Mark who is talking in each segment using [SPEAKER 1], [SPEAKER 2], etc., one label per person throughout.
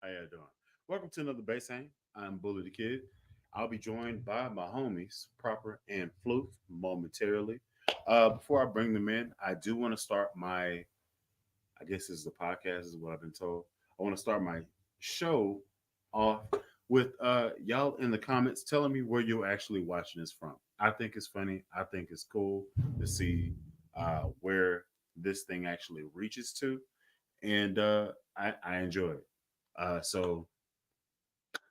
[SPEAKER 1] How you doing? Welcome to another Bass Hang. I'm Bully the Kid. I'll be joined by my homies, Proper and Floof, momentarily. Before I bring them in, I do want to start my, I guess this is the podcast, is what I've been told. I want to start my show off with y'all in the comments telling me where you're actually watching this from. I think it's funny. I think it's cool to see where this thing actually reaches to. And I enjoy it. So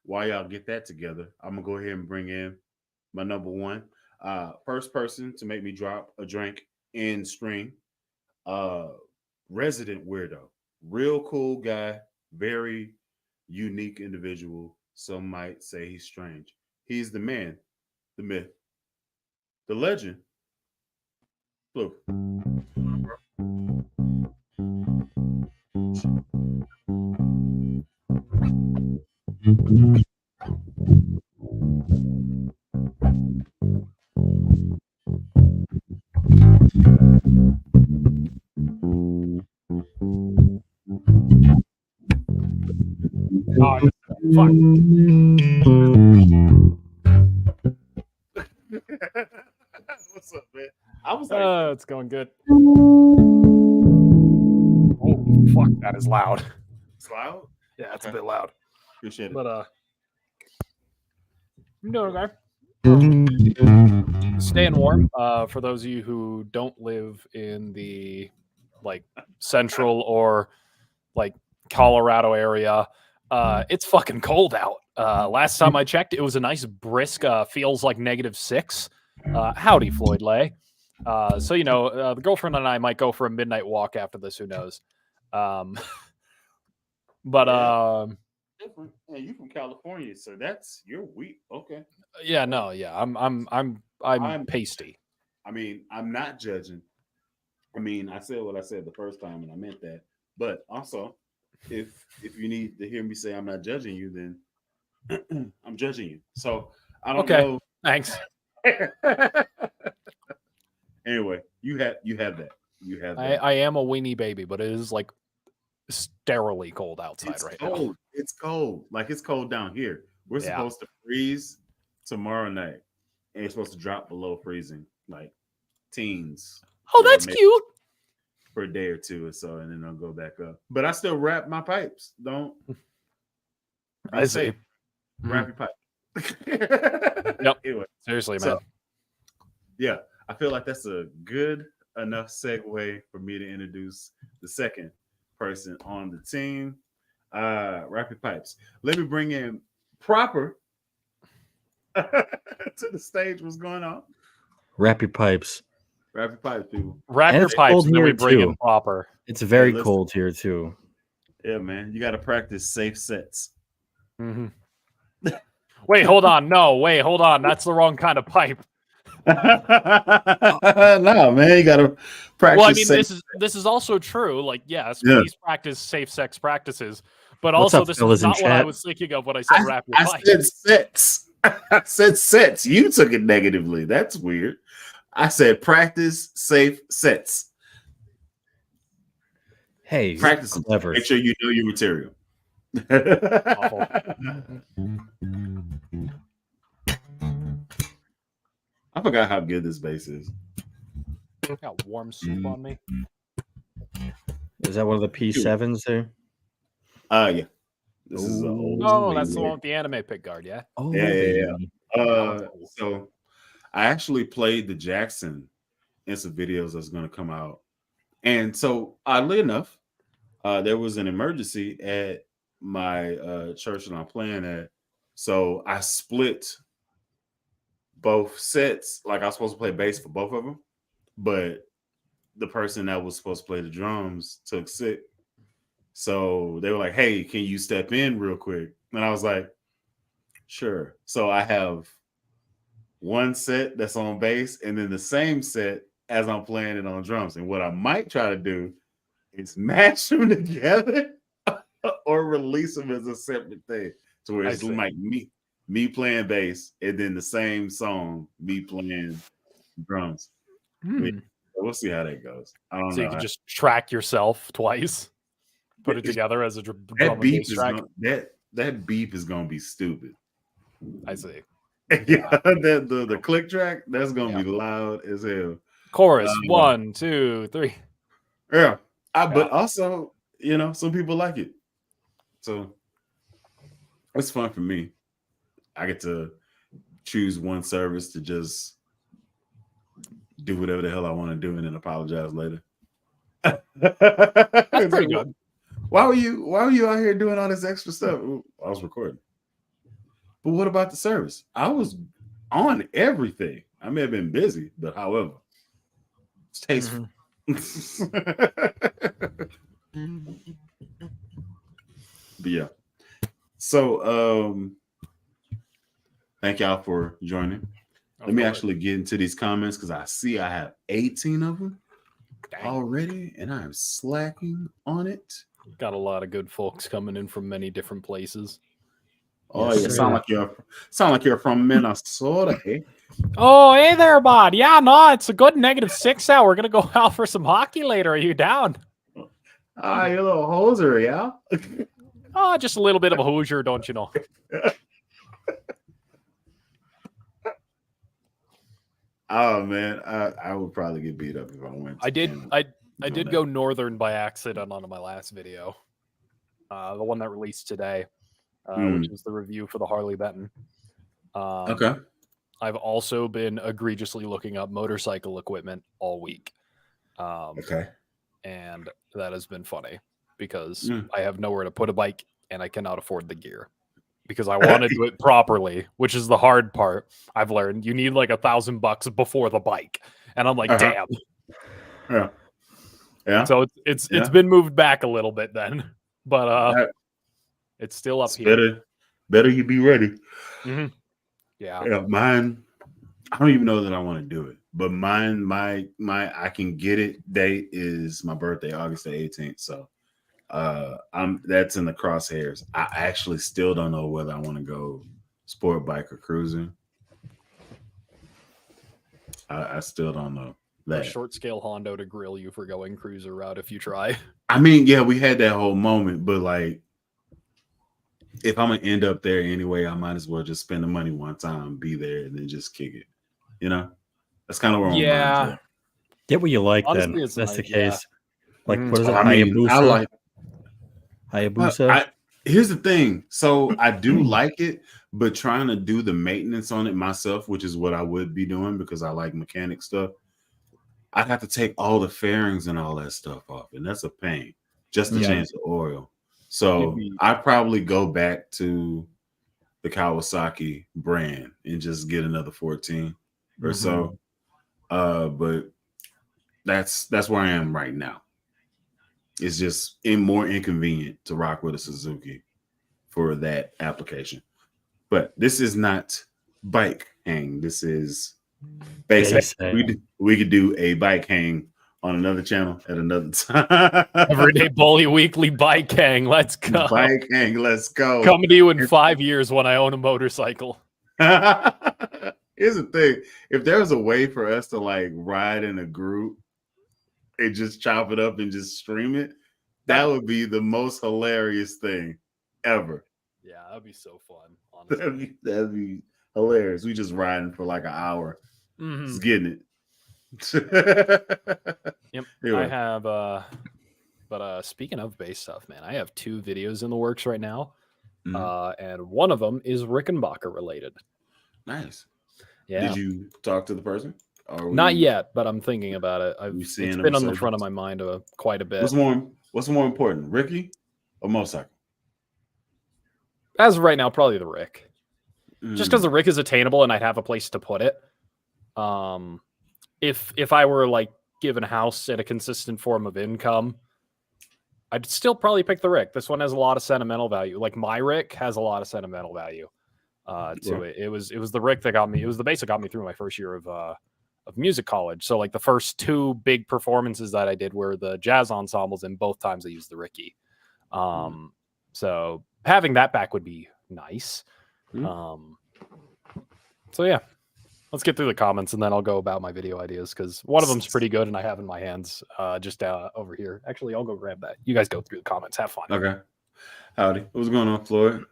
[SPEAKER 1] while y'all get that together, I'm gonna go ahead and bring in my number one. First person to make me drop a drink in stream. Uh, resident weirdo, real cool guy, very unique individual. Some might say he's strange. He's the man, the myth, the legend. Blue.
[SPEAKER 2] Oh, fuck.
[SPEAKER 1] What's up, man? I was like,
[SPEAKER 2] It's going good. Oh, fuck, that is loud.
[SPEAKER 1] it's loud.
[SPEAKER 2] Yeah, it's
[SPEAKER 1] Okay.
[SPEAKER 2] a bit loud.
[SPEAKER 1] Appreciate it.
[SPEAKER 2] But, I'm doing okay. Staying warm. For those of you who don't live in the, like, central or, like, Colorado area, it's fucking cold out. Last time I checked, it was a nice brisk, feels like -6. Howdy, Floyd Lay. So, the girlfriend and I might go for a midnight walk after this. Who knows? But
[SPEAKER 1] Different. And you from California, so that's you're weak. Okay.
[SPEAKER 2] yeah, no, yeah, I'm pasty.
[SPEAKER 1] I mean, I'm not judging. I mean, I said what I said the first time, and I meant that. But also, if you need to hear me say I'm not judging you, then I'm judging you. So I don't
[SPEAKER 2] Okay.
[SPEAKER 1] know.
[SPEAKER 2] Thanks.
[SPEAKER 1] Anyway, you have that. You have that.
[SPEAKER 2] I am a weenie baby, but it is like sterilely cold outside
[SPEAKER 1] It's
[SPEAKER 2] right
[SPEAKER 1] cold.
[SPEAKER 2] now.
[SPEAKER 1] It's cold. Like it's cold down here. We're
[SPEAKER 2] Yeah.
[SPEAKER 1] supposed to freeze tomorrow night, and it's supposed to drop below freezing, like teens.
[SPEAKER 2] Oh, that's
[SPEAKER 1] maybe
[SPEAKER 2] cute.
[SPEAKER 1] for a day or two or so, and then I'll go back up. But I still wrap my pipes. Don't be
[SPEAKER 2] I
[SPEAKER 1] safe.
[SPEAKER 2] see.
[SPEAKER 1] Wrap your pipe.
[SPEAKER 2] Yep.
[SPEAKER 1] Anyway,
[SPEAKER 2] Seriously, man.
[SPEAKER 1] so yeah, I feel like that's a good enough segue for me to introduce the second person on the team. Wrap your pipes. Let me bring in Proper to the stage. What's going on?
[SPEAKER 3] Wrap your pipes.
[SPEAKER 1] Wrap your pipes, people.
[SPEAKER 2] Wrap
[SPEAKER 3] And
[SPEAKER 2] your
[SPEAKER 3] it's
[SPEAKER 2] pipes,
[SPEAKER 3] cold
[SPEAKER 2] and then we
[SPEAKER 3] here,
[SPEAKER 2] bring
[SPEAKER 3] too.
[SPEAKER 2] in Proper.
[SPEAKER 3] It's very
[SPEAKER 1] listen.
[SPEAKER 3] cold here too.
[SPEAKER 1] Yeah, man. You got to practice safe sets.
[SPEAKER 2] Mm-hmm. Wait, hold on. No, wait, hold on. That's the wrong kind of pipe.
[SPEAKER 1] No, man. You got to practice.
[SPEAKER 2] Well, I mean,
[SPEAKER 1] safe.
[SPEAKER 2] this is also true. Like, yes,
[SPEAKER 1] Yeah.
[SPEAKER 2] please practice safe sex practices. But
[SPEAKER 3] What's
[SPEAKER 2] also,
[SPEAKER 3] up,
[SPEAKER 2] this
[SPEAKER 3] fellas
[SPEAKER 2] is
[SPEAKER 3] in
[SPEAKER 2] not what I
[SPEAKER 3] chat?
[SPEAKER 2] was thinking of when I said wrap your
[SPEAKER 1] I
[SPEAKER 2] pipe.
[SPEAKER 1] said sets. I said sets. You took it negatively. That's weird. I said practice safe sets.
[SPEAKER 3] Hey,
[SPEAKER 1] Practice them.
[SPEAKER 3] clever.
[SPEAKER 1] Make sure you know your material.
[SPEAKER 2] Awful.
[SPEAKER 1] I forgot how good this bass is.
[SPEAKER 2] Got warm soup on me.
[SPEAKER 3] Is that one of the P7s there?
[SPEAKER 1] Yeah. This is an old.
[SPEAKER 2] Oh, that's the one with the anime pick guard, yeah?
[SPEAKER 3] Oh,
[SPEAKER 1] Yeah.
[SPEAKER 3] baby.
[SPEAKER 1] So I actually played the Jackson in some videos that's going to come out. And so oddly enough, there was an emergency at my church that I'm playing at. So I split both sets. Like I was supposed to play bass for both of them, but the person that was supposed to play the drums took sick. So they were like, hey, can you step in real quick? And I was like, sure. So I have one set that's on bass and then the same set as I'm playing it on drums. And what I might try to do is match them together or release them as a separate thing. To where it's like me playing bass and then the same song, me playing drums. We'll see how that goes. I don't know.
[SPEAKER 2] So you can just track yourself twice. put it together as a drum
[SPEAKER 1] That
[SPEAKER 2] and
[SPEAKER 1] beep
[SPEAKER 2] bass
[SPEAKER 1] is
[SPEAKER 2] track.
[SPEAKER 1] that beep is gonna be stupid.
[SPEAKER 2] I see.
[SPEAKER 1] Yeah, the click track that's gonna
[SPEAKER 2] Yeah.
[SPEAKER 1] be loud as hell.
[SPEAKER 2] Chorus 1, 2, 3.
[SPEAKER 1] Yeah,
[SPEAKER 2] Yeah.
[SPEAKER 1] but also, some people like it, so it's fun for me. I get to choose one service to just do whatever the hell I want to do and then apologize later.
[SPEAKER 2] That's pretty good.
[SPEAKER 1] Why were you out here doing all this extra stuff? Ooh, I was recording. But what about the service? I was on everything. I may have been busy, but however, it's tasteful. But yeah. So thank y'all for joining. Let me actually get into these comments because I see I have 18 of them already, and I'm slacking on it.
[SPEAKER 2] Got a lot of good folks coming in from many different places.
[SPEAKER 1] Oh, yes, sound like you're from Minnesota, eh?
[SPEAKER 2] Oh, hey there, bud. Yeah, no, it's a good -6 out. We're gonna go out for some hockey later. Are you down?
[SPEAKER 1] Ah, you little hoser, yeah.
[SPEAKER 2] Oh, just a little bit of a Hoosier, don't you know?
[SPEAKER 1] Oh man, I would probably get beat up if I went.
[SPEAKER 2] I did go northern by accident on my last video, the one that released today, which is the review for the Harley Benton.
[SPEAKER 1] Okay.
[SPEAKER 2] I've also been egregiously looking up motorcycle equipment all week.
[SPEAKER 1] Okay.
[SPEAKER 2] And that has been funny because I have nowhere to put a bike and I cannot afford the gear because I want to do it properly, which is the hard part. I've learned you need like $1,000 before the bike. And I'm like, damn.
[SPEAKER 1] Yeah. Yeah.
[SPEAKER 2] So it's been moved back a little bit then, but it's still up here.
[SPEAKER 1] Better you be ready.
[SPEAKER 2] Mm-hmm. Yeah.
[SPEAKER 1] Mine, I don't even know that I want to do it, but mine, my I can get it date is my birthday, August the 18th. So that's in the crosshairs. I actually still don't know whether I want to go sport bike or cruising. I still don't know that.
[SPEAKER 2] A short scale Hondo to grill you for going cruiser route if you try.
[SPEAKER 1] I mean, yeah, we had that whole moment, but like, if I'm gonna end up there anyway, I might as well just spend the money one time, be there, and then just kick it. That's kind of where my mind's at.
[SPEAKER 3] Get what you like.
[SPEAKER 2] Honestly,
[SPEAKER 3] then
[SPEAKER 2] it's
[SPEAKER 3] that's the
[SPEAKER 2] nice,
[SPEAKER 3] case. Like, what is it?
[SPEAKER 1] I mean,
[SPEAKER 3] Hayabusa?
[SPEAKER 1] I like
[SPEAKER 3] Hayabusa.
[SPEAKER 1] Here's the thing. So I do like it, but trying to do the maintenance on it myself, which is what I would be doing because I like mechanic stuff, I'd have to take all the fairings and all that stuff off, and that's a pain just to change the oil. So I probably go back to the Kawasaki brand and just get another 14 or so. But that's where I am right now. It's just more inconvenient to rock with a Suzuki for that application. But this is not bike hang. This is base hang. We could do a bike hang on another channel at another time.
[SPEAKER 2] Everyday Bully Weekly bike hang. Let's go.
[SPEAKER 1] Bike hang. Let's go.
[SPEAKER 2] Coming to you in 5 years when I own a motorcycle.
[SPEAKER 1] Here's the thing. If there was a way for us to like ride in a group and just chop it up and just stream it, that would be the most hilarious thing ever.
[SPEAKER 2] Yeah, that'd be so fun. Honestly.
[SPEAKER 1] That'd be hilarious. We just riding for like an hour. Just getting it.
[SPEAKER 2] Yep. Anyway. I have but speaking of bass stuff, man, I have 2 videos in the works right now. And one of them is Rickenbacker related.
[SPEAKER 1] Nice.
[SPEAKER 2] Yeah.
[SPEAKER 1] Did you talk to the person?
[SPEAKER 2] Not yet, but I'm thinking about it. It's been on the front of my mind quite a bit.
[SPEAKER 1] What's more important, Ricky or motorcycle?
[SPEAKER 2] As of right now, probably the Rick. Just because the Rick is attainable and I'd have a place to put it. If I were like given a house and a consistent form of income, I'd still probably pick the Rick. This one has a lot of sentimental value. Like my Rick has a lot of sentimental value to it. It was the Rick that got me. It was the bass that got me through my first year of music college. So like the first 2 big performances that I did were the jazz ensembles, and both times I used the Ricky. So having that back would be nice. So yeah. Let's get through the comments and then I'll go about my video ideas because one of them's pretty good and I have in my hands just over here. Actually, I'll go grab that. You guys go through the comments. Have fun.
[SPEAKER 1] Okay. Howdy. What's going on, Floyd?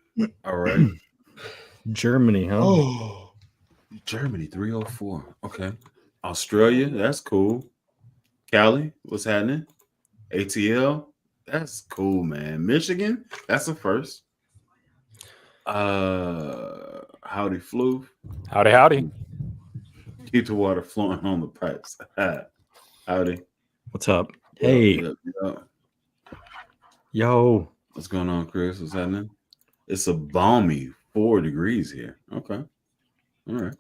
[SPEAKER 1] All right.
[SPEAKER 3] Germany, huh?
[SPEAKER 1] Oh, Germany 304. Okay. Australia, that's cool. Cali, what's happening? ATL, that's cool, man. Michigan, that's a first. Howdy, Floof.
[SPEAKER 2] Howdy.
[SPEAKER 1] Keep the water flowing on the pipes. Howdy.
[SPEAKER 3] What's up? Hey.
[SPEAKER 1] Yep.
[SPEAKER 3] Yo.
[SPEAKER 1] What's going on, Chris? What's happening? It's a balmy 4 degrees here. Okay. All right.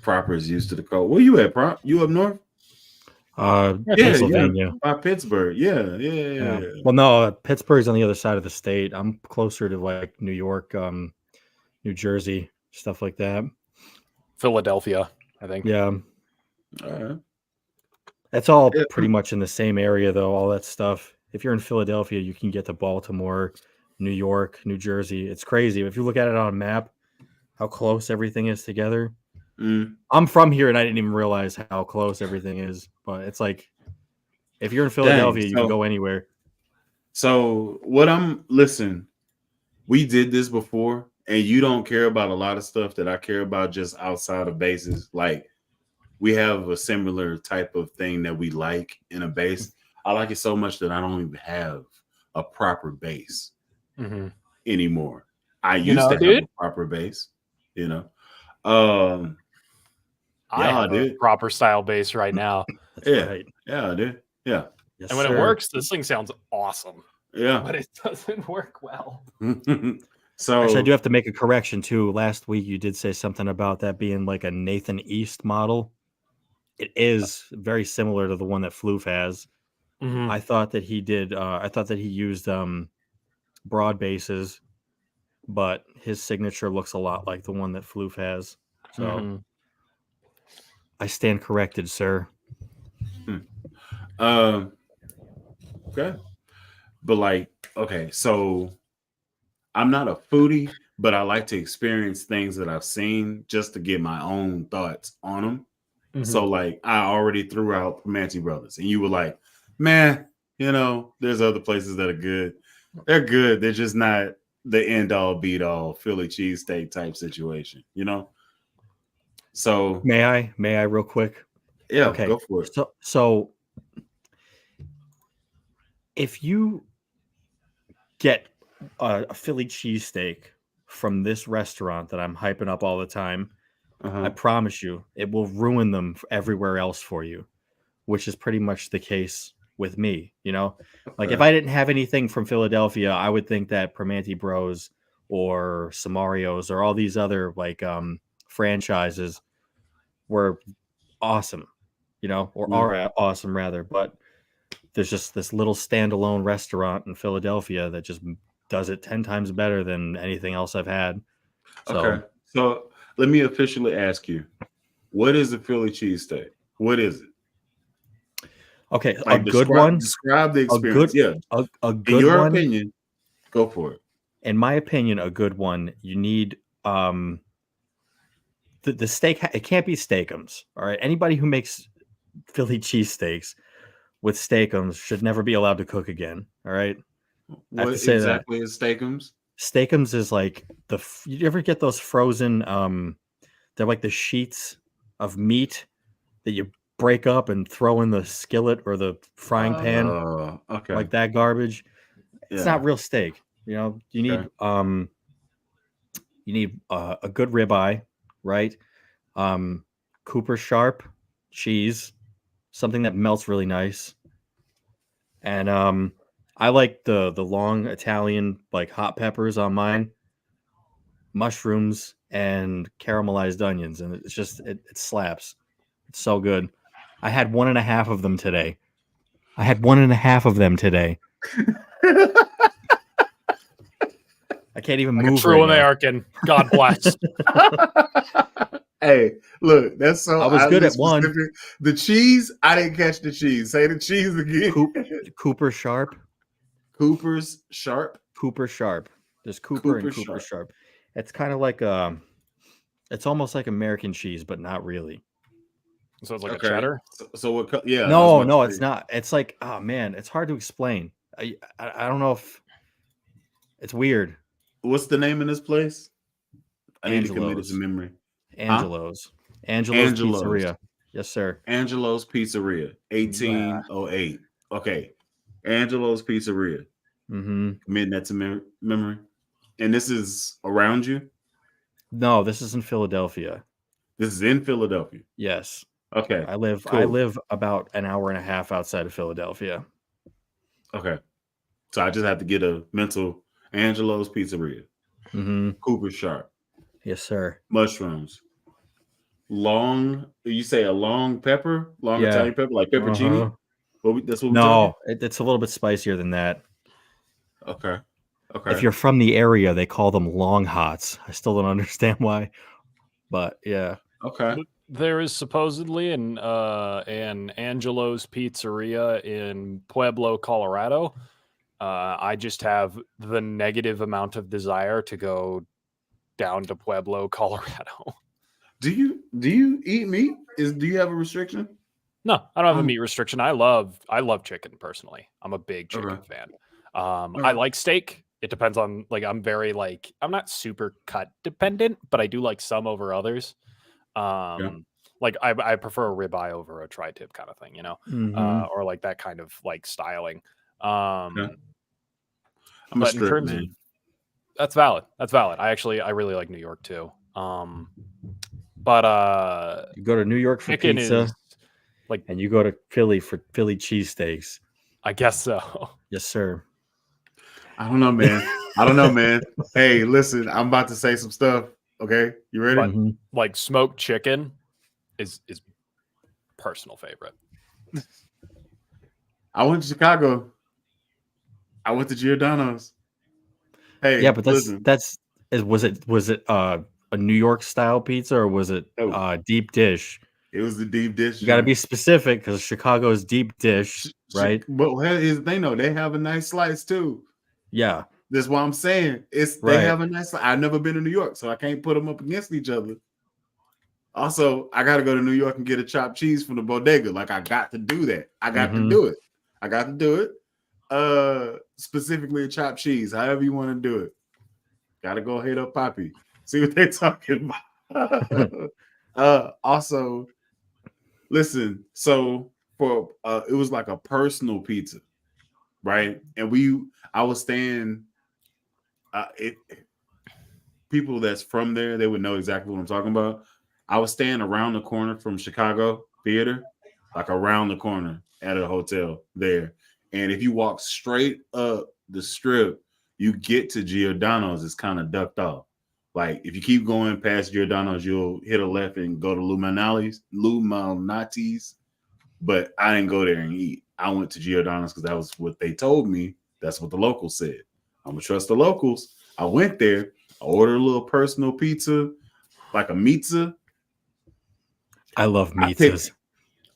[SPEAKER 1] Proper is used to the cold. Where you at, Prop? You up north?
[SPEAKER 3] Pennsylvania.
[SPEAKER 1] By Pittsburgh. Yeah.
[SPEAKER 3] Well, no, Pittsburgh's on the other side of the state. I'm closer to like New York, New Jersey, stuff like that.
[SPEAKER 2] Philadelphia, I think.
[SPEAKER 3] Yeah.
[SPEAKER 1] All right.
[SPEAKER 3] That's all pretty much in the same area, though, all that stuff. If you're in Philadelphia, you can get to Baltimore, New York, New Jersey. It's crazy. If you look at it on a map, how close everything is together. I'm from here, and I didn't even realize how close everything is. But it's like, if you're in Philadelphia, you can go anywhere.
[SPEAKER 1] So listen, we did this before, and you don't care about a lot of stuff that I care about just outside of bases. Like, we have a similar type of thing that we like in a base. I like it so much that I don't even have a proper base anymore. I used to have a proper base, you know.
[SPEAKER 2] I have a proper style base right now.
[SPEAKER 3] Right.
[SPEAKER 1] Yeah, dude. Yeah.
[SPEAKER 2] Yes, and when it works, this thing sounds awesome.
[SPEAKER 1] Yeah.
[SPEAKER 2] But it doesn't work well.
[SPEAKER 3] So actually, I do have to make a correction too. Last week you did say something about that being like a Nathan East model. It is very similar to the one that Floof has. I thought that he did. I thought that he used broad bases, but his signature looks a lot like the one that Floof has. So I stand corrected, sir.
[SPEAKER 1] Okay. But so I'm not a foodie, but I like to experience things that I've seen just to get my own thoughts on them. So I already threw out Primanti Brothers, and you were like, man, there's other places that are good. They're good. They're just not the end all beat all Philly cheesesteak type situation, So
[SPEAKER 3] may I real quick?
[SPEAKER 1] Yeah, okay. Go for it.
[SPEAKER 3] So if you get a Philly cheesesteak from this restaurant that I'm hyping up all the time, I promise you it will ruin them everywhere else for you, which is pretty much the case with me. Like if I didn't have anything from Philadelphia, I would think that Primanti Bros or Samario's or all these other franchises were awesome, or are awesome rather. But there's just this little standalone restaurant in Philadelphia that just does it 10 times better than anything else I've had.
[SPEAKER 1] So let me officially ask you, what is a Philly cheesesteak? What is it?
[SPEAKER 3] Okay, a good one.
[SPEAKER 1] Describe the experience.
[SPEAKER 3] A good
[SPEAKER 1] in your
[SPEAKER 3] one,
[SPEAKER 1] opinion, go for it.
[SPEAKER 3] In my opinion, a good one. You need the steak. It can't be Steakums. All right, anybody who makes Philly cheesesteaks with Steakums should never be allowed to cook again. All right.
[SPEAKER 1] What exactly is Steakums?
[SPEAKER 3] Steakums is like you ever get those frozen? They're like the sheets of meat that you break up and throw in the skillet or the frying pan.
[SPEAKER 1] Okay.
[SPEAKER 3] Like that garbage. It's not real steak. You need a good ribeye, right? Cooper Sharp cheese, something that melts really nice. And I like the long Italian hot peppers on mine, mushrooms and caramelized onions, and it's just it slaps. It's so good. I had 1.5 of them today. I can't even move.
[SPEAKER 2] A true American. God bless.
[SPEAKER 1] Hey, look, that's so.
[SPEAKER 3] I was good at one.
[SPEAKER 1] The cheese, I didn't catch the cheese. Say the cheese again.
[SPEAKER 3] Cooper Sharp.
[SPEAKER 1] Cooper's Sharp.
[SPEAKER 3] Cooper Sharp. There's Cooper and Cooper Sharp. It's kind of like It's almost like American cheese, but not really.
[SPEAKER 2] So it's like
[SPEAKER 1] Okay.
[SPEAKER 2] a cheddar.
[SPEAKER 1] So what? Yeah. I was
[SPEAKER 3] No,
[SPEAKER 1] about to
[SPEAKER 3] no,
[SPEAKER 1] say.
[SPEAKER 3] it's not. It's like, oh man, it's hard to explain. I don't know if it's weird.
[SPEAKER 1] What's the name of this place? I need to commit it to
[SPEAKER 3] Angelo's.
[SPEAKER 1] memory. Huh?
[SPEAKER 3] Angelo's. Angelo's
[SPEAKER 1] Angelo's.
[SPEAKER 3] Pizzeria. Yes, sir.
[SPEAKER 1] Angelo's Pizzeria,
[SPEAKER 3] Yeah.
[SPEAKER 1] 1808. Okay. Angelo's Pizzeria.
[SPEAKER 3] Mm-hmm.
[SPEAKER 1] Committing that to memory. And this is around you?
[SPEAKER 3] No, this is in Philadelphia.
[SPEAKER 1] This is in Philadelphia.
[SPEAKER 3] Yes.
[SPEAKER 1] Okay.
[SPEAKER 3] I live
[SPEAKER 1] Cool.
[SPEAKER 3] about an hour and a half outside of Philadelphia.
[SPEAKER 1] Okay. So I just have to get a mental Angelo's Pizzeria.
[SPEAKER 3] Mm-hmm.
[SPEAKER 1] Cooper Sharp.
[SPEAKER 3] Yes, sir.
[SPEAKER 1] Mushrooms. You say a long pepper? Long
[SPEAKER 3] Yeah.
[SPEAKER 1] Italian pepper? Like pepperoni?
[SPEAKER 3] Uh-huh.
[SPEAKER 1] That's what we're
[SPEAKER 3] No, it's a little bit spicier than that.
[SPEAKER 1] Okay. Okay.
[SPEAKER 3] If you're from the area, they call them long hots. I still don't understand why, but yeah.
[SPEAKER 1] Okay.
[SPEAKER 2] There is supposedly an Angelo's Pizzeria in Pueblo, Colorado. I just have the negative amount of desire to go down to Pueblo, Colorado.
[SPEAKER 1] Do you eat meat? Do you have a restriction?
[SPEAKER 2] No, I don't have a meat restriction. I love chicken personally. I'm a big chicken
[SPEAKER 1] Okay.
[SPEAKER 2] fan. I like steak. It depends on I'm very I'm not super cut dependent, but I do like some over others. Like I prefer a ribeye over a tri-tip kind of thing, you know,
[SPEAKER 3] Mhm.
[SPEAKER 2] or like that kind of styling.
[SPEAKER 1] I'm a
[SPEAKER 2] But in
[SPEAKER 1] strip
[SPEAKER 2] terms
[SPEAKER 1] man.
[SPEAKER 2] of that's valid. That's valid. I really like New York too. But
[SPEAKER 3] You go to New York for
[SPEAKER 2] chicken
[SPEAKER 3] pizza,
[SPEAKER 2] is
[SPEAKER 3] and you go to Philly for Philly cheesesteaks.
[SPEAKER 2] I guess so.
[SPEAKER 3] Yes, sir.
[SPEAKER 1] I don't know, man. I don't know, man. Hey, listen, I'm about to say some stuff. Okay, you ready?
[SPEAKER 2] But
[SPEAKER 3] Mhm.
[SPEAKER 2] like smoked chicken is personal favorite.
[SPEAKER 1] I went to Chicago. I went to Giordano's. Hey,
[SPEAKER 3] Yeah, but
[SPEAKER 1] listen.
[SPEAKER 3] was it a New York style pizza or was it
[SPEAKER 1] Oh.
[SPEAKER 3] deep dish?
[SPEAKER 1] It was the deep dish.
[SPEAKER 3] You got to be specific because Chicago's deep dish, right?
[SPEAKER 1] But here's they know they have a nice slice too.
[SPEAKER 3] Yeah.
[SPEAKER 1] That's what I'm saying. They
[SPEAKER 3] Right.
[SPEAKER 1] have a nice. I've never been to New York, so I can't put them up against each other. Also, I got to go to New York and get a chopped cheese from the bodega. Like I got to do that. I got to do it. I got to do it. Specifically a chopped cheese. However you want to do it. Got to go hit up Poppy. See what they're talking about. Also, listen. So for it was like a personal pizza, right? And I was staying. People that's from there, they would know exactly what I'm talking about. I was staying around the corner from Chicago Theater, like around the corner at a hotel there. And if you walk straight up the strip, you get to Giordano's. It's kind of ducked off. Like if you keep going past Giordano's, you'll hit a left and go to Luminati's. But I didn't go there and eat. I went to Giordano's because that was what they told me. That's what the locals said. I'm gonna trust the locals. I went there. I ordered a little personal pizza, like a pizza.
[SPEAKER 3] I love pizzas.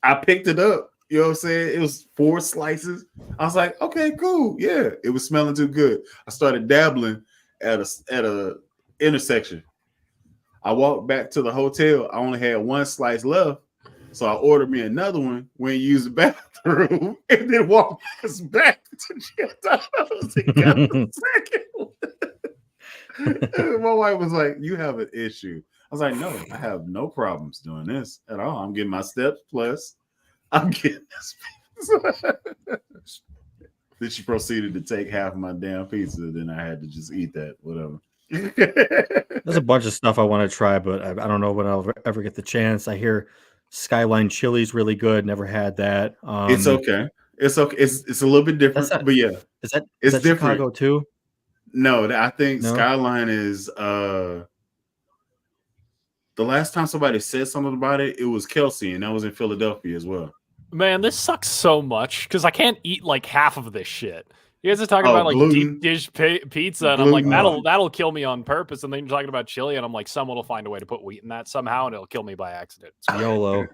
[SPEAKER 1] I picked it up. You know what I'm saying? It was 4 slices. I was like, okay, cool. Yeah, it was smelling too good. I started dabbling at a intersection. I walked back to the hotel. I only had 1 slice left. So I ordered me another one, went and used the bathroom, and then walked back to Giordano's and got the second one. My wife was like, you have an issue. I was like, no, I have no problems doing this at all. I'm getting my steps plus. I'm getting this. Then she proceeded to take half of my damn pizza. Then I had to just eat that, whatever.
[SPEAKER 3] There's a bunch of stuff I want to try, but I don't know when I'll ever get the chance. I hear Skyline Chili's really good. Never had that.
[SPEAKER 1] It's okay. It's okay. It's a little bit different, but yeah,
[SPEAKER 3] is that
[SPEAKER 1] different.
[SPEAKER 3] Chicago too?
[SPEAKER 1] No, I think Skyline is. The last time somebody said something about it, it was Kelsey, and that was in Philadelphia as well.
[SPEAKER 2] Man, this sucks so much because I can't eat like half of this shit. You guys are talking about like deep dish pizza, and I'm like, that'll kill me on purpose. And then you're talking about chili, and I'm like, someone will find a way to put wheat in that somehow, and it'll kill me by accident.
[SPEAKER 3] YOLO.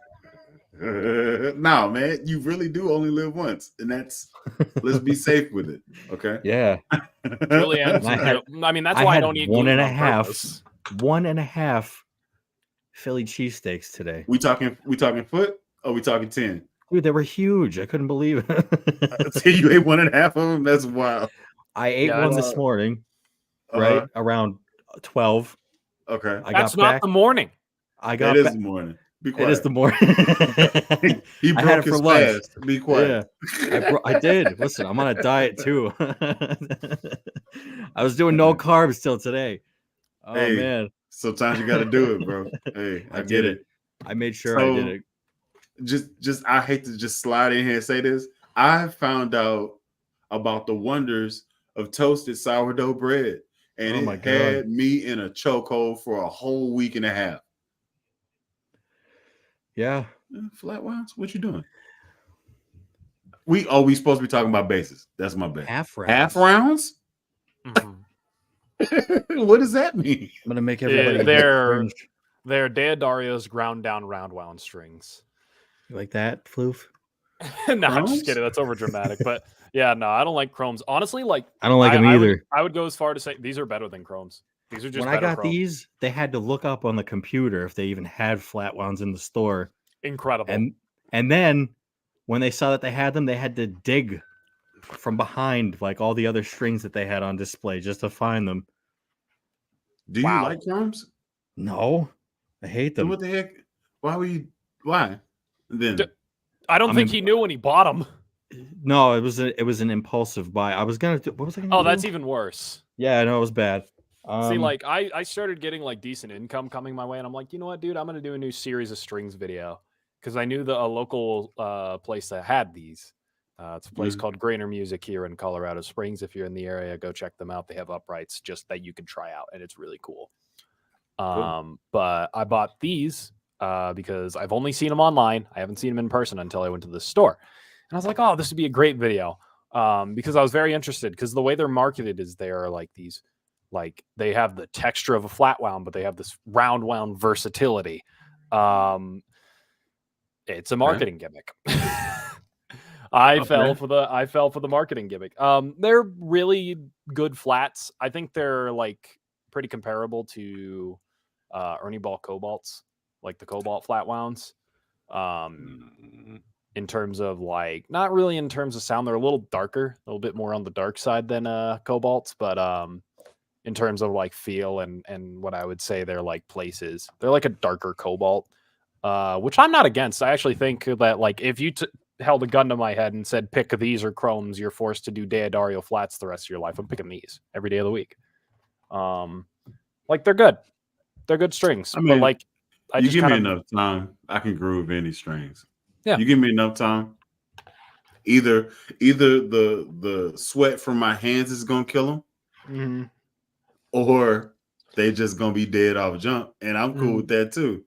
[SPEAKER 1] No, man, you really do only live once, and that's let's be safe with it. Okay.
[SPEAKER 3] Yeah.
[SPEAKER 2] Really, I mean, that's why I don't eat gluten on purpose.
[SPEAKER 3] 1.5 Philly cheesesteaks today.
[SPEAKER 1] We talking foot or we talking 10?
[SPEAKER 3] Dude, they were huge. I couldn't believe it.
[SPEAKER 1] So you ate 1.5 of them? That's wild.
[SPEAKER 3] I ate
[SPEAKER 2] Yeah,
[SPEAKER 3] one
[SPEAKER 1] that's-
[SPEAKER 3] this morning, right around 12.
[SPEAKER 1] Okay.
[SPEAKER 3] I
[SPEAKER 2] That's
[SPEAKER 3] got
[SPEAKER 2] not
[SPEAKER 3] back.
[SPEAKER 2] the morning.
[SPEAKER 3] I
[SPEAKER 1] It
[SPEAKER 3] got
[SPEAKER 1] is
[SPEAKER 3] back.
[SPEAKER 1] the morning. Be
[SPEAKER 3] It
[SPEAKER 1] quiet.
[SPEAKER 3] is the morning.
[SPEAKER 1] He
[SPEAKER 3] I had
[SPEAKER 1] broke
[SPEAKER 3] it for
[SPEAKER 1] his
[SPEAKER 3] lunch.
[SPEAKER 1] fast. Be quiet.
[SPEAKER 3] Yeah, I did. Listen, I'm on a diet too. I was doing no carbs till today. Oh
[SPEAKER 1] Hey,
[SPEAKER 3] man,
[SPEAKER 1] sometimes you got to do it, bro. Hey, I get it.
[SPEAKER 3] I made sure I did it.
[SPEAKER 1] Just I hate to just slide in here and say this. I found out about the wonders of toasted sourdough bread, and
[SPEAKER 3] Oh
[SPEAKER 1] it
[SPEAKER 3] my God.
[SPEAKER 1] had me in a chokehold for a whole week and a half.
[SPEAKER 3] Yeah.
[SPEAKER 1] Flat rounds? What you doing? We supposed to be talking about bases. That's my bad.
[SPEAKER 3] Half rounds.
[SPEAKER 1] Half rounds?
[SPEAKER 2] Mhm.
[SPEAKER 1] What does that mean?
[SPEAKER 3] I'm gonna make everybody
[SPEAKER 2] they're-
[SPEAKER 3] cringe.
[SPEAKER 2] They're Deodario's ground down round wound strings.
[SPEAKER 3] You like that, Floof?
[SPEAKER 2] No, I'm
[SPEAKER 1] Chromes?
[SPEAKER 2] just kidding. That's over dramatic. But yeah, no, I don't like chromes. Honestly, like
[SPEAKER 3] I don't like them either.
[SPEAKER 2] I would go as far to say these are better than chromes. These are just
[SPEAKER 3] When I
[SPEAKER 2] better
[SPEAKER 3] got
[SPEAKER 2] chromes.
[SPEAKER 3] these, they had to look up on the computer if they even had flat wounds in the store.
[SPEAKER 2] Incredible.
[SPEAKER 3] And then when they saw that they had them, they had to dig from behind like all the other strings that they had on display just to find them.
[SPEAKER 1] Do you
[SPEAKER 2] Wow.
[SPEAKER 1] like crumbs?
[SPEAKER 3] No, I hate
[SPEAKER 1] Then
[SPEAKER 3] them.
[SPEAKER 1] what the heck? Why were you? Why? Then
[SPEAKER 2] I don't
[SPEAKER 3] I
[SPEAKER 2] think
[SPEAKER 3] mean-
[SPEAKER 2] he knew when he bought them.
[SPEAKER 3] No, it was an impulsive buy. I was gonna do, what was I gonna
[SPEAKER 2] Oh,
[SPEAKER 3] do?
[SPEAKER 2] that's even worse.
[SPEAKER 3] Yeah, I know it was bad.
[SPEAKER 2] See, like I started getting like decent income coming my way, and I'm like, you know what, dude, I'm gonna do a new series of strings video because I knew a local place that had these. It's a place called Grainer Music here in Colorado Springs. If you're in the area, go check them out. They have uprights just that you can try out, and it's really cool. But I bought these because I've only seen them online. I haven't seen them in person until I went to the store, and I was like, oh, this would be a great video because I was very interested because the way they're marketed is they are like these. Like they have the texture of a flat wound, but they have this round wound versatility. It's a marketing gimmick. I fell for the marketing gimmick. They're really good flats. I think they're like pretty comparable to Ernie Ball Cobalts, like the Cobalt flat wounds. In terms of like, not really in terms of sound, they're a little darker, a little bit more on the dark side than Cobalts, but in terms of like feel and what I would say they're like places. They're like a darker cobalt, which I'm not against. I actually think that like if you held a gun to my head and said pick these or chromes, you're forced to do Deodario flats the rest of your life. I'm picking these every day of the week. Like they're good. They're good strings.
[SPEAKER 1] I mean,
[SPEAKER 2] but like
[SPEAKER 1] you give me enough time, I can groove any strings.
[SPEAKER 2] Yeah.
[SPEAKER 1] You give me enough time. Either the sweat from my hands is gonna kill them.
[SPEAKER 2] Mm-hmm.
[SPEAKER 1] Or they just gonna be dead off jump, and I'm cool with that too.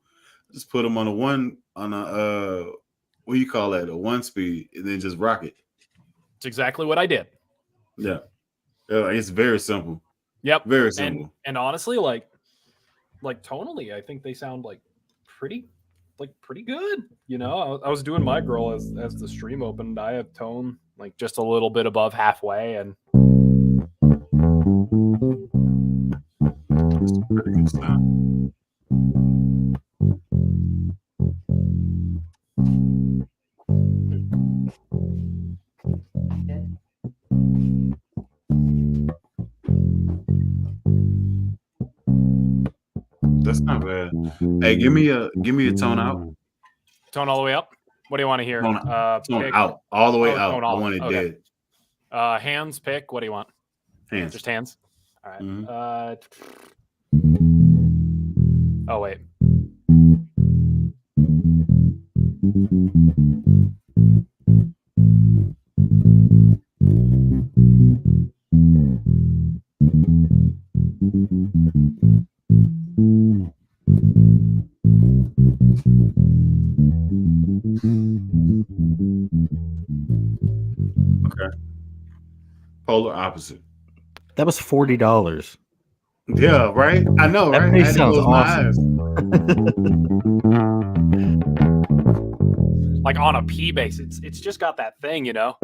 [SPEAKER 1] Just put them on a what do you call that? A 1-speed, and then just rock it.
[SPEAKER 2] It's exactly what I did.
[SPEAKER 1] Yeah, it's very simple.
[SPEAKER 2] Yep,
[SPEAKER 1] Very simple.
[SPEAKER 2] And honestly, like tonally, I think they sound like pretty good. You know, I was doing my girl as the stream opened. I have tone like just a little bit above halfway, and
[SPEAKER 1] It's a pretty good sound. That's not bad. Hey, give me a tone out.
[SPEAKER 2] tone all the way up. What do you want to hear?
[SPEAKER 1] Tone
[SPEAKER 2] Pick,
[SPEAKER 1] out, all the way out.
[SPEAKER 2] tone
[SPEAKER 1] I
[SPEAKER 2] all.
[SPEAKER 1] want it
[SPEAKER 2] Okay.
[SPEAKER 1] dead.
[SPEAKER 2] Hands. Pick. What do you want?
[SPEAKER 1] Hands.
[SPEAKER 2] Just hands. All right.
[SPEAKER 1] Mhm.
[SPEAKER 2] Oh wait.
[SPEAKER 1] Okay. Polar opposite.
[SPEAKER 3] That was $40.
[SPEAKER 1] Yeah, right. I know,
[SPEAKER 3] That
[SPEAKER 1] right?
[SPEAKER 3] place
[SPEAKER 1] I had to
[SPEAKER 3] sounds
[SPEAKER 1] close my eyes.
[SPEAKER 2] Like on a P bass, it's just got that thing, you know.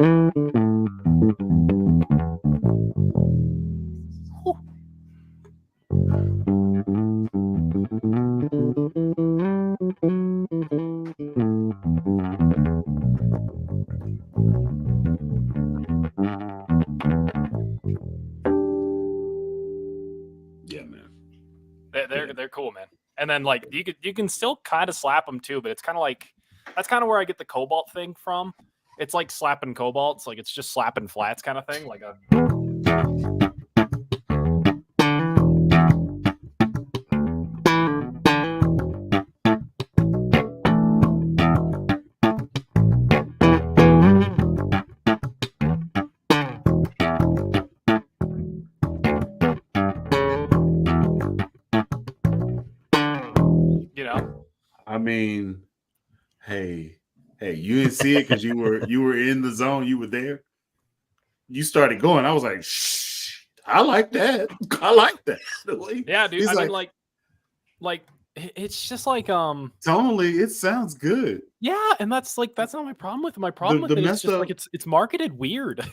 [SPEAKER 2] Whew. They're cool, man. And then like you can still kind of slap them too, but it's kind of like that's kind of where I get the cobalt thing from. It's like slapping cobalts, like it's just slapping flats kind of thing, like a. You know,
[SPEAKER 1] I mean, hey, you didn't see it because you were in the zone. You were there. You started going. I was like, shh. I like that. I like that.
[SPEAKER 2] yeah, dude.
[SPEAKER 1] He's
[SPEAKER 2] I mean, like it's just like
[SPEAKER 1] tonally, it sounds good.
[SPEAKER 2] yeah, and that's not my problem with it. My problem with
[SPEAKER 1] The
[SPEAKER 2] it is
[SPEAKER 1] messed
[SPEAKER 2] just
[SPEAKER 1] up-
[SPEAKER 2] like it's marketed weird.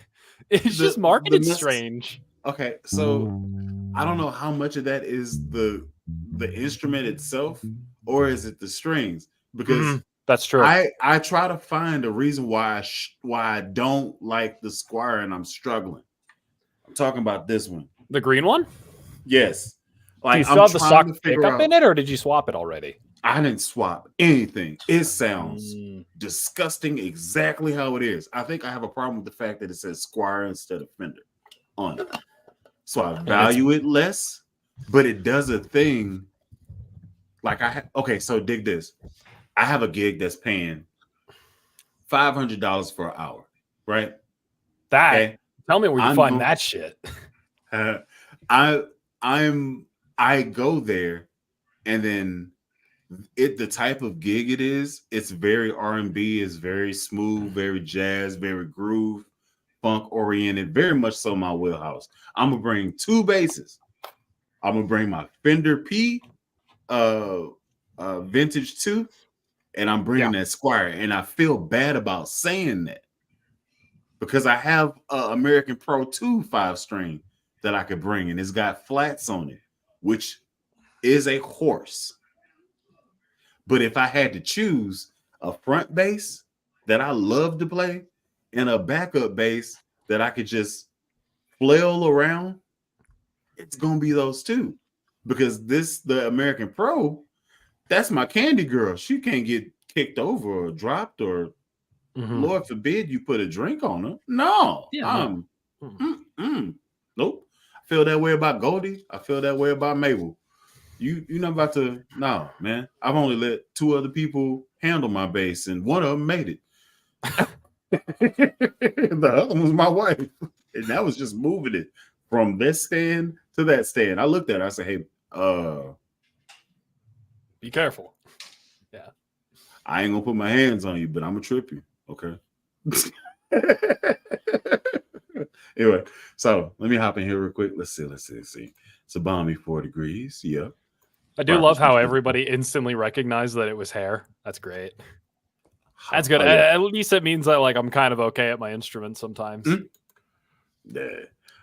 [SPEAKER 2] It's
[SPEAKER 1] The-
[SPEAKER 2] just marketed
[SPEAKER 1] the mess-
[SPEAKER 2] strange.
[SPEAKER 1] Okay, so I don't know how much of that is the instrument itself, or is it the strings? Because
[SPEAKER 2] That's true.
[SPEAKER 1] I try to find a reason why I don't like the Squire, and I'm struggling. I'm talking about this one.
[SPEAKER 2] The green one?
[SPEAKER 1] Yes,
[SPEAKER 2] Do you
[SPEAKER 1] like
[SPEAKER 2] still
[SPEAKER 1] I'm
[SPEAKER 2] have the
[SPEAKER 1] trying
[SPEAKER 2] stock
[SPEAKER 1] to figure
[SPEAKER 2] pickup
[SPEAKER 1] out.
[SPEAKER 2] in it, or did you swap it already?
[SPEAKER 1] I didn't swap anything. It sounds
[SPEAKER 2] Mm.
[SPEAKER 1] disgusting, exactly how it is. I think I have a problem with the fact that it says Squire instead of Fender on it. So I value it less, but it does a thing. Like okay, so dig this. I have a gig that's paying $500 for an hour, right?
[SPEAKER 2] That
[SPEAKER 1] Okay.
[SPEAKER 2] tell me where you
[SPEAKER 1] I'm
[SPEAKER 2] find
[SPEAKER 1] going-
[SPEAKER 2] that shit.
[SPEAKER 1] I go there, and then the type of gig it is, it's very R&B, it's very smooth, very jazz, very groove, funk oriented, very much so my wheelhouse. I'm gonna bring two basses. I'm gonna bring my Fender P Vintage 2, and I'm bringing that Squire, and I feel bad about saying that because I have American Pro 2 5-string that I could bring, and it's got flats on it, which is a horse. But if I had to choose a front bass that I love to play and a backup bass that I could just flail around, it's gonna be those two. Because the American Pro, that's my candy girl. She can't get kicked over or dropped, or Lord forbid you put a drink on her. No. Nope. I feel that way about Goldie. I feel that way about Mabel. You're not about to. No, man. I've only let two other people handle my bass, and one of them made it. The other one was my wife, and that was just moving it from this stand to that stand. I looked at her. I said, "Hey,
[SPEAKER 2] Be careful." Yeah.
[SPEAKER 1] I ain't gonna put my hands on you, but I'm gonna trip you." Okay. Anyway, so let me hop in here real quick. Let's see. It's a balmy 4 degrees. Yep.
[SPEAKER 2] I do love how everybody instantly recognized that it was hair. That's great. That's good.
[SPEAKER 1] Oh, yeah.
[SPEAKER 2] At least it means that like I'm kind of okay at my instrument sometimes.
[SPEAKER 1] Yeah.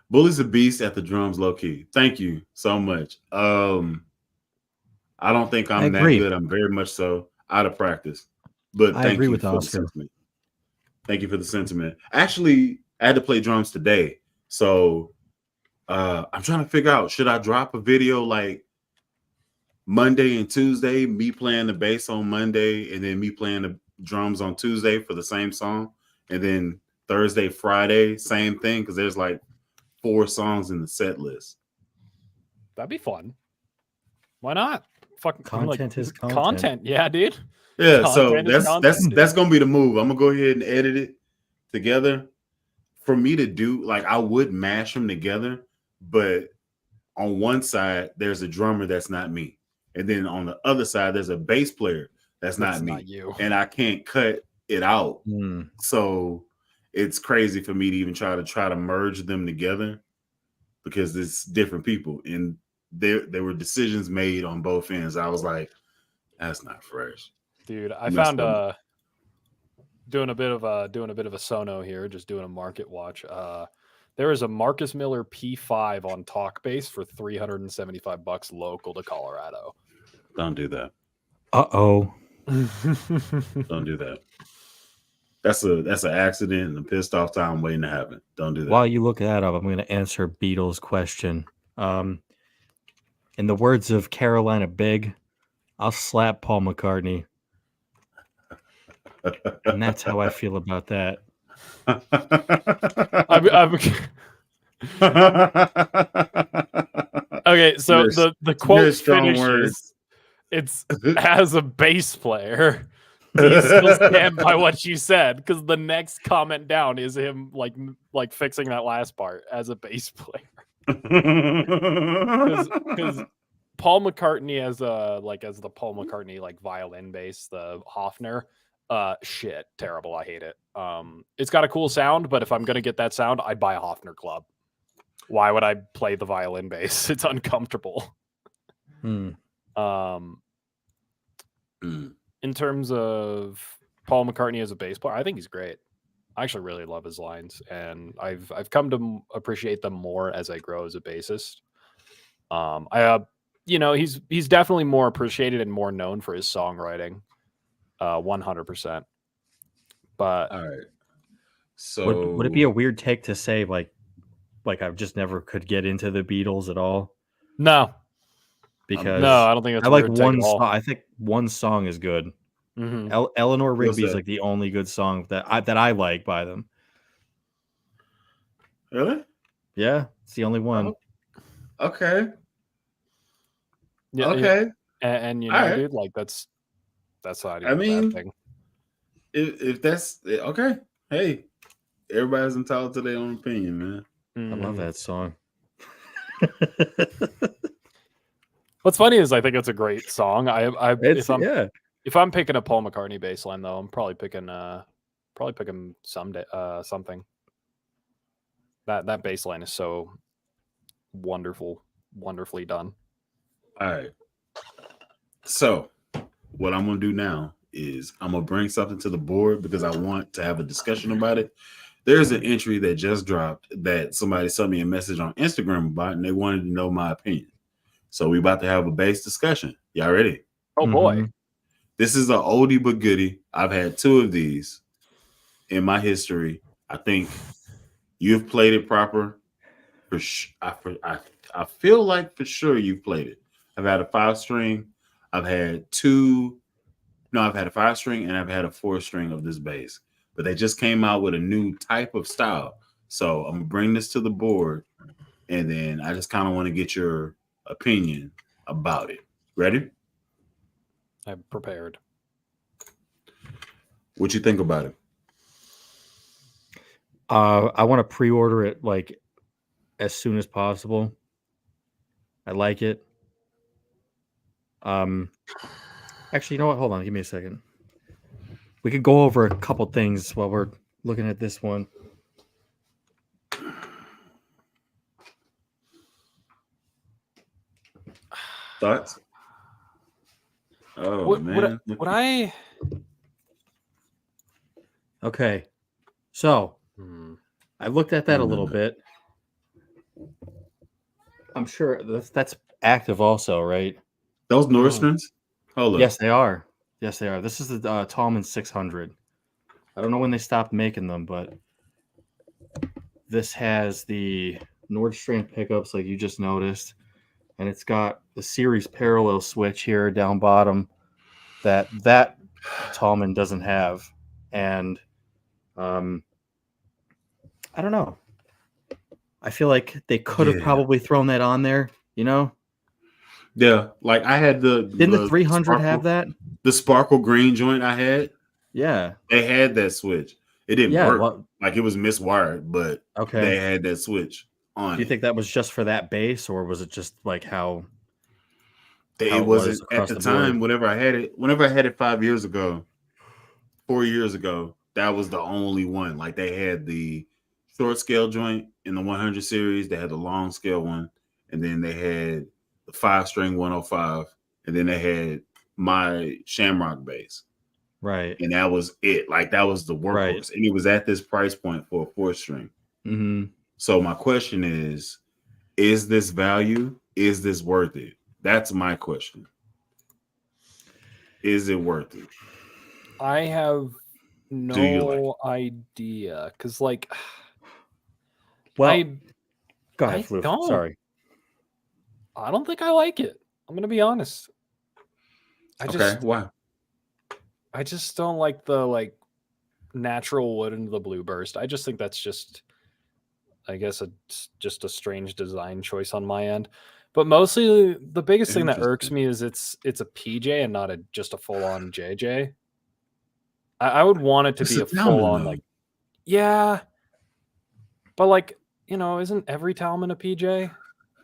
[SPEAKER 1] Bully's a beast at the drums, low key. Thank you so much. I don't think I'm that good. I'm very much so out of practice. But
[SPEAKER 3] I agree with Oscar.
[SPEAKER 1] Thank you for the sentiment. Actually, I had to play drums today. So I'm trying to figure out, should I drop a video like Monday and Tuesday, me playing the bass on Monday, and then me playing the drums on Tuesday for the same song, and then Thursday, Friday, same thing, because there's like 4 songs in the set list.
[SPEAKER 2] That'd be fun. Why not? Fucking
[SPEAKER 3] content is content.
[SPEAKER 2] Content, yeah, dude.
[SPEAKER 1] Yeah,
[SPEAKER 2] Content
[SPEAKER 1] so that's gonna be the move. I'm gonna go ahead and edit it together. For me to do, like, I would mash them together, but on one side there's a drummer that's not me, and then on the other side there's a bass player that's not me,
[SPEAKER 2] not you,
[SPEAKER 1] and I can't cut it out. So it's crazy for me to even try to merge them together because it's different people, and there were decisions made on both ends. I was like, that's not fresh,
[SPEAKER 2] dude. I found doing a bit of a sono here, just doing a market watch. There is a Marcus Miller P5 on Talkbase for $375 local to Colorado.
[SPEAKER 1] Don't do that.
[SPEAKER 3] Uh-oh.
[SPEAKER 1] Don't do that. That's an accident and a pissed off time waiting to happen. Don't do that.
[SPEAKER 3] While you look that up, I'm going to answer Beatles' question. In the words of Carolina Big, I'll slap Paul McCartney. And that's how I feel about that.
[SPEAKER 2] Okay, so
[SPEAKER 1] Very-
[SPEAKER 2] the quote
[SPEAKER 1] very strong
[SPEAKER 2] finishes.
[SPEAKER 1] words.
[SPEAKER 2] It's as a bass player. Do you still stand by what you said? Because the next comment down is him like fixing that last part as a bass player. Because Paul McCartney as the Paul McCartney like violin bass, the Hofner, shit, terrible. I hate it. It's got a cool sound, but if I'm gonna get that sound, I'd buy a Hofner club. Why would I play the violin bass? It's uncomfortable. In terms of Paul McCartney as a bass player, I think he's great. I actually really love his lines, and I've come to appreciate them more as I grow as a bassist. He's definitely more appreciated and more known for his songwriting, 100%. But
[SPEAKER 1] all right, so
[SPEAKER 3] would it be a weird take to say like I just never could get into the Beatles at all?
[SPEAKER 2] No,
[SPEAKER 3] because
[SPEAKER 2] I don't think that's
[SPEAKER 3] I like
[SPEAKER 2] weird
[SPEAKER 3] one
[SPEAKER 2] take at all.
[SPEAKER 3] song. I think one song is good.
[SPEAKER 2] Mm-hmm.
[SPEAKER 3] Eleanor Rigby is like the only good song that I like by them.
[SPEAKER 1] Really?
[SPEAKER 3] Yeah, it's the only one.
[SPEAKER 1] Oh, okay.
[SPEAKER 2] Yeah,
[SPEAKER 1] okay.
[SPEAKER 2] And you know,
[SPEAKER 1] right.
[SPEAKER 2] dude, like that's not even
[SPEAKER 1] I mean,
[SPEAKER 2] a bad thing.
[SPEAKER 1] If that's okay, hey, everybody's entitled to their own opinion, man.
[SPEAKER 3] I love that song.
[SPEAKER 2] What's funny is I think it's a great song. If I'm picking a Paul McCartney bass line though, I'm probably picking someday something. That bass line is so wonderfully done.
[SPEAKER 1] All right. So what I'm gonna do now is I'm gonna bring something to the board because I want to have a discussion about it. There's an entry that just dropped that somebody sent me a message on Instagram about, and they wanted to know my opinion. So we about to have a bass discussion. Y'all ready?
[SPEAKER 2] Oh boy.
[SPEAKER 1] This is an oldie but goodie. I've had two of these in my history. I think you've played it proper. I feel like for sure you've played it. I've had a 5-string. I've had a 5-string and I've had a 4-string of this bass. But they just came out with a new type of style. So I'm gonna bring this to the board, and then I just kind of want to get your opinion about it. Ready?
[SPEAKER 2] I'm prepared.
[SPEAKER 1] What you think about it?
[SPEAKER 3] I want to pre-order it like as soon as possible. I like it. Actually, you know what? Hold on, give me a second. We could go over a couple things while we're looking at this one.
[SPEAKER 1] Thoughts? Oh man.
[SPEAKER 3] Okay. So I looked at that a little bit. I'm sure that's active also, right?
[SPEAKER 1] Those Norsestrings? Hold up.
[SPEAKER 3] Yes, they are. Yes, they are. This is the Tallman 600. I don't know when they stopped making them, but this has the Nordstrand pickups like you just noticed. And it's got the series parallel switch here down bottom that Tallman doesn't have. And I don't know. I feel like they could have probably thrown that on there, you know?
[SPEAKER 1] Yeah, like I had
[SPEAKER 3] Didn't the 300 have that?
[SPEAKER 1] The sparkle green joint I had?
[SPEAKER 3] Yeah.
[SPEAKER 1] They had that switch. It didn't work.
[SPEAKER 3] Well,
[SPEAKER 1] like it was miswired, but they had that switch on.
[SPEAKER 3] Do you think that was just for that bass, or was it just like how
[SPEAKER 1] it wasn't at the time? Whenever I had it 5 years ago, 4 years ago, that was the only one. Like they had the short scale joint in the 100 series, they had the long scale one, and then they had the 5-string 105, and then they had my Shamrock bass.
[SPEAKER 3] Right.
[SPEAKER 1] And that was it. Like that was the workhorse. Right. And it was at this price point for a 4-string.
[SPEAKER 3] Mm-hmm.
[SPEAKER 1] So my question is this value? Is this worth it? That's my question. Is it worth it?
[SPEAKER 2] I have no idea. Because like
[SPEAKER 3] go ahead, Floof.
[SPEAKER 2] don't.
[SPEAKER 3] Sorry.
[SPEAKER 2] I don't think I like it. I'm gonna be honest.
[SPEAKER 1] Why?
[SPEAKER 2] I just don't like the natural wood into the blue burst. I just think that's just, I guess, it's just a strange design choice on my end. But mostly, the biggest thing that irks me is it's a PJ and not just a full on JJ. I would want it to be a full on yeah, but isn't every Talman a PJ?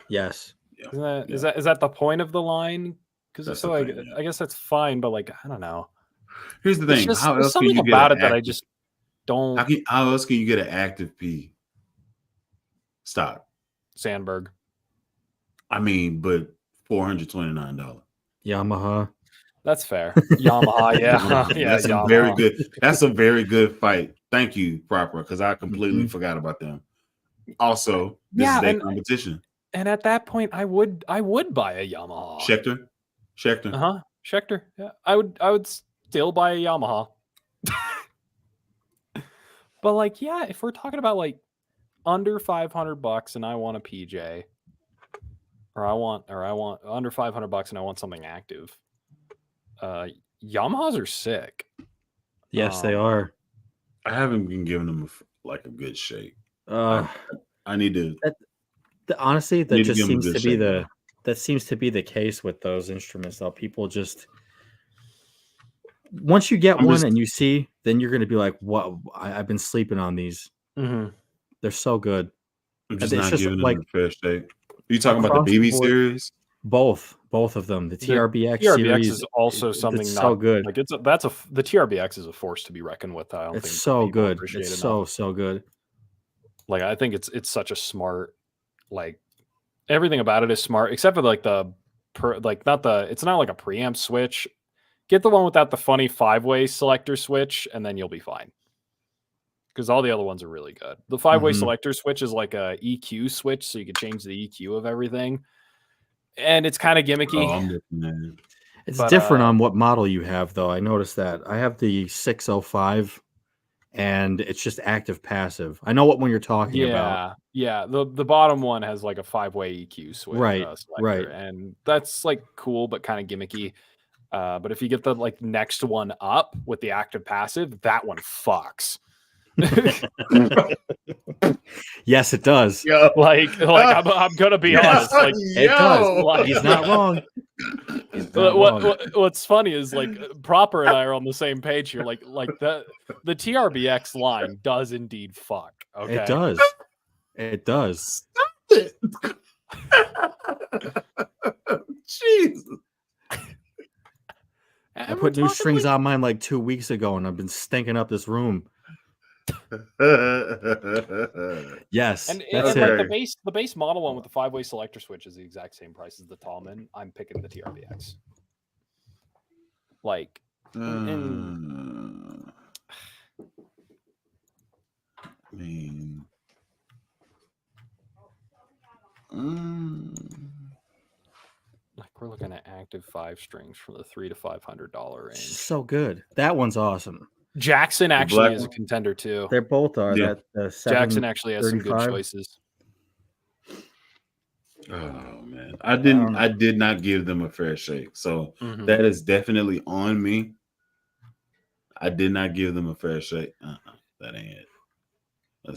[SPEAKER 3] Yes.
[SPEAKER 2] Is that the point of the line? Because so I guess that's fine, but I don't know.
[SPEAKER 1] Here's the thing: how
[SPEAKER 2] there's
[SPEAKER 1] else can
[SPEAKER 2] something
[SPEAKER 1] you get
[SPEAKER 2] about it that I just don't.
[SPEAKER 1] How else can you get an active P? Stop.
[SPEAKER 2] Sandberg.
[SPEAKER 1] I mean, but $429.
[SPEAKER 3] Yamaha.
[SPEAKER 2] That's fair. Yamaha, yeah, yeah.
[SPEAKER 1] That's a very good. That's a very good fight. Thank you, Proper, because I completely forgot about them. Also, this is their competition.
[SPEAKER 2] And at that point, I would buy a Yamaha.
[SPEAKER 1] Schecter.
[SPEAKER 2] Schecter. Yeah, I would still buy a Yamaha. But if we're talking about under $500 and I want a PJ, or I want under $500 and I want something active, Yamahas are sick.
[SPEAKER 3] Yes, they are.
[SPEAKER 1] I haven't been giving them a good shake. I need to.
[SPEAKER 3] Honestly, that just seems to be the case with those instruments. Though people just once you get one and you see, then you're going to be like, "What? I've been sleeping on these.
[SPEAKER 2] Mm-hmm.
[SPEAKER 3] They're so good."
[SPEAKER 1] I'm just not giving them a fair shake. Are you talking about the BB series?
[SPEAKER 3] Both of them. The TRBX
[SPEAKER 2] series is also something
[SPEAKER 3] so good.
[SPEAKER 2] The TRBX is a force to be reckoned with. I don't think
[SPEAKER 3] it's so good. It's so good.
[SPEAKER 2] I think it's such a smart, everything about it is smart except for it's not like a preamp switch. Get the one without the funny 5-way selector switch, and then you'll be fine. Because all the other ones are really good. The 5-way selector switch is like a EQ switch, so you can change the EQ of everything. And it's kind of gimmicky.
[SPEAKER 3] It's different on what model you have, though. I noticed that. I have the 605, and it's just active passive. I know what one you're talking about.
[SPEAKER 2] Yeah. The bottom one has a 5-way EQ switch.
[SPEAKER 3] Right.
[SPEAKER 2] And that's cool, but kind of gimmicky. But if you get the next one up with the active passive, that one fucks.
[SPEAKER 3] Yes, it does.
[SPEAKER 2] I'm gonna be honest.
[SPEAKER 3] It does. He's not wrong.
[SPEAKER 2] What's funny is Proper and I are on the same page here. The TRBX line does indeed fuck. Okay,
[SPEAKER 3] it does. It does.
[SPEAKER 1] Jesus.
[SPEAKER 3] I put new strings on mine 2 weeks ago, and I've been stinking up this room. Yes,
[SPEAKER 2] and the base model one with the 5-way selector switch is the exact same price as the Talman. I'm picking the TRBX. We're looking at active 5 strings for the $300 to $500 range.
[SPEAKER 3] So good. That one's awesman.
[SPEAKER 2] Jackson actually is a contender too.
[SPEAKER 3] They both are.
[SPEAKER 1] Yeah.
[SPEAKER 2] Jackson actually has some good choices.
[SPEAKER 1] Oh man, I did not give them a fair shake, so that is definitely on me. I did not give them a fair shake. That ain't it.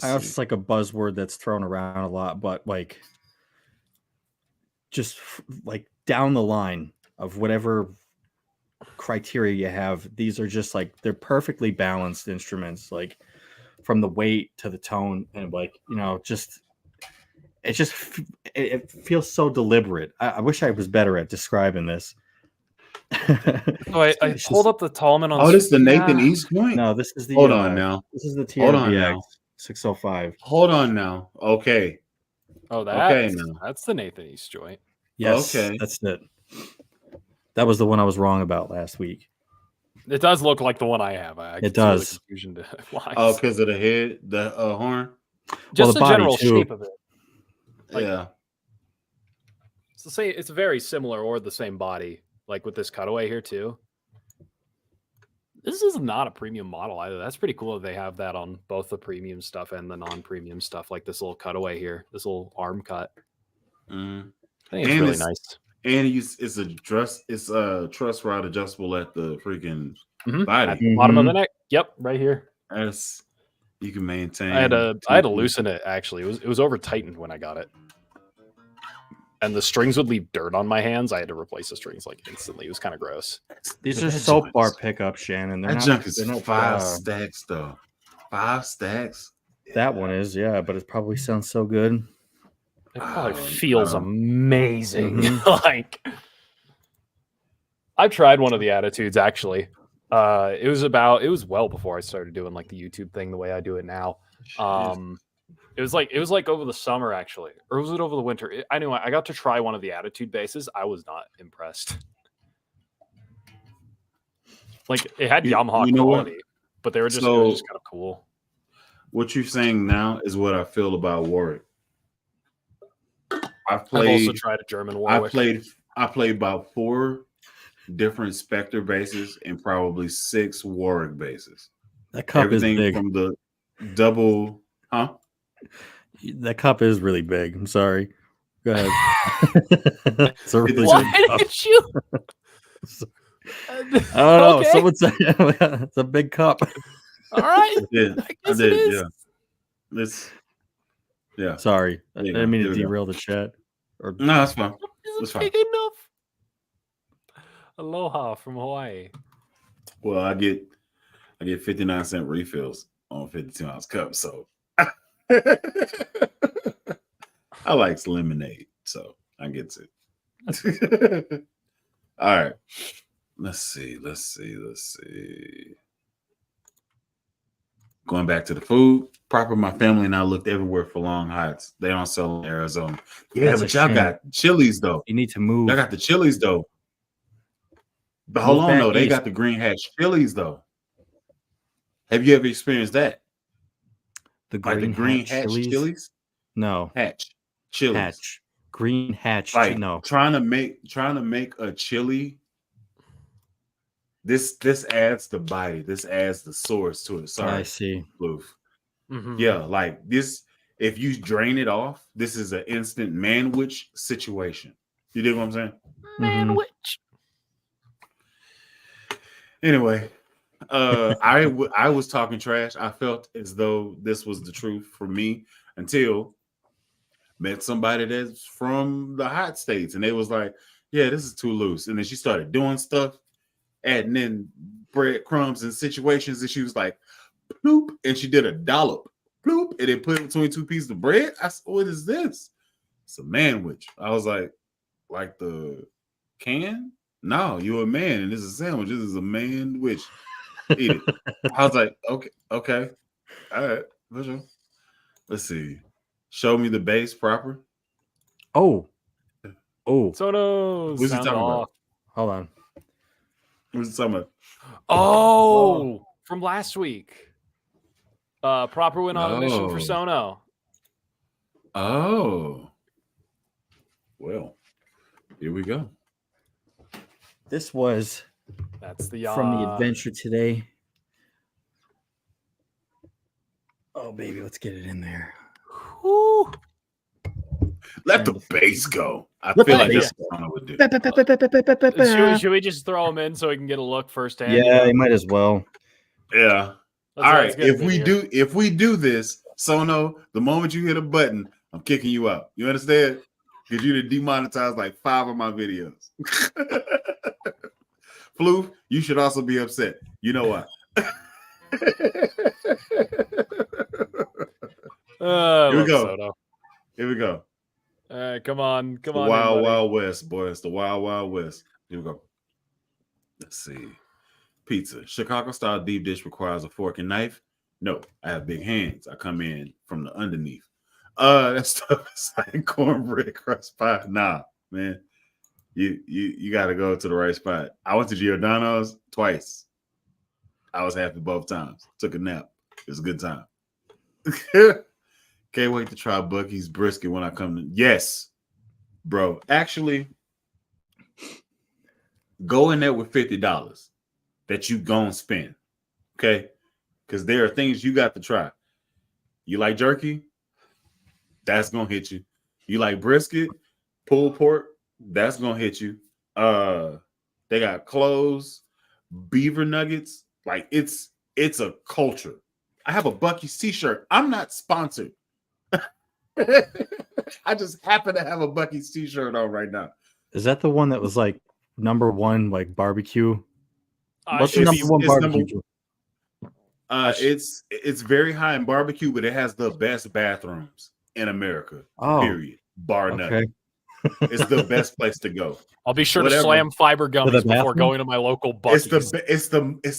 [SPEAKER 3] I know it's a buzzword that's thrown around a lot, but just down the line of whatever criteria you have, these are just they're perfectly balanced instruments, from the weight to the tone, and it feels so deliberate. I wish I was better at describing this.
[SPEAKER 2] I pulled up the Talman on.
[SPEAKER 1] Oh, this is the Nathan East joint?
[SPEAKER 3] No, this is the.
[SPEAKER 1] Hold on now.
[SPEAKER 3] This is the TRBX 605.
[SPEAKER 1] Hold on now. Okay.
[SPEAKER 2] Oh, that's the Nathan East joint.
[SPEAKER 3] Yes. Okay. That's it. That was the one I was wrong about last week.
[SPEAKER 2] It does look like the one I have.
[SPEAKER 3] It does.
[SPEAKER 1] Oh, because of the head, the horn.
[SPEAKER 2] Just the general shape of it.
[SPEAKER 1] Yeah.
[SPEAKER 2] It's very similar or the same body, with this cutaway here too. This is not a premium model either. That's pretty cool that they have that on both the premium stuff and the non-premium stuff, this little cutaway here, this little arm cut. I think it's
[SPEAKER 1] And
[SPEAKER 2] really
[SPEAKER 1] it's
[SPEAKER 2] nice.
[SPEAKER 1] and it's a truss rod adjustable at the freaking
[SPEAKER 2] At
[SPEAKER 1] body.
[SPEAKER 2] the bottom of the
[SPEAKER 3] Mhm.
[SPEAKER 2] neck. Yep, right here.
[SPEAKER 1] That's you can maintain.
[SPEAKER 2] I had to
[SPEAKER 1] 2 feet.
[SPEAKER 2] loosen it actually. It was over tightened when I got it. And the strings would leave dirt on my hands. I had to replace the strings like instantly. It was kind of gross.
[SPEAKER 3] These
[SPEAKER 1] But
[SPEAKER 3] are
[SPEAKER 1] that
[SPEAKER 3] soap
[SPEAKER 1] junk
[SPEAKER 3] bar
[SPEAKER 1] is-
[SPEAKER 3] pickups, Shannon.
[SPEAKER 1] That junk is
[SPEAKER 3] they're not,
[SPEAKER 1] 5 stacks though. 5 stacks.
[SPEAKER 3] That one is, yeah, but it probably sounds so good.
[SPEAKER 2] It probably
[SPEAKER 1] I
[SPEAKER 2] feels
[SPEAKER 1] don't-
[SPEAKER 2] amazing.
[SPEAKER 3] Mhm.
[SPEAKER 2] Like I've tried one of the attitudes actually. It was well before I started doing like the YouTube thing the way I do it now. It was like over the summer actually, or was it over the winter? Anyway, I got to try one of the attitude bases. I was not impressed. Like it had Yamaha
[SPEAKER 1] you know what?
[SPEAKER 2] quality, but they were just it
[SPEAKER 1] So-
[SPEAKER 2] was just kind of cool.
[SPEAKER 1] What you're saying now is what I feel about Warwick.
[SPEAKER 2] I've also tried a German Warwick.
[SPEAKER 1] I played about 4 different Spectre bases and probably 6 Warwick bases.
[SPEAKER 3] That cup
[SPEAKER 1] Everything
[SPEAKER 3] is big.
[SPEAKER 1] from the double, huh?
[SPEAKER 3] That cup is really big. I'm sorry. Go ahead. It's a really
[SPEAKER 1] Why
[SPEAKER 3] big cup.
[SPEAKER 2] did you?
[SPEAKER 3] I don't know.
[SPEAKER 2] Okay.
[SPEAKER 3] Someone said it's a big cup.
[SPEAKER 2] All right.
[SPEAKER 1] Yeah,
[SPEAKER 2] I
[SPEAKER 1] I
[SPEAKER 2] guess
[SPEAKER 1] did.
[SPEAKER 2] it is.
[SPEAKER 1] Yeah, it's yeah.
[SPEAKER 3] Sorry, I
[SPEAKER 1] There you
[SPEAKER 3] didn't
[SPEAKER 1] go.
[SPEAKER 3] mean
[SPEAKER 1] There
[SPEAKER 3] to
[SPEAKER 1] we go.
[SPEAKER 3] derail the chat. Or
[SPEAKER 1] No, that's fine.
[SPEAKER 2] Is
[SPEAKER 1] That's
[SPEAKER 2] it
[SPEAKER 1] fine.
[SPEAKER 2] big enough? Aloha from Hawaii.
[SPEAKER 1] Well, I get 59-cent refills on 52-ounce cups, so I like lemonade, so I get it. All right. Let's see. Going back to the food, proper. My family and I looked everywhere for long hots. They don't sell in Arizona. Yeah,
[SPEAKER 3] That's
[SPEAKER 1] but
[SPEAKER 3] a
[SPEAKER 1] y'all
[SPEAKER 3] shame.
[SPEAKER 1] got Chili's though.
[SPEAKER 3] you need to move.
[SPEAKER 1] Y'all got the Chili's though. But hold
[SPEAKER 3] Move
[SPEAKER 1] on
[SPEAKER 3] back
[SPEAKER 1] though, they
[SPEAKER 3] east.
[SPEAKER 1] got the green hatch Chili's though. Have you ever experienced that?
[SPEAKER 3] the
[SPEAKER 1] Like the green hatch
[SPEAKER 3] Chili's?
[SPEAKER 1] Chili's?
[SPEAKER 3] No,
[SPEAKER 1] Hatch Chili's.
[SPEAKER 3] hatch. Green hatch.
[SPEAKER 1] Like
[SPEAKER 3] no.
[SPEAKER 1] trying to make a chili. This adds the body. This adds the source to it.
[SPEAKER 3] I
[SPEAKER 1] Sorry,
[SPEAKER 3] see.
[SPEAKER 1] Floof.
[SPEAKER 2] Mhm.
[SPEAKER 1] Yeah, like this. If you drain it off, this is an instant manwich situation. You dig what I'm saying?
[SPEAKER 3] Mhm.
[SPEAKER 2] Manwich.
[SPEAKER 1] Anyway, I was talking trash. I felt as though this was the truth for me until met somebody that's from the hot states, and they was like, "Yeah, this is too loose." And then she started doing stuff, adding in breadcrumbs and situations, and she was like, "Bloop," and she did a dollop, bloop, and then put it between 2 pieces of bread. I said, "What is this?" It's a manwich. I was like the can? No, you're a man, and this is a sandwich. This is a manwich. Eat it. I was like, okay, all right, for sure. Let's see. Show me the base proper.
[SPEAKER 3] Oh.
[SPEAKER 2] So no.
[SPEAKER 1] What's he
[SPEAKER 2] Sound
[SPEAKER 1] talking
[SPEAKER 2] off.
[SPEAKER 1] about?
[SPEAKER 3] Hold on.
[SPEAKER 1] What's he talking about?
[SPEAKER 2] Oh, from last week. Proper went on a mission for
[SPEAKER 1] Oh.
[SPEAKER 2] Sono.
[SPEAKER 1] Oh, well, here we go.
[SPEAKER 3] This was
[SPEAKER 2] That's the
[SPEAKER 3] from the adventure today. Oh, baby, let's get it in there.
[SPEAKER 2] Whew.
[SPEAKER 1] Let the bass go. I
[SPEAKER 3] Let
[SPEAKER 1] feel
[SPEAKER 3] the
[SPEAKER 1] like
[SPEAKER 3] bass
[SPEAKER 1] that's what I would do.
[SPEAKER 2] Should we just throw him in so we can get a look firsthand?
[SPEAKER 3] Yeah, you might as well.
[SPEAKER 1] Yeah.
[SPEAKER 2] Let's-
[SPEAKER 1] All
[SPEAKER 2] let's
[SPEAKER 1] right.
[SPEAKER 2] get him in here.
[SPEAKER 1] If we do this, Sono, the moment you hit a button, I'm kicking you out. You understand? Because you done demonetized like 5 of my videos. Floof, you should also be upset. You know why? Here we go.
[SPEAKER 2] Soto.
[SPEAKER 1] Here we go.
[SPEAKER 2] All right, come on,
[SPEAKER 1] The
[SPEAKER 2] in,
[SPEAKER 1] Wild
[SPEAKER 2] buddy.
[SPEAKER 1] Wild West, boy. It's the Wild Wild West. Here we go. Let's see. Pizza. Chicago style deep dish requires a fork and knife. No, I have big hands. I come in from the underneath. That stuff is like cornbread crust pie. Nah, man. You got to go to the right spot. I went to Giordano's twice. I was happy both times. Took a nap. It was a good time. Can't wait to try Bucky's brisket when I come to. Yes, bro. Actually, go in there with $50 that you gonna spend. Okay, because there are things you got to try. You like jerky? That's gonna hit you. You like brisket? pulled pork, that's gonna hit you. They got clothes, beaver nuggets. Like it's a culture. I have a Bucky's t-shirt. I'm not sponsored. I just happen to have a Bucky's t-shirt on right now.
[SPEAKER 3] Is that the one that was like number one, like barbecue? What's the
[SPEAKER 2] It's-
[SPEAKER 3] number one
[SPEAKER 1] it's
[SPEAKER 3] barbecue?
[SPEAKER 1] It's very high in barbecue, but it has the best bathrooms in America.
[SPEAKER 3] Oh,
[SPEAKER 1] Period. Bar none.
[SPEAKER 3] okay.
[SPEAKER 1] It's the best place to go.
[SPEAKER 2] I'll be sure
[SPEAKER 1] Whatever.
[SPEAKER 2] to slam fiber
[SPEAKER 3] the
[SPEAKER 2] gummies before
[SPEAKER 3] bathroom?
[SPEAKER 2] going to my local Bucky's.
[SPEAKER 1] It's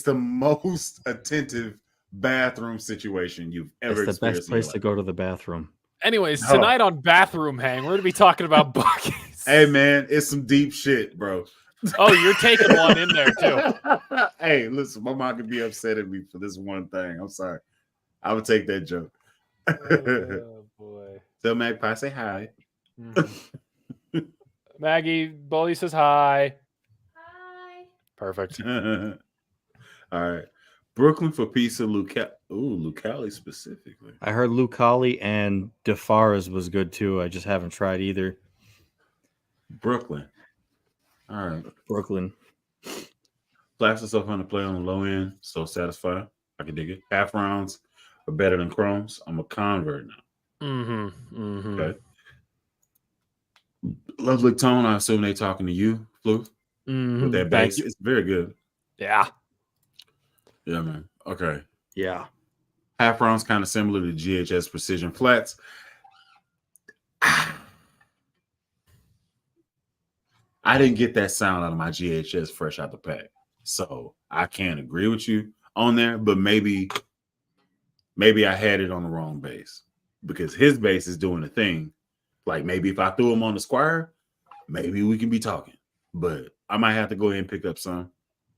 [SPEAKER 1] the most attentive bathroom situation you've ever
[SPEAKER 3] It's the
[SPEAKER 1] experienced.
[SPEAKER 3] best place to go to the bathroom.
[SPEAKER 2] Anyways,
[SPEAKER 1] Oh.
[SPEAKER 2] tonight on Bathroom Hang, we're gonna be talking about Bucky's.
[SPEAKER 1] Hey man, it's some deep shit, bro.
[SPEAKER 2] Oh, you're taking one in there too.
[SPEAKER 1] Hey, listen, my mom could be upset at me for this one thing. I'm sorry. I would take that joke.
[SPEAKER 2] Oh boy.
[SPEAKER 1] So Magpie, say hi.
[SPEAKER 2] Mhm. Maggie, Bully says hi.
[SPEAKER 4] Hi.
[SPEAKER 2] Perfect.
[SPEAKER 1] All right. Brooklyn for pizza, Lucali specifically.
[SPEAKER 3] I heard Lucali and DeFara's was good too. I just haven't tried either.
[SPEAKER 1] Brooklyn. All right.
[SPEAKER 3] Brooklyn.
[SPEAKER 1] Plastic stuff on the play on the low end. So satisfied. I can dig it. Half rounds are better than chromes. I'm a convert now.
[SPEAKER 2] Mm-hmm. Mm-hmm.
[SPEAKER 1] Okay. Lovely tone. I assume they talking to you, Floof, with that
[SPEAKER 2] Thank
[SPEAKER 1] bass.
[SPEAKER 2] you.
[SPEAKER 1] It's very good.
[SPEAKER 2] Yeah.
[SPEAKER 1] Yeah, man. Okay.
[SPEAKER 3] Yeah.
[SPEAKER 1] Half rounds kind of similar to GHS Precision Flats. I didn't get that sound out of my GHS fresh out the pack. So I can't agree with you on there, but maybe I had it on the wrong base because his base is doing a thing. Like maybe if I threw him on the Squire, maybe we can be talking. But I might have to go ahead and pick up some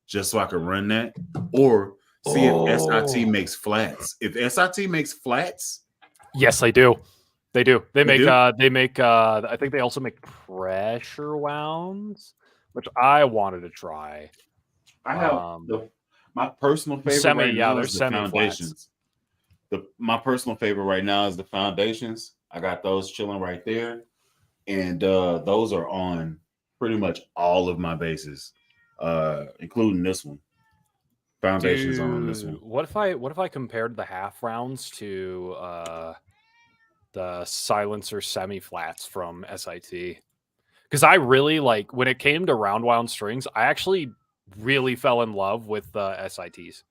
[SPEAKER 1] just so I can run that or see if SIT makes flats. If SIT makes flats,
[SPEAKER 2] Yes, they do. They do. They make.
[SPEAKER 1] do?
[SPEAKER 2] They make. I think they also make pressure wounds, which I wanted to try.
[SPEAKER 1] I have my personal favorite
[SPEAKER 2] Semi-
[SPEAKER 1] right
[SPEAKER 2] yeah,
[SPEAKER 1] now
[SPEAKER 2] they're
[SPEAKER 1] is the
[SPEAKER 2] semi-flats.
[SPEAKER 1] foundations. My personal favorite right now is the foundations. I got those chilling right there, and those are on pretty much all of my bases, including this one. Foundations on this one.
[SPEAKER 2] What if I compared the half rounds to the silencer semi flats from SIT? Because I really like when it came to round wound strings, I actually really fell in love with the SITs,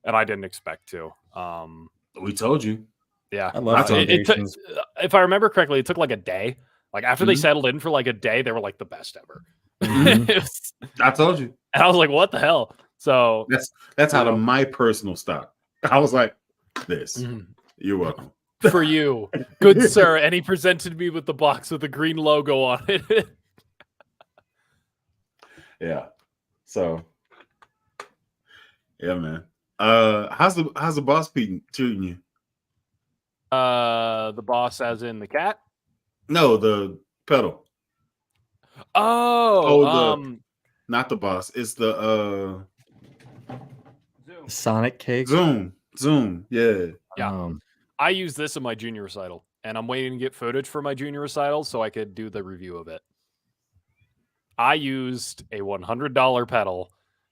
[SPEAKER 2] and I didn't expect to.
[SPEAKER 1] We told you.
[SPEAKER 2] Yeah,
[SPEAKER 3] I love
[SPEAKER 2] it took,
[SPEAKER 3] foundations.
[SPEAKER 2] if I remember correctly, it took like a day. Like after they
[SPEAKER 1] Mhm.
[SPEAKER 2] settled in for like a day, they were like the best ever.
[SPEAKER 3] Mhm.
[SPEAKER 2] It was-
[SPEAKER 1] I told you.
[SPEAKER 2] and I was like, what the hell? So
[SPEAKER 1] That's out of
[SPEAKER 2] Yeah.
[SPEAKER 1] my personal stock. I was like, this.
[SPEAKER 2] mhm.
[SPEAKER 1] You're welcome.
[SPEAKER 2] For you, good sir. And he presented me with the box with the green logo on it.
[SPEAKER 1] Yeah. So, yeah, man. How's the boss treating you?
[SPEAKER 2] The boss, as in the cat.
[SPEAKER 1] No, the pedal. Not the boss. It's the
[SPEAKER 3] Sonic cake.
[SPEAKER 1] Zoom. Yeah.
[SPEAKER 2] Yeah.
[SPEAKER 3] Um,
[SPEAKER 2] I use this in my junior recital, and I'm waiting to get footage for my junior recital so I could do the review of it. I used a $100 pedal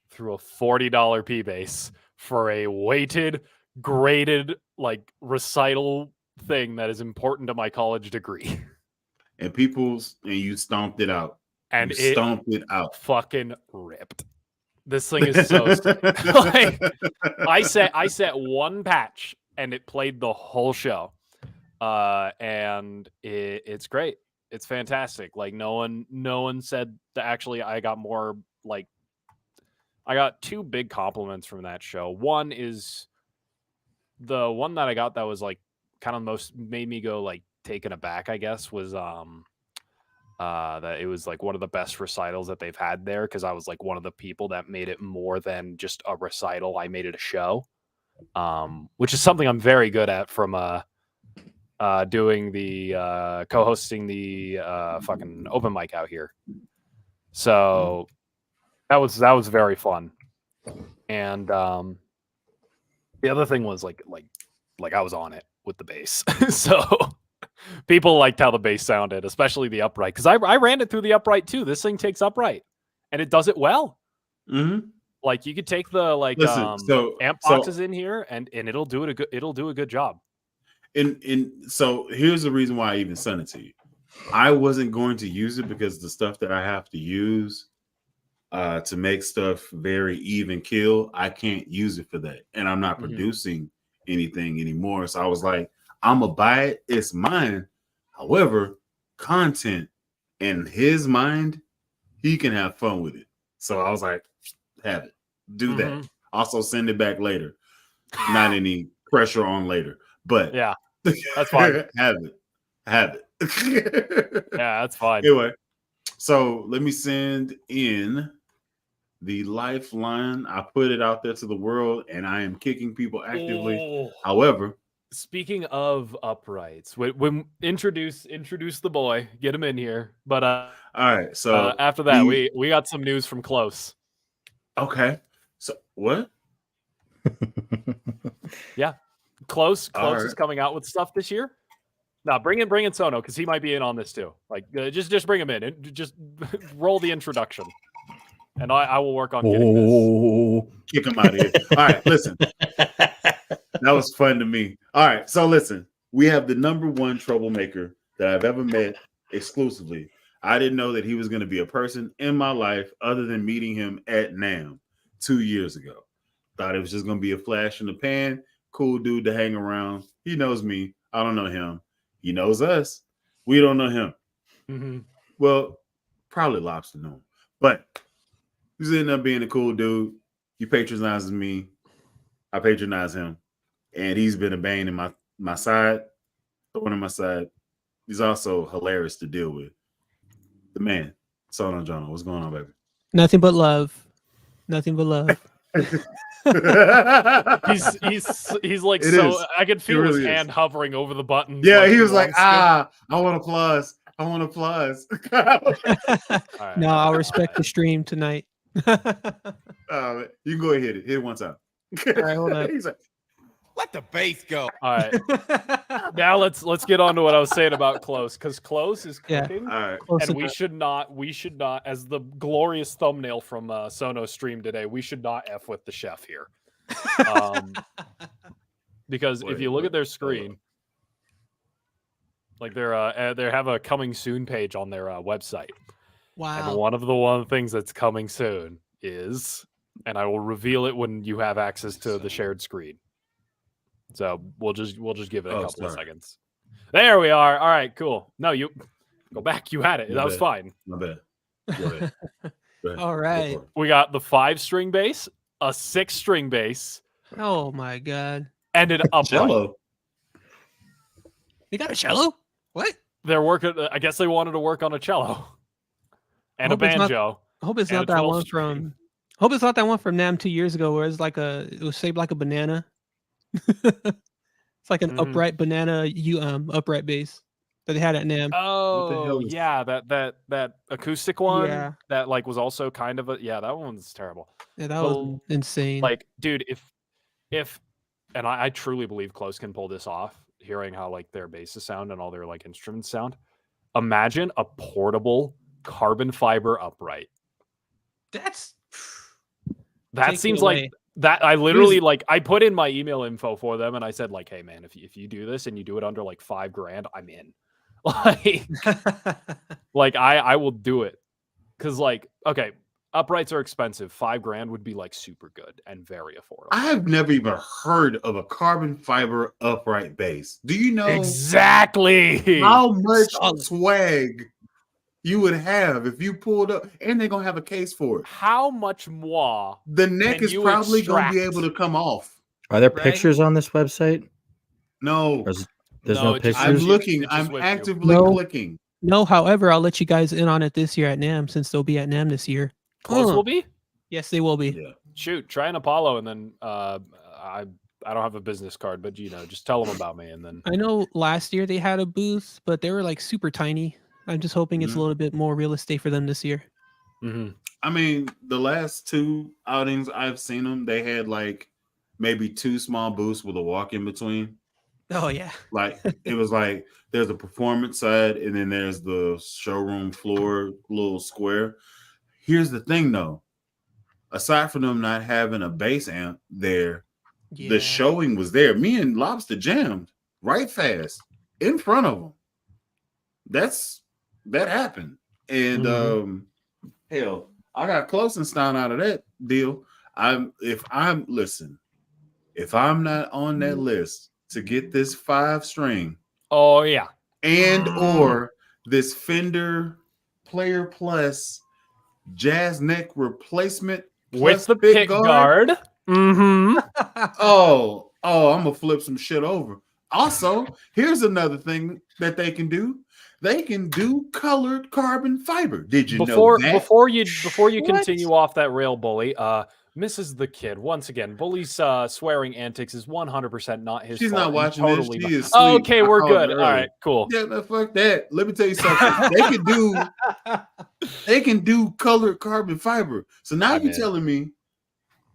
[SPEAKER 2] through a $40 P bass for a weighted, graded like recital thing that is important to my college degree,
[SPEAKER 1] And you stomped it out.
[SPEAKER 2] and
[SPEAKER 1] You
[SPEAKER 2] it
[SPEAKER 1] stomped it out.
[SPEAKER 2] fucking ripped. This thing is so sick. Like, I set one patch and it played the whole show. And it's great. It's fantastic. Like no one said that. Actually, I got more like I got two big compliments from that show. One is the one that I got that was like kind of most made me go like taken aback, I guess, was that it was like one of the best recitals that they've had there, because I was like one of the people that made it more than just a recital. I made it a show, which is something I'm very good at from doing the co-hosting the fucking open mic out here. So that was very fun. And the other thing was like I was on it with the bass. So People liked how the bass sounded, especially the upright. Because I ran it through the upright too. This thing takes upright, and it does it well.
[SPEAKER 1] Mm-hmm.
[SPEAKER 2] Like you could take the
[SPEAKER 1] Listen,
[SPEAKER 2] amp boxes in here, and it'll do it. It'll do a good job.
[SPEAKER 1] So here's the reason why I even sent it to you. I wasn't going to use it because the stuff that I have to use to make stuff very even kill, I can't use it for that. And I'm not producing anything anymore. So I was like, I'm going to buy it. It's mine. However, content in his mind, he can have fun with it. So I was like, have it. Do that. Also send it back later. Not any pressure on later. But
[SPEAKER 2] yeah, that's fine.
[SPEAKER 1] Have it.
[SPEAKER 2] Yeah, that's fine.
[SPEAKER 1] Anyway, so let me send in the lifeline. I put it out there to the world, and I am kicking people actively.
[SPEAKER 2] Oh.
[SPEAKER 1] However,
[SPEAKER 2] speaking of uprights, when introduce the boy, get him in here. But
[SPEAKER 1] all right. So
[SPEAKER 2] after that, we got some news from Close.
[SPEAKER 1] Okay. So what?
[SPEAKER 2] Yeah, Close
[SPEAKER 1] right.
[SPEAKER 2] is coming out with stuff this year. No, bring in Sono because he might be in on this too. Like, just bring him in and just roll the introduction, and I will work on getting this.
[SPEAKER 1] Kick him out of here. All right, listen. That was fun to me. All right, so listen. We have the #1 troublemaker that I've ever met exclusively. I didn't know that he was going to be a person in my life other than meeting him at NAMM 2 years ago. Thought it was just going to be a flash in the pan. Cool dude to hang around. He knows me. I don't know him. He knows us. We don't know him. Well, probably Lobster know him. But he's ended up being a cool dude. He patronizes me. I patronize him. And he's been a bane in my side, thorn in my side. He's also hilarious to deal with. The man, Sono Jono. What's going on, baby?
[SPEAKER 4] Nothing but love. Nothing but love.
[SPEAKER 2] he's like,
[SPEAKER 1] it
[SPEAKER 2] so
[SPEAKER 1] is.
[SPEAKER 2] I could feel
[SPEAKER 1] really
[SPEAKER 2] his hand hovering over the button.
[SPEAKER 1] Yeah, he was like, I want applause. I want applause.
[SPEAKER 4] Right. No, I'll respect the stream tonight.
[SPEAKER 1] You can go ahead, hit it. Hit it one time.
[SPEAKER 4] All right, hold on.
[SPEAKER 1] He's like,
[SPEAKER 5] let the bass go.
[SPEAKER 2] All right. Now let's get on to what I was saying about Close, because Close is cooking.
[SPEAKER 1] All right.
[SPEAKER 2] And we should not, as the glorious thumbnail from Sono's stream today, we should not F with the chef here. Because if you look at their screen, like they have a coming soon page on their website.
[SPEAKER 4] Wow.
[SPEAKER 2] And one of the things that's coming soon is, and I will reveal it when you have access to the shared screen. So we'll just give it a couple of seconds. There we are. All right, cool. No, you go back. You had it. That was fine.
[SPEAKER 1] My bad. Go ahead.
[SPEAKER 4] All right.
[SPEAKER 2] We got the 5-string bass, a 6-string bass.
[SPEAKER 4] Oh my god.
[SPEAKER 2] And an upright.
[SPEAKER 1] Cello.
[SPEAKER 4] You got a cello? What?
[SPEAKER 2] They're working. I guess they wanted to work on a cello and a banjo.
[SPEAKER 4] I hope it's not that one from. I hope it's not that one from NAMM 2 years ago, where it was shaped like a banana. It's like an upright banana upright bass that they had at NAMM.
[SPEAKER 2] Oh yeah, that acoustic one. Yeah. That was also kind of that one's terrible.
[SPEAKER 4] Yeah, that was insane.
[SPEAKER 2] Like, dude, if and I truly believe Close can pull this off, hearing how their basses sound and all their instruments sound. Imagine a portable carbon fiber upright. That seems like that. I literally I put in my email info for them and I said hey man, if you do this and you do it under $5,000, I'm in. I will do it. Cause okay, uprights are expensive. $5,000 would be super good and very affordable.
[SPEAKER 1] I have never even heard of a carbon fiber upright bass. Do you know
[SPEAKER 2] exactly
[SPEAKER 1] how much swag you would have if you pulled up? And they're gonna have a case for it.
[SPEAKER 2] How much more?
[SPEAKER 1] The neck is probably gonna be able to come off.
[SPEAKER 3] Are there pictures on this website?
[SPEAKER 1] No.
[SPEAKER 3] There's no pictures.
[SPEAKER 1] I'm looking. I'm actively clicking.
[SPEAKER 4] No, however, I'll let you guys in on it this year at NAMM, since they'll be at NAMM this year.
[SPEAKER 2] Close will be?
[SPEAKER 4] Yes, they will be.
[SPEAKER 1] Yeah.
[SPEAKER 2] Shoot, try an Apollo, and then I don't have a business card, but just tell them about me, and then
[SPEAKER 4] I know last year they had a booth, but they were super tiny. I'm just hoping it's a little bit more real estate for them this year.
[SPEAKER 1] I mean, the last 2 outings I've seen them, they had maybe 2 small booths with a walk in between.
[SPEAKER 4] Oh yeah.
[SPEAKER 1] Like it was like there's a performance side and then there's the showroom floor little square. Here's the thing though. Aside from them not having a bass amp there, the
[SPEAKER 4] Yeah.
[SPEAKER 1] showing was there. Me and Lobster jammed right fast in front of them. That happened. And hell, I got Klosenstein out of that deal. If I'm not on that list to get this 5-string
[SPEAKER 2] Oh yeah.
[SPEAKER 1] and or this Fender Player Plus jazz neck replacement
[SPEAKER 2] With
[SPEAKER 1] plus
[SPEAKER 2] the
[SPEAKER 1] pick
[SPEAKER 2] pick guard. Mm-hmm.
[SPEAKER 1] Oh, I'm gonna flip some shit over. Also, here's another thing that they can do. They can do colored carbon fiber. Did you know that?
[SPEAKER 2] Before you
[SPEAKER 4] What?
[SPEAKER 2] continue off that rail, bully, Mrs. the Kid, once again, bully's swearing antics is 100% not his
[SPEAKER 1] She's
[SPEAKER 2] fault.
[SPEAKER 1] not
[SPEAKER 2] and
[SPEAKER 1] watching
[SPEAKER 2] totally
[SPEAKER 1] this. She is
[SPEAKER 2] Oh,
[SPEAKER 1] asleep.
[SPEAKER 2] okay,
[SPEAKER 1] I
[SPEAKER 2] we're
[SPEAKER 1] called her
[SPEAKER 2] good. All
[SPEAKER 1] early.
[SPEAKER 2] right, cool.
[SPEAKER 1] Yeah, no, fuck that. Let me tell you something. They can do colored carbon fiber. So now
[SPEAKER 2] I'm
[SPEAKER 1] you're
[SPEAKER 2] in.
[SPEAKER 1] telling me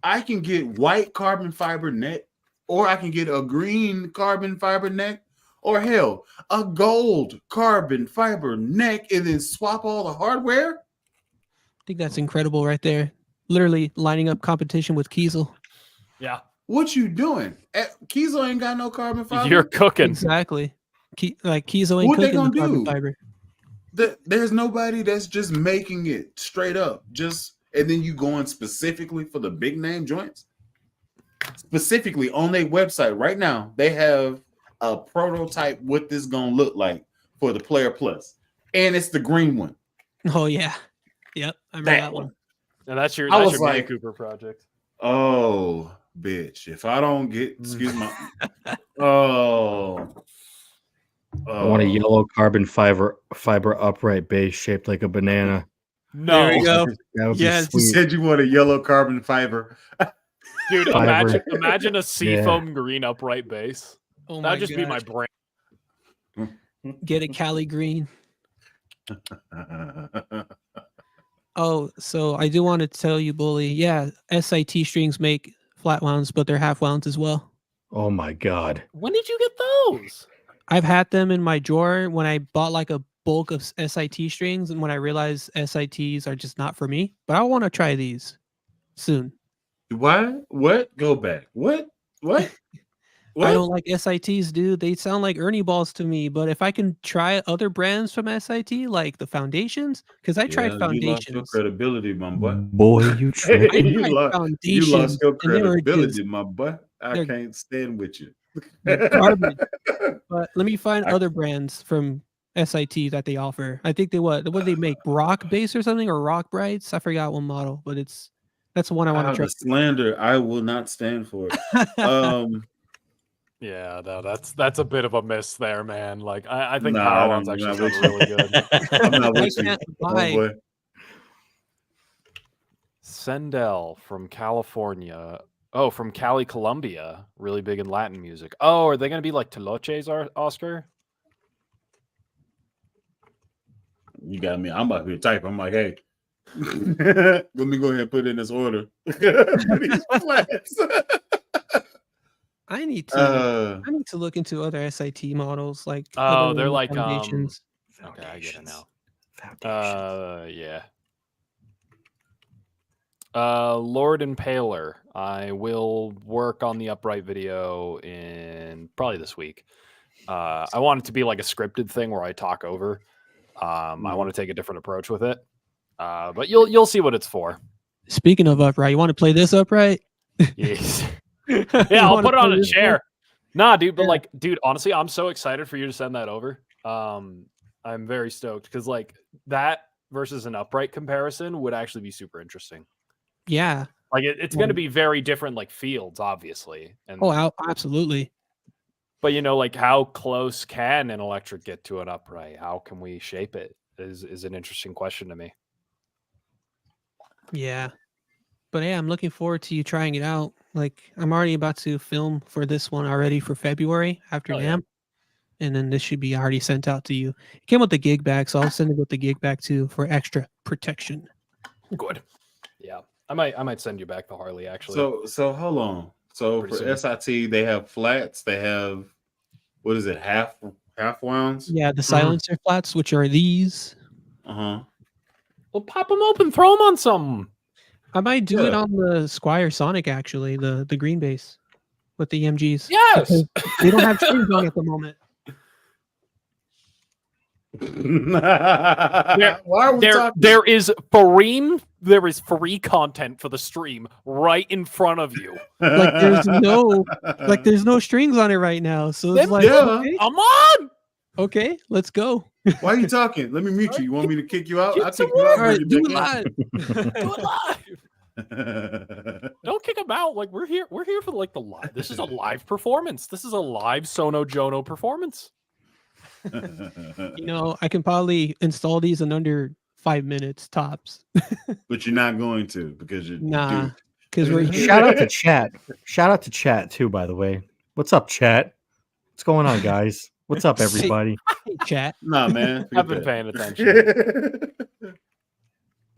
[SPEAKER 1] I can get white carbon fiber neck, or I can get a green carbon fiber neck, or hell, a gold carbon fiber neck, and then swap all the hardware.
[SPEAKER 4] I think that's incredible right there. Literally lining up competition with Kiesel.
[SPEAKER 2] Yeah,
[SPEAKER 1] What you doing? Kiesel ain't got no carbon fiber.
[SPEAKER 2] you're cooking.
[SPEAKER 4] Exactly. Kiesel ain't
[SPEAKER 1] What they
[SPEAKER 4] cooking the
[SPEAKER 1] gonna
[SPEAKER 4] carbon
[SPEAKER 1] do?
[SPEAKER 4] fiber.
[SPEAKER 1] There's nobody that's just making it straight up. And then you going specifically for the big name joints. Specifically on their website right now, they have a prototype what this gonna look like for the Player Plus, and it's the green one.
[SPEAKER 4] Oh yeah. Yep. I remember that one.
[SPEAKER 2] And that's your
[SPEAKER 1] I was
[SPEAKER 2] Mini
[SPEAKER 1] like-
[SPEAKER 2] Cooper project.
[SPEAKER 1] Oh, bitch! If I don't get, excuse my, oh,
[SPEAKER 3] I want a yellow carbon fiber upright bass shaped like a banana.
[SPEAKER 2] No,
[SPEAKER 4] There we go.
[SPEAKER 3] That would
[SPEAKER 4] Yes.
[SPEAKER 3] be
[SPEAKER 1] You
[SPEAKER 3] sweet.
[SPEAKER 1] said you want a yellow carbon fiber.
[SPEAKER 2] dude,
[SPEAKER 3] Fiber.
[SPEAKER 2] imagine a seafoam green upright bass.
[SPEAKER 4] Oh my
[SPEAKER 2] That'd just be my
[SPEAKER 4] gosh.
[SPEAKER 2] brain.
[SPEAKER 4] Get it, Cali Green. Oh, so I do want to tell you, Bully. Yeah, SIT strings make flat wounds, but they're half wounds as well.
[SPEAKER 3] Oh my god.
[SPEAKER 2] When did you get those?
[SPEAKER 4] I've had them in my drawer when I bought like a bulk of SIT strings, and when I realized SITs are just not for me. But I want to try these soon.
[SPEAKER 1] Why? What? Go back. What?
[SPEAKER 4] I don't like SITs, dude. They sound like Ernie balls to me. But if I can try other brands from SIT, like the foundations, because I tried
[SPEAKER 1] You lost your
[SPEAKER 4] foundations.
[SPEAKER 1] credibility, my boy.
[SPEAKER 3] Boy, you tripped.
[SPEAKER 4] I
[SPEAKER 1] you,
[SPEAKER 4] tried
[SPEAKER 1] lost, you
[SPEAKER 4] foundations,
[SPEAKER 1] lost your
[SPEAKER 4] and they were
[SPEAKER 1] credibility,
[SPEAKER 4] just
[SPEAKER 1] my boy. I
[SPEAKER 4] they're-
[SPEAKER 1] can't stand with you.
[SPEAKER 4] garbage. But let me find other brands from SIT that they offer. I think what do they make? Rock Base or something, or Rock Brights? I forgot one model, but that's the one I want to try.
[SPEAKER 1] The slander, I will not stand for it.
[SPEAKER 2] Yeah, no, that's a bit of a miss there, man. Like I think
[SPEAKER 1] Nah,
[SPEAKER 2] Power
[SPEAKER 1] I'm
[SPEAKER 2] One's actually
[SPEAKER 1] not
[SPEAKER 2] sound
[SPEAKER 1] with you.
[SPEAKER 2] really good.
[SPEAKER 1] I'm not
[SPEAKER 4] I
[SPEAKER 1] with you,
[SPEAKER 4] can't buy.
[SPEAKER 1] homeboy.
[SPEAKER 2] Sendel from California. Oh, from Cali, Colombia. Really big in Latin music. Oh, are they going to be like Toloches, Oscar?
[SPEAKER 1] You got me. I'm about to type. I'm like, hey, let me go ahead and put in this order. These flats.
[SPEAKER 4] I need to look into other SIT models like
[SPEAKER 2] Oh,
[SPEAKER 4] other
[SPEAKER 2] they're like
[SPEAKER 4] foundations.
[SPEAKER 2] Okay, I get it now.
[SPEAKER 3] Foundations.
[SPEAKER 2] Yeah. Lord Impaler. I will work on the upright video in probably this week. I want it to be like a scripted thing where I talk over. I want to take a different approach with it. But you'll see what it's for.
[SPEAKER 4] Speaking of upright, you want to play this upright?
[SPEAKER 2] Yes.
[SPEAKER 4] You
[SPEAKER 2] Yeah, I'll
[SPEAKER 4] wanna
[SPEAKER 2] put it on
[SPEAKER 4] play
[SPEAKER 2] a
[SPEAKER 4] this
[SPEAKER 2] chair.
[SPEAKER 4] one?
[SPEAKER 2] Nah, dude, but
[SPEAKER 4] Yeah.
[SPEAKER 2] like, dude, honestly, I'm so excited for you to send that over. I'm very stoked because like that versus an upright comparison would actually be super interesting.
[SPEAKER 4] Yeah.
[SPEAKER 2] Like it's going to be very different, like fields, obviously. And
[SPEAKER 4] Oh, absolutely.
[SPEAKER 2] but you know, like how close can an electric get to an upright? How can we shape it? Is an interesting question to me.
[SPEAKER 4] Yeah. But yeah, I'm looking forward to you trying it out. Like I'm already about to film for this one already for February after
[SPEAKER 2] Oh, yeah.
[SPEAKER 4] NAMM. And then this should be already sent out to you. It came with the gig bag, so I'll send it with the gig bag too for extra protection.
[SPEAKER 2] Good. Yeah, I might send you back the Harley actually.
[SPEAKER 1] So hold on. So
[SPEAKER 2] Pretty
[SPEAKER 1] for
[SPEAKER 2] soon.
[SPEAKER 1] SIT, they have flats. They have what is it? Half wounds?
[SPEAKER 4] Yeah, the silencer flats, which are these.
[SPEAKER 1] Uh-huh.
[SPEAKER 2] Well, pop them open, throw them on something.
[SPEAKER 4] I might do it
[SPEAKER 1] Yeah.
[SPEAKER 4] on the Squire Sonic, actually, the green base with the EMGs.
[SPEAKER 2] Yes.
[SPEAKER 4] Because they don't have strings on at the moment.
[SPEAKER 1] Why are we talking?
[SPEAKER 2] There is free content for the stream right in front of you.
[SPEAKER 4] Like there's no strings on it right now. So it's
[SPEAKER 2] Then
[SPEAKER 4] like,
[SPEAKER 1] yeah.
[SPEAKER 4] okay,
[SPEAKER 2] Come on.
[SPEAKER 4] Okay, let's go.
[SPEAKER 1] Why are you talking? Let me mute you. You want me to kick you out?
[SPEAKER 2] Get
[SPEAKER 1] I'll
[SPEAKER 2] some
[SPEAKER 1] kick you out.
[SPEAKER 4] All right,
[SPEAKER 1] bring
[SPEAKER 4] do
[SPEAKER 1] you
[SPEAKER 4] it
[SPEAKER 1] back
[SPEAKER 4] live.
[SPEAKER 2] Do it live.
[SPEAKER 1] in.
[SPEAKER 2] Don't kick them out. Like we're here for like the live. This is a live performance. This is a live Sono Jono performance.
[SPEAKER 4] You know, I can probably install these in under 5 minutes tops.
[SPEAKER 1] But you're not going to because you're
[SPEAKER 4] Nah, because we're here.
[SPEAKER 3] Shout out to chat. Shout out to chat too, by the way. What's up, chat? What's going on, guys? What's up, everybody?
[SPEAKER 4] Chat.
[SPEAKER 1] Nah, man.
[SPEAKER 2] I've been paying attention.
[SPEAKER 1] paying.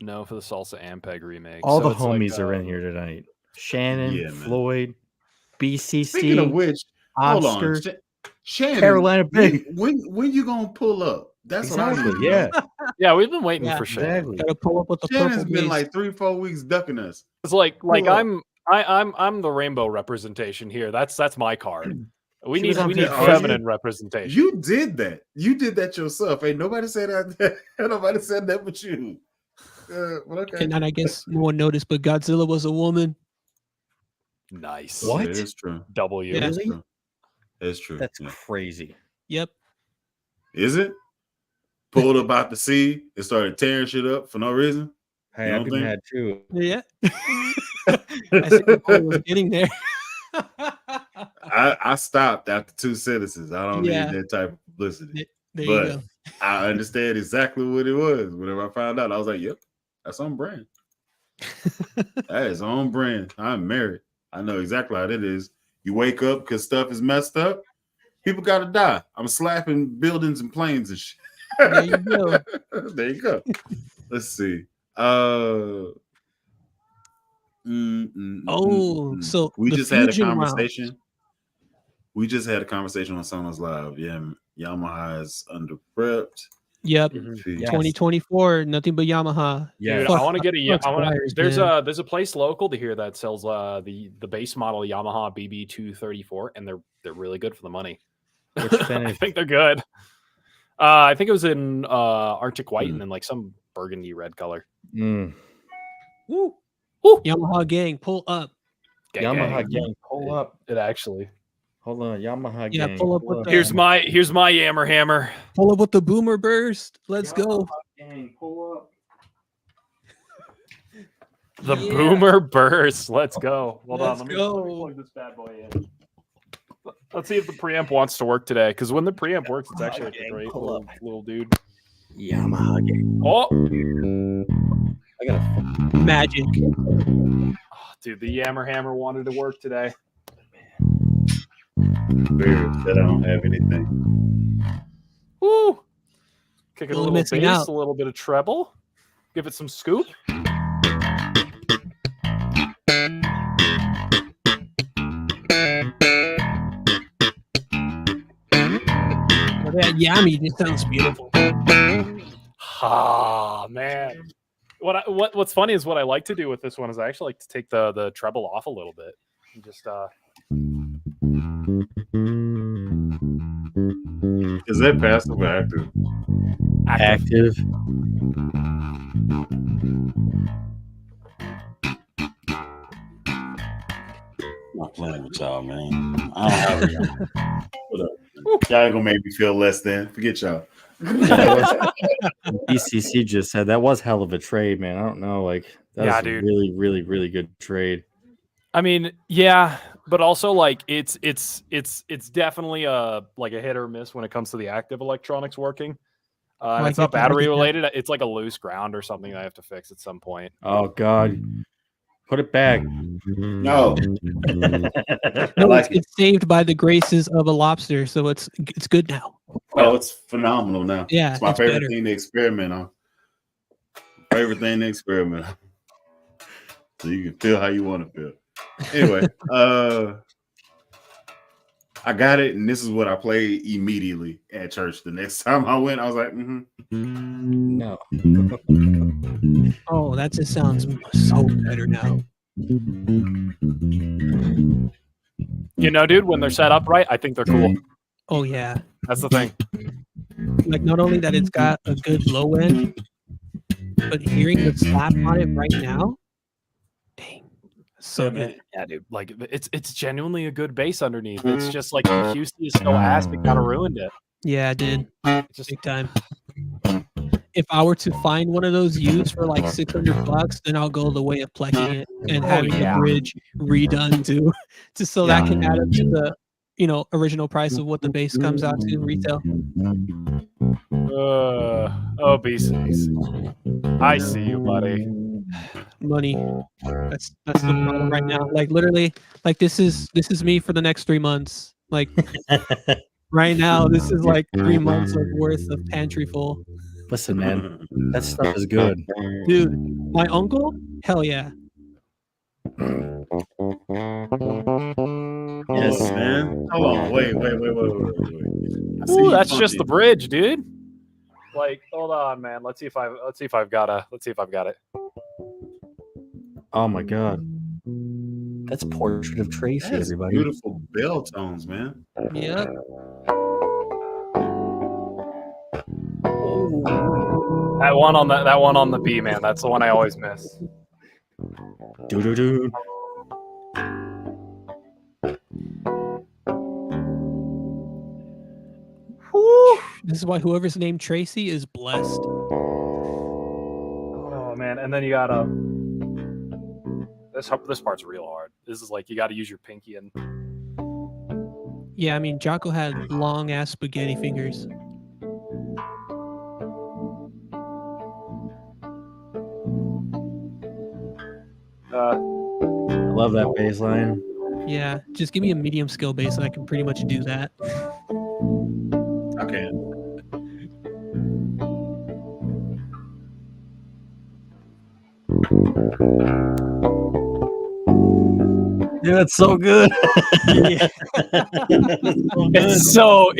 [SPEAKER 2] No, for the Salsa Ampeg remake.
[SPEAKER 3] All
[SPEAKER 2] So
[SPEAKER 3] the
[SPEAKER 2] it's like,
[SPEAKER 3] homies are in here tonight. Shannon,
[SPEAKER 1] Yeah, man.
[SPEAKER 3] Floyd, BCC,
[SPEAKER 1] Speaking of which, hold on,
[SPEAKER 3] Oscar,
[SPEAKER 1] Shannon.
[SPEAKER 3] Carolina Big.
[SPEAKER 1] When you gonna pull up? That's what I
[SPEAKER 3] Exactly.
[SPEAKER 1] need.
[SPEAKER 3] Yeah,
[SPEAKER 2] Yeah, we've been waiting
[SPEAKER 4] Yeah,
[SPEAKER 2] for Shannon.
[SPEAKER 3] exactly.
[SPEAKER 4] Gotta pull up with the
[SPEAKER 1] Shannon's
[SPEAKER 4] purple
[SPEAKER 1] been
[SPEAKER 4] base.
[SPEAKER 1] like 3-4 weeks ducking us.
[SPEAKER 2] It's like
[SPEAKER 1] Pull up.
[SPEAKER 2] I'm the rainbow representation here. That's my card. We
[SPEAKER 3] She was on
[SPEAKER 2] need
[SPEAKER 1] video.
[SPEAKER 2] feminine representation.
[SPEAKER 1] You did that. You did that yourself. Ain't nobody said that. Nobody said that but you. Well, okay.
[SPEAKER 4] And I guess no one noticed, but Godzilla was a woman.
[SPEAKER 2] Nice.
[SPEAKER 3] What?
[SPEAKER 1] It is true.
[SPEAKER 2] W.
[SPEAKER 4] Yeah.
[SPEAKER 1] It's true. It's true.
[SPEAKER 3] That's
[SPEAKER 1] Yeah.
[SPEAKER 3] crazy.
[SPEAKER 4] Yep.
[SPEAKER 1] Is it? Pulled up out the sea and started tearing shit up for no reason.
[SPEAKER 3] Hey,
[SPEAKER 1] You
[SPEAKER 3] I'd
[SPEAKER 1] don't
[SPEAKER 3] be
[SPEAKER 1] think?
[SPEAKER 3] mad too.
[SPEAKER 4] Yeah. I said the boy was getting there.
[SPEAKER 1] I stopped after 2 sentences. I don't
[SPEAKER 4] Yeah.
[SPEAKER 1] need that type of publicity.
[SPEAKER 4] There
[SPEAKER 1] But
[SPEAKER 4] you go.
[SPEAKER 1] I understand exactly what it was. Whenever I found out, I was like, yep, that's on brand. That is on brand. I'm married. I know exactly how that is. You wake up because stuff is messed up. People got to die. I'm slapping buildings and planes and shit.
[SPEAKER 4] There you go.
[SPEAKER 1] There you go. Let's see.
[SPEAKER 4] So
[SPEAKER 1] we
[SPEAKER 4] the
[SPEAKER 1] just had a
[SPEAKER 4] fusion rounds.
[SPEAKER 1] conversation. We just had a conversation on Sonos Live. Yeah, Yamaha is under prepped.
[SPEAKER 4] Yep.
[SPEAKER 1] See,
[SPEAKER 3] Yes.
[SPEAKER 4] 2024, nothing but Yamaha.
[SPEAKER 3] Yeah,
[SPEAKER 2] Dude,
[SPEAKER 4] Fuck-
[SPEAKER 2] I want to get
[SPEAKER 4] fuck Squires,
[SPEAKER 2] there's
[SPEAKER 4] man.
[SPEAKER 2] a place local to here that sells the base model Yamaha BB234, and they're really good for the money.
[SPEAKER 3] Which
[SPEAKER 2] I
[SPEAKER 3] finish?
[SPEAKER 2] think they're good. I think it was in Arctic white and then like some burgundy red color.
[SPEAKER 3] Mm.
[SPEAKER 4] Woo.
[SPEAKER 2] Woo.
[SPEAKER 4] Yamaha gang, pull up.
[SPEAKER 2] Gang,
[SPEAKER 3] Yamaha
[SPEAKER 2] gang.
[SPEAKER 3] gang, pull up.
[SPEAKER 2] It actually.
[SPEAKER 3] Hold on, Yamaha
[SPEAKER 4] Yeah,
[SPEAKER 3] gang.
[SPEAKER 4] pull up with the-
[SPEAKER 2] Here's my Yammer Hammer.
[SPEAKER 4] Pull up with the boomer burst. Let's go.
[SPEAKER 3] Gang, pull up.
[SPEAKER 2] The
[SPEAKER 4] Yeah.
[SPEAKER 2] Boomer Burst. Let's go. Hold
[SPEAKER 4] Let's
[SPEAKER 2] on. Let me
[SPEAKER 4] go.
[SPEAKER 2] plug this bad boy in. Let's see if the preamp wants to work today. Because when the preamp works, it's actually like a
[SPEAKER 3] Gang,
[SPEAKER 2] great
[SPEAKER 3] pull
[SPEAKER 2] little dude.
[SPEAKER 3] Yamaha gang.
[SPEAKER 2] Oh,
[SPEAKER 3] I got
[SPEAKER 4] Magic.
[SPEAKER 2] dude, the Yammer Hammer wanted to work today.
[SPEAKER 1] Weird that I don't have anything.
[SPEAKER 2] Woo! Kick it a
[SPEAKER 4] Little
[SPEAKER 2] little
[SPEAKER 4] missing
[SPEAKER 2] bass,
[SPEAKER 4] out.
[SPEAKER 2] a little bit of treble. Give it some scoop.
[SPEAKER 4] That Yami just sounds beautiful.
[SPEAKER 2] Ah, man. What's funny is what I like to do with this one is I actually like to take the treble off a little bit. And just
[SPEAKER 1] Is that passive or active?
[SPEAKER 3] active.
[SPEAKER 1] I'm not playing with y'all, man. I don't have it. What up? Y'all ain't gonna make me feel less than. Forget y'all.
[SPEAKER 3] BCC just said that was hell of a trade, man. I don't know, like that
[SPEAKER 2] Yeah,
[SPEAKER 3] was
[SPEAKER 2] dude.
[SPEAKER 3] a really, really, really good trade.
[SPEAKER 2] I mean, yeah, but also like it's definitely a hit or miss when it comes to the active electronics working. And
[SPEAKER 4] I
[SPEAKER 2] it's not
[SPEAKER 4] get that, I
[SPEAKER 2] battery
[SPEAKER 4] get that.
[SPEAKER 2] related. It's like a loose ground or something that I have to fix at some point.
[SPEAKER 3] Oh God, put it back.
[SPEAKER 1] No.
[SPEAKER 4] No,
[SPEAKER 1] I like
[SPEAKER 4] it's saved by the graces of a lobster, so it's good now.
[SPEAKER 1] Oh, it's phenomenal now.
[SPEAKER 4] Yeah,
[SPEAKER 1] It's my
[SPEAKER 4] it's
[SPEAKER 1] favorite
[SPEAKER 4] better.
[SPEAKER 1] thing to experiment on. Favorite thing to experiment on. So you can feel how you want to feel. Anyway, I got it, and this is what I played immediately at church. The next time I went, I was like,
[SPEAKER 3] No.
[SPEAKER 4] Oh, that just sounds so better now.
[SPEAKER 2] You know, dude, when they're set up right, I think they're cool.
[SPEAKER 4] Oh yeah.
[SPEAKER 2] That's the thing.
[SPEAKER 4] Like not only that it's got a good low end, but hearing the slap on it right now, dang, so good.
[SPEAKER 2] Yeah, dude. Like it's genuinely a good bass underneath. It's just like Houston is so ass, it kind of ruined it.
[SPEAKER 4] Yeah, I did.
[SPEAKER 2] Just
[SPEAKER 4] Big time. If I were to find one of those used for like $600, then I'll go the way of plecking it and having the bridge redone too, just so that can add up to the original price of what the bass comes out to retail.
[SPEAKER 2] Oh, BCs. I see you, buddy.
[SPEAKER 4] Money. That's the problem right now. Like literally, like this is me for the next 3 months. Like right now, this is like 3 months of worth of pantry full.
[SPEAKER 3] Listen, man, that stuff is good.
[SPEAKER 4] Dude, my uncle, hell yeah.
[SPEAKER 3] Yes,
[SPEAKER 1] man. Hold on. Wait.
[SPEAKER 2] Ooh, that's just the bridge, dude. Like, hold on, man. Let's see if I've got it.
[SPEAKER 3] Oh my god. That's Portrait of Tracy,
[SPEAKER 1] That's
[SPEAKER 3] everybody.
[SPEAKER 1] beautiful bell tones, man.
[SPEAKER 4] Yeah.
[SPEAKER 2] That one on the B, man. That's the one I always miss.
[SPEAKER 3] Do.
[SPEAKER 4] This is why whoever's named Tracy is blessed.
[SPEAKER 2] Oh man, and then you gotta. This part's real hard. This is like you got to use your pinky and.
[SPEAKER 4] Yeah, I mean Jocko had long ass spaghetti fingers.
[SPEAKER 3] I love that bass line.
[SPEAKER 4] Yeah, just give me a medium scale bass and I can pretty much do that.
[SPEAKER 1] Okay.
[SPEAKER 3] Yeah, it's so good.
[SPEAKER 2] It's so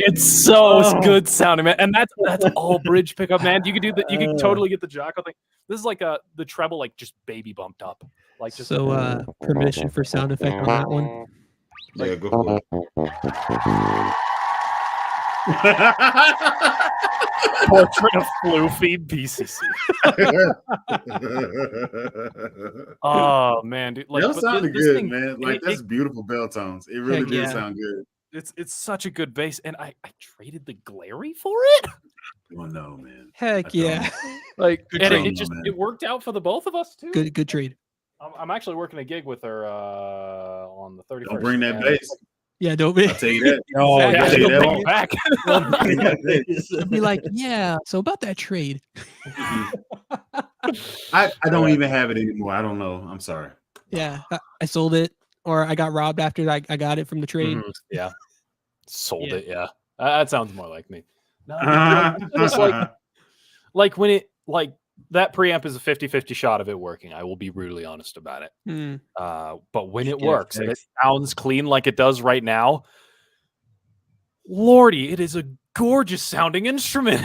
[SPEAKER 2] good sounding, man. And that's all bridge pickup, man. You could do that. You could totally get the Jocko thing. This is like the treble, like just baby bumped up, like just.
[SPEAKER 4] So permission for sound effect on that one.
[SPEAKER 1] Yeah, go for it.
[SPEAKER 2] Portrait of Floofy BCC. Oh man, dude! Like,
[SPEAKER 1] That sounded good,
[SPEAKER 2] thing,
[SPEAKER 1] man. Like that's beautiful bell tones. It really did sound good.
[SPEAKER 2] It's such a good bass, and I traded the Glary for it.
[SPEAKER 1] Oh no, man!
[SPEAKER 4] Heck yeah!
[SPEAKER 2] Like,
[SPEAKER 4] Good
[SPEAKER 2] and
[SPEAKER 4] trade,
[SPEAKER 2] it worked out for the both of us too.
[SPEAKER 4] Good trade.
[SPEAKER 2] I'm actually working a gig with her on the 31st.
[SPEAKER 1] Don't bring that bass.
[SPEAKER 4] Yeah, don't be.
[SPEAKER 1] I'll tell you that.
[SPEAKER 3] Oh,
[SPEAKER 1] I'll
[SPEAKER 2] yeah,
[SPEAKER 1] tell you
[SPEAKER 2] bring it
[SPEAKER 1] that.
[SPEAKER 2] back.
[SPEAKER 4] Be like, yeah. So about that trade.
[SPEAKER 1] I don't even have it anymore. I don't know. I'm sorry.
[SPEAKER 4] Yeah, I sold it, or I got robbed after I got it from the trade.
[SPEAKER 2] Yeah, sold
[SPEAKER 4] Yeah.
[SPEAKER 2] it. Yeah, that sounds more like me. No, just like when it like that preamp is a 50-50 shot of it working. I will be brutally honest about it.
[SPEAKER 4] Mm.
[SPEAKER 2] But when it works and it sounds clean like it does right now, Lordy, it is a gorgeous sounding instrument.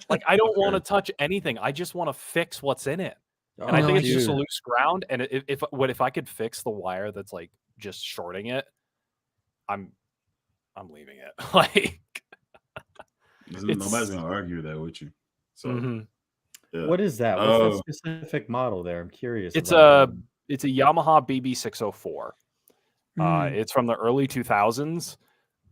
[SPEAKER 2] Like I don't want to touch anything. I just want to fix what's in it. And I think it's just a loose ground. And if I could fix the wire that's like just shorting it, I'm leaving it. Like
[SPEAKER 1] nobody's gonna argue that with you. So yeah.
[SPEAKER 3] What is that? What's that specific model there? I'm curious.
[SPEAKER 2] It's a Yamaha BB604.
[SPEAKER 4] Mm.
[SPEAKER 2] It's from the early 2000s.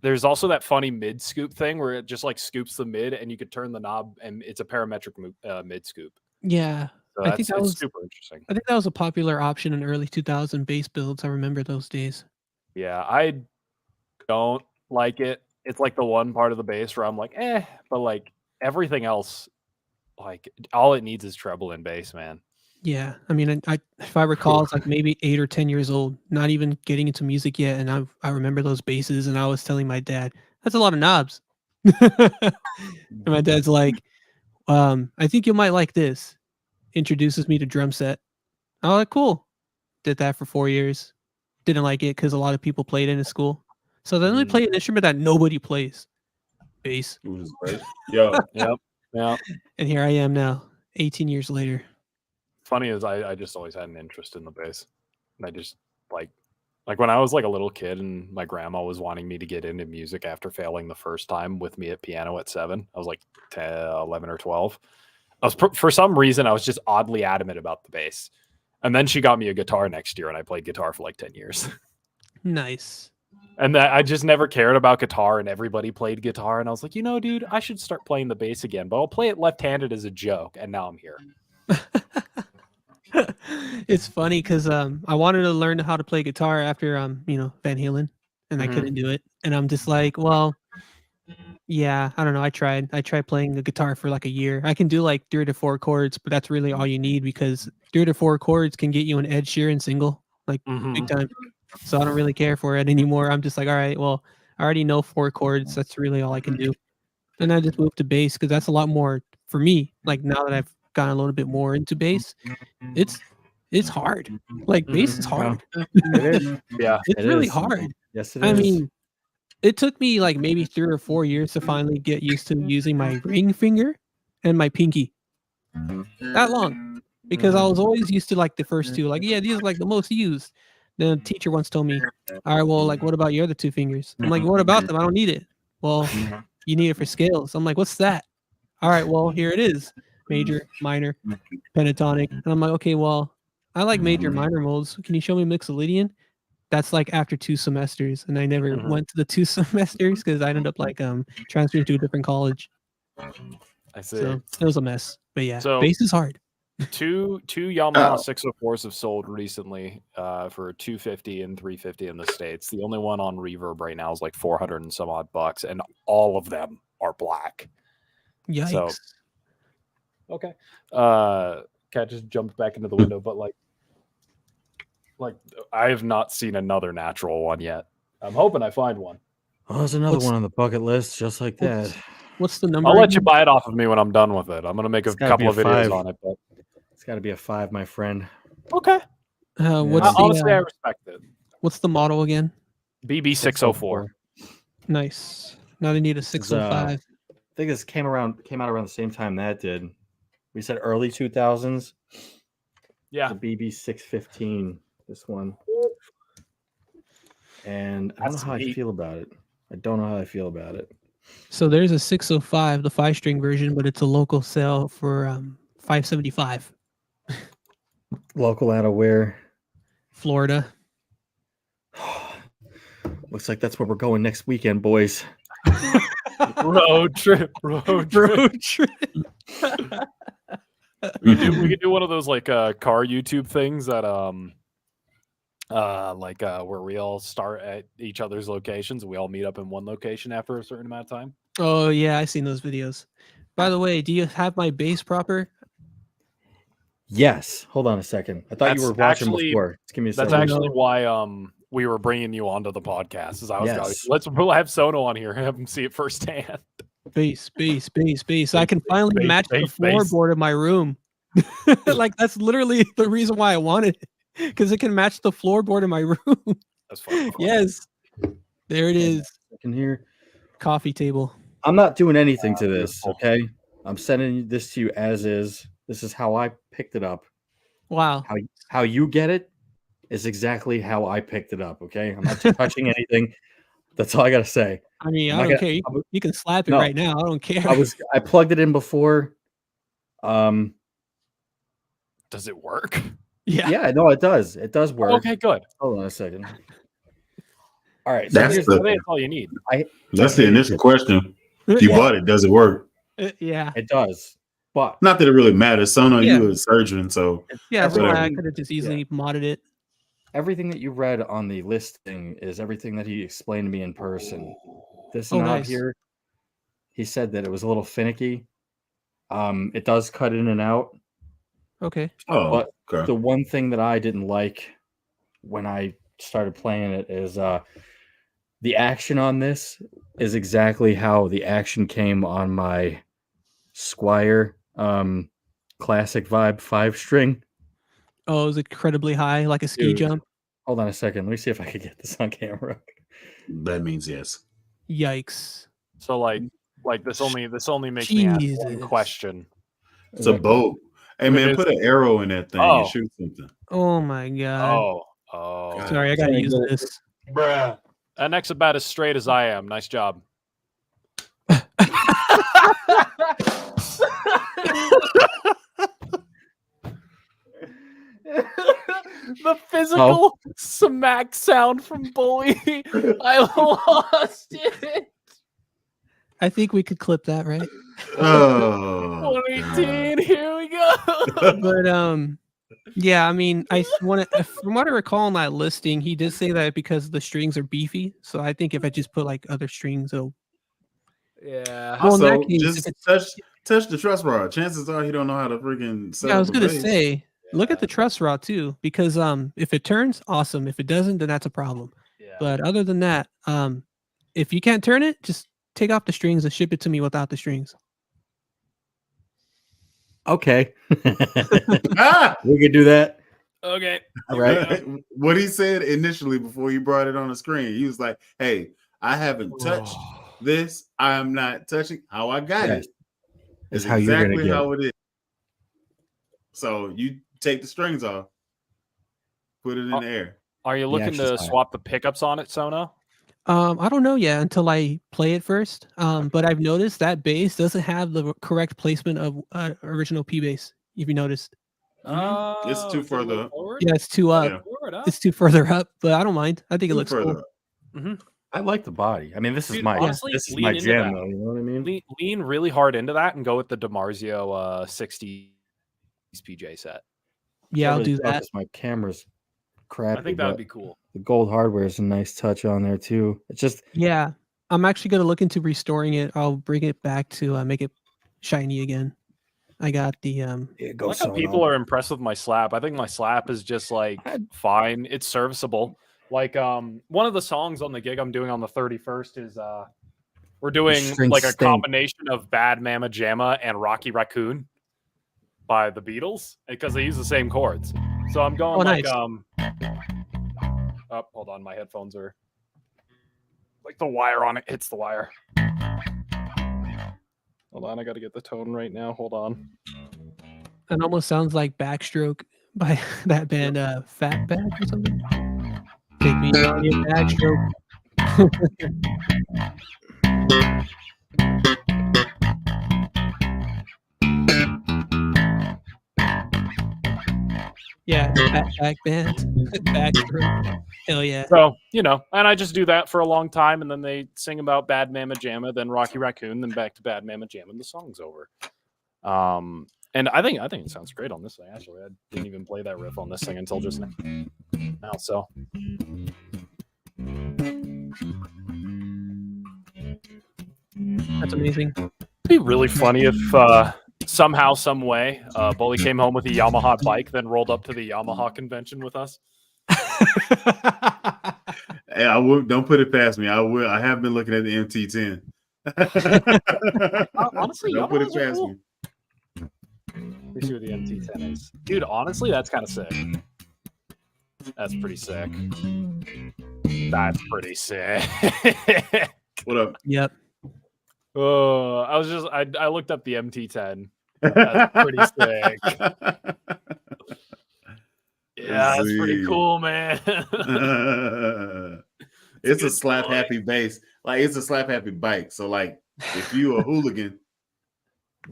[SPEAKER 2] There's also that funny mid scoop thing where it just like scoops the mid and you could turn the knob and it's a parametric mid scoop.
[SPEAKER 4] Yeah.
[SPEAKER 2] So
[SPEAKER 4] I think that was
[SPEAKER 2] super interesting.
[SPEAKER 4] I think that was a popular option in early 2000 bass builds. I remember those days.
[SPEAKER 2] Yeah, I don't like it. It's like the one part of the bass where I'm like, but like everything else, like all it needs is treble and bass, man.
[SPEAKER 4] Yeah, I mean, if I recall, it's like maybe 8 or 10 years old, not even getting into music yet, and I remember those basses, and I was telling my dad, "That's a lot of knobs." And my dad's like, "I think you might like this." Introduces me to drum set. Oh, like, cool. Did that for 4 years. didn't like it because a lot of people played it in school. So then we play an instrument that nobody plays, bass.
[SPEAKER 1] It was great. Yo,
[SPEAKER 2] Yeah.
[SPEAKER 4] And here I am now, 18 years later.
[SPEAKER 2] Funny is I just always had an interest in the bass. And I just like when I was like a little kid and my grandma was wanting me to get into music after failing the first time with me at piano at 7. I was like 10, 11 or 12. For some reason, I was just oddly adamant about the bass. And then she got me a guitar next year and I played guitar for like 10 years.
[SPEAKER 4] Nice.
[SPEAKER 2] And I just never cared about guitar and everybody played guitar. And I was like, dude, I should start playing the bass again, but I'll play it left-handed as a joke. And now I'm here.
[SPEAKER 4] It's funny because I wanted to learn how to play guitar after Van Halen, and I couldn't do it. And I'm just like, well, yeah, I don't know. I tried playing the guitar for like a year. I can do like 3 to 4 chords, but that's really all you need because 3 to 4 chords can get you an Ed Sheeran single, like big time. So I don't really care for it anymore. I'm just like, all right, well, I already know 4 chords. That's really all I can do. And I just moved to bass because that's a lot more for me. Like now that I've gotten a little bit more into bass, it's hard. Like bass is hard.
[SPEAKER 3] It is.
[SPEAKER 2] Yeah.
[SPEAKER 4] It's really hard.
[SPEAKER 3] Yes, it is.
[SPEAKER 4] I mean, it took me like maybe 3 or 4 years to finally get used to using my ring finger and my pinky. That long. Because I was always used to like the first 2. Like, yeah, these are like the most used. Then a teacher once told me, all right, well, like, what about your other 2 fingers? I'm like, what about them? I don't need it. Well, you need it for scales. I'm like, what's that? All right, well, here it is. Major, minor, pentatonic. And I'm like, okay, well, I like major minor modes. Can you show me mixolydian? That's like after 2 semesters. And I never went to the 2 semesters because I ended up like transferring to a different college.
[SPEAKER 2] I see.
[SPEAKER 4] So it was a mess. But yeah,
[SPEAKER 2] So-
[SPEAKER 4] bass is hard.
[SPEAKER 2] Two Yamaha 604s have sold recently for $250 and $350 in the States. The only one on Reverb right now is like 400 and some odd bucks, and all of them are black.
[SPEAKER 4] Yikes.
[SPEAKER 2] So, okay. Cat just jumped back into the window, but like I have not seen another natural one yet. I'm hoping I find one.
[SPEAKER 3] Oh, there's another
[SPEAKER 4] What's-
[SPEAKER 3] one on the bucket list, just like that.
[SPEAKER 4] What's the number?
[SPEAKER 2] I'll let you
[SPEAKER 4] again?
[SPEAKER 2] buy it off of me when I'm done with it. I'm gonna make a
[SPEAKER 3] It's gotta be
[SPEAKER 2] couple
[SPEAKER 3] a
[SPEAKER 2] of videos
[SPEAKER 3] 5.
[SPEAKER 2] on it, but
[SPEAKER 3] It's got to be a 5, my friend.
[SPEAKER 2] okay.
[SPEAKER 4] What's
[SPEAKER 3] Yeah.
[SPEAKER 4] the
[SPEAKER 2] Honestly, I respect it.
[SPEAKER 4] what's the model again?
[SPEAKER 2] BB 604.
[SPEAKER 4] Nice. Now they need a
[SPEAKER 3] This is,
[SPEAKER 4] 605.
[SPEAKER 3] I think this came out around the same time that did. We said early 2000s.
[SPEAKER 2] Yeah.
[SPEAKER 3] The BB 615. This one. And I don't know
[SPEAKER 2] That's
[SPEAKER 3] how I
[SPEAKER 2] neat.
[SPEAKER 3] feel about it. I don't know how I feel about it.
[SPEAKER 4] So there's a 605, the 5-string version, but it's a local sale for $575.
[SPEAKER 3] Local out of where?
[SPEAKER 4] Florida.
[SPEAKER 3] Looks like that's where we're going next weekend, boys.
[SPEAKER 2] Road trip.
[SPEAKER 4] Road trip.
[SPEAKER 2] We could do one of those like car YouTube things that where we all start at each other's locations and we all meet up in one location after a certain amount of time.
[SPEAKER 4] Oh yeah, I've seen those videos. By the way, do you have my bass proper?
[SPEAKER 3] Yes. Hold on a second. I thought you
[SPEAKER 2] That's
[SPEAKER 3] were watching
[SPEAKER 2] actually-
[SPEAKER 3] before. Just give me a
[SPEAKER 2] That's
[SPEAKER 3] second.
[SPEAKER 2] actually why we were bringing you onto the podcast. Is I was
[SPEAKER 3] Yes.
[SPEAKER 2] we'll have Sono on here, have him see it firsthand.
[SPEAKER 4] Bass. I can finally
[SPEAKER 2] bass,
[SPEAKER 4] match the
[SPEAKER 2] bass, bass.
[SPEAKER 4] floorboard of my room. Like that's literally the reason why I wanted it. Because it can match the floorboard of my room.
[SPEAKER 2] That's fun.
[SPEAKER 4] Yes. There it is.
[SPEAKER 3] I can hear.
[SPEAKER 4] Coffee table.
[SPEAKER 3] I'm not doing anything to this,
[SPEAKER 2] beautiful.
[SPEAKER 3] okay? I'm sending this to you as is. This is how I picked it up.
[SPEAKER 4] Wow.
[SPEAKER 3] How you get it is exactly how I picked it up, okay? I'm not touching anything. That's all I gotta say.
[SPEAKER 4] I mean,
[SPEAKER 3] I'm
[SPEAKER 4] I
[SPEAKER 3] not
[SPEAKER 4] don't
[SPEAKER 3] gonna-
[SPEAKER 4] care.
[SPEAKER 3] I'm-
[SPEAKER 4] You can slap it
[SPEAKER 3] No.
[SPEAKER 4] right now. I don't care.
[SPEAKER 3] I plugged it in before.
[SPEAKER 2] Does it work?
[SPEAKER 3] Yeah, no, it does. It does work.
[SPEAKER 2] Okay, good.
[SPEAKER 3] Hold on a second. All right. So
[SPEAKER 1] That's
[SPEAKER 3] here's
[SPEAKER 1] the-
[SPEAKER 2] I think that's all you need.
[SPEAKER 1] That's the initial question. If you
[SPEAKER 4] Yeah.
[SPEAKER 1] bought it, does it work?
[SPEAKER 4] Yeah.
[SPEAKER 3] it does. But
[SPEAKER 1] Not that it really matters. Sono,
[SPEAKER 4] Yeah.
[SPEAKER 1] you a surgeon, so
[SPEAKER 4] Yeah, that's why I
[SPEAKER 1] Whatever.
[SPEAKER 4] could have just easily modded it.
[SPEAKER 3] everything that you read on the listing is everything that he explained to me in person. This
[SPEAKER 4] Oh,
[SPEAKER 3] knob
[SPEAKER 4] nice.
[SPEAKER 3] here, he said that it was a little finicky. It does cut in and out.
[SPEAKER 4] Okay.
[SPEAKER 1] oh, okay.
[SPEAKER 3] The one thing that I didn't like when I started playing it is the action on this is exactly how the action came on my Squire classic vibe 5-string.
[SPEAKER 4] Oh, it was incredibly high, like a ski
[SPEAKER 3] Dude.
[SPEAKER 4] jump.
[SPEAKER 3] Hold on a second. Let me see if I can get this on camera.
[SPEAKER 1] That means yes.
[SPEAKER 4] Yikes.
[SPEAKER 2] So like this only makes me ask one
[SPEAKER 4] Jesus.
[SPEAKER 2] question.
[SPEAKER 1] It's a boat. Hey man,
[SPEAKER 2] It is-
[SPEAKER 1] put an arrow in that thing
[SPEAKER 2] Oh.
[SPEAKER 1] and shoot something.
[SPEAKER 4] Oh my god.
[SPEAKER 2] Oh.
[SPEAKER 4] Sorry, I gotta use this.
[SPEAKER 2] Bruh. That neck's about as straight as I am. Nice job. The physical smack sound from Bully. I lost it.
[SPEAKER 4] I think we could clip that, right?
[SPEAKER 1] Oh,
[SPEAKER 2] 118. Here we go.
[SPEAKER 4] But yeah, I mean, from what I recall in that listing, he did say that because the strings are beefy. So I think if I just put like other strings, it'll.
[SPEAKER 2] Yeah.
[SPEAKER 4] Well, in that
[SPEAKER 1] Also,
[SPEAKER 4] case,
[SPEAKER 1] just
[SPEAKER 4] if it's-
[SPEAKER 1] touch the truss rod. Chances are he don't know how to freaking set
[SPEAKER 4] Yeah, I
[SPEAKER 1] up
[SPEAKER 4] was
[SPEAKER 1] a
[SPEAKER 4] gonna
[SPEAKER 1] base.
[SPEAKER 4] say, look at the truss rod too, because if it turns, awesome. If it doesn't, then that's a problem.
[SPEAKER 2] Yeah.
[SPEAKER 4] But other than that, if you can't turn it, just take off the strings and ship it to me without the strings.
[SPEAKER 3] Okay.
[SPEAKER 1] Ah!
[SPEAKER 3] We could do that.
[SPEAKER 2] Okay.
[SPEAKER 3] All right.
[SPEAKER 1] What he said initially before he brought it on the screen, he was like, "Hey, I haven't touched this. I am not touching how I got
[SPEAKER 3] Yes.
[SPEAKER 1] it.
[SPEAKER 3] Is
[SPEAKER 1] It's
[SPEAKER 3] how you're gonna
[SPEAKER 1] exactly
[SPEAKER 3] get
[SPEAKER 1] how it is. So you take the strings off, put it in the air.
[SPEAKER 2] Are you looking to
[SPEAKER 3] exercise.
[SPEAKER 2] swap the pickups on it, Sona?
[SPEAKER 4] I don't know yet until I play it first. But I've noticed that bass doesn't have the correct placement of original P bass. If you noticed,
[SPEAKER 1] It's too further up.
[SPEAKER 2] forward?
[SPEAKER 4] yeah, it's too up.
[SPEAKER 1] Yeah.
[SPEAKER 2] Forward up?
[SPEAKER 4] It's too further up, but I don't mind. I think it
[SPEAKER 1] Too
[SPEAKER 4] looks
[SPEAKER 1] further
[SPEAKER 4] cool.
[SPEAKER 1] up.
[SPEAKER 3] I like the body. I mean, this is
[SPEAKER 2] Dude,
[SPEAKER 3] my
[SPEAKER 2] honestly,
[SPEAKER 3] this is
[SPEAKER 2] lean
[SPEAKER 3] my
[SPEAKER 2] into
[SPEAKER 3] jam,
[SPEAKER 2] that.
[SPEAKER 3] though. You know what I mean?
[SPEAKER 2] Lean really hard into that and go with the DiMarzio 60s PJ set.
[SPEAKER 4] Yeah, I'll
[SPEAKER 3] Can't really
[SPEAKER 4] do
[SPEAKER 3] tell
[SPEAKER 4] that.
[SPEAKER 3] 'cause my camera's crappy.
[SPEAKER 2] I think that would
[SPEAKER 3] but
[SPEAKER 2] be cool.
[SPEAKER 3] the gold hardware is a nice touch on there too. It's just
[SPEAKER 4] Yeah, I'm actually gonna look into restoring it. I'll bring it back to make it shiny again. I got the
[SPEAKER 3] it
[SPEAKER 2] I
[SPEAKER 3] goes
[SPEAKER 2] like how
[SPEAKER 3] so
[SPEAKER 2] people are impressed with my slap. I think my slap is just like fine. It's serviceable. Like one of the songs on the gig I'm doing on the 31st is we're doing
[SPEAKER 3] strings
[SPEAKER 2] like a
[SPEAKER 3] stink.
[SPEAKER 2] combination of Bad Mama Jamma and Rocky Raccoon by the Beatles because they use the same chords. So I'm going
[SPEAKER 4] Oh,
[SPEAKER 2] like
[SPEAKER 4] nice.
[SPEAKER 2] oh, hold on, my headphones are like the wire on it hits the wire. Hold on, I got to get the tone right now. Hold on.
[SPEAKER 4] It almost sounds like Backstroke by that band Fatback or something. Take me on your backstroke. Yeah, Fatback band. Backstroke. Hell yeah.
[SPEAKER 2] So, you know, and I just do that for a long time, and then they sing about Bad Mama Jamma, then Rocky Raccoon, then back to Bad Mama Jamma, and the song's over. And I think it sounds great on this thing. Actually, I didn't even play that riff on this thing until just now. So,
[SPEAKER 4] That's amazing.
[SPEAKER 2] it'd be really funny if somehow, some way, Bully came home with a Yamaha bike, then rolled up to the Yamaha convention with us.
[SPEAKER 1] Hey, I would don't put it past me. I will. I have been looking at the MT10.
[SPEAKER 2] Honestly,
[SPEAKER 1] don't put it
[SPEAKER 2] Yamahas are
[SPEAKER 1] past
[SPEAKER 2] cool.
[SPEAKER 1] me.
[SPEAKER 2] Let me see what the MT10 is. Dude, honestly, that's kind of sick. That's pretty sick. That's pretty sick.
[SPEAKER 1] What up?
[SPEAKER 4] Yep.
[SPEAKER 2] Oh, I looked up the MT10. That's pretty sick. Yeah, that's pretty cool, man.
[SPEAKER 1] It's a
[SPEAKER 2] good
[SPEAKER 1] slap
[SPEAKER 2] boy.
[SPEAKER 1] happy base. Like it's a slap happy bike. So like if you a hooligan,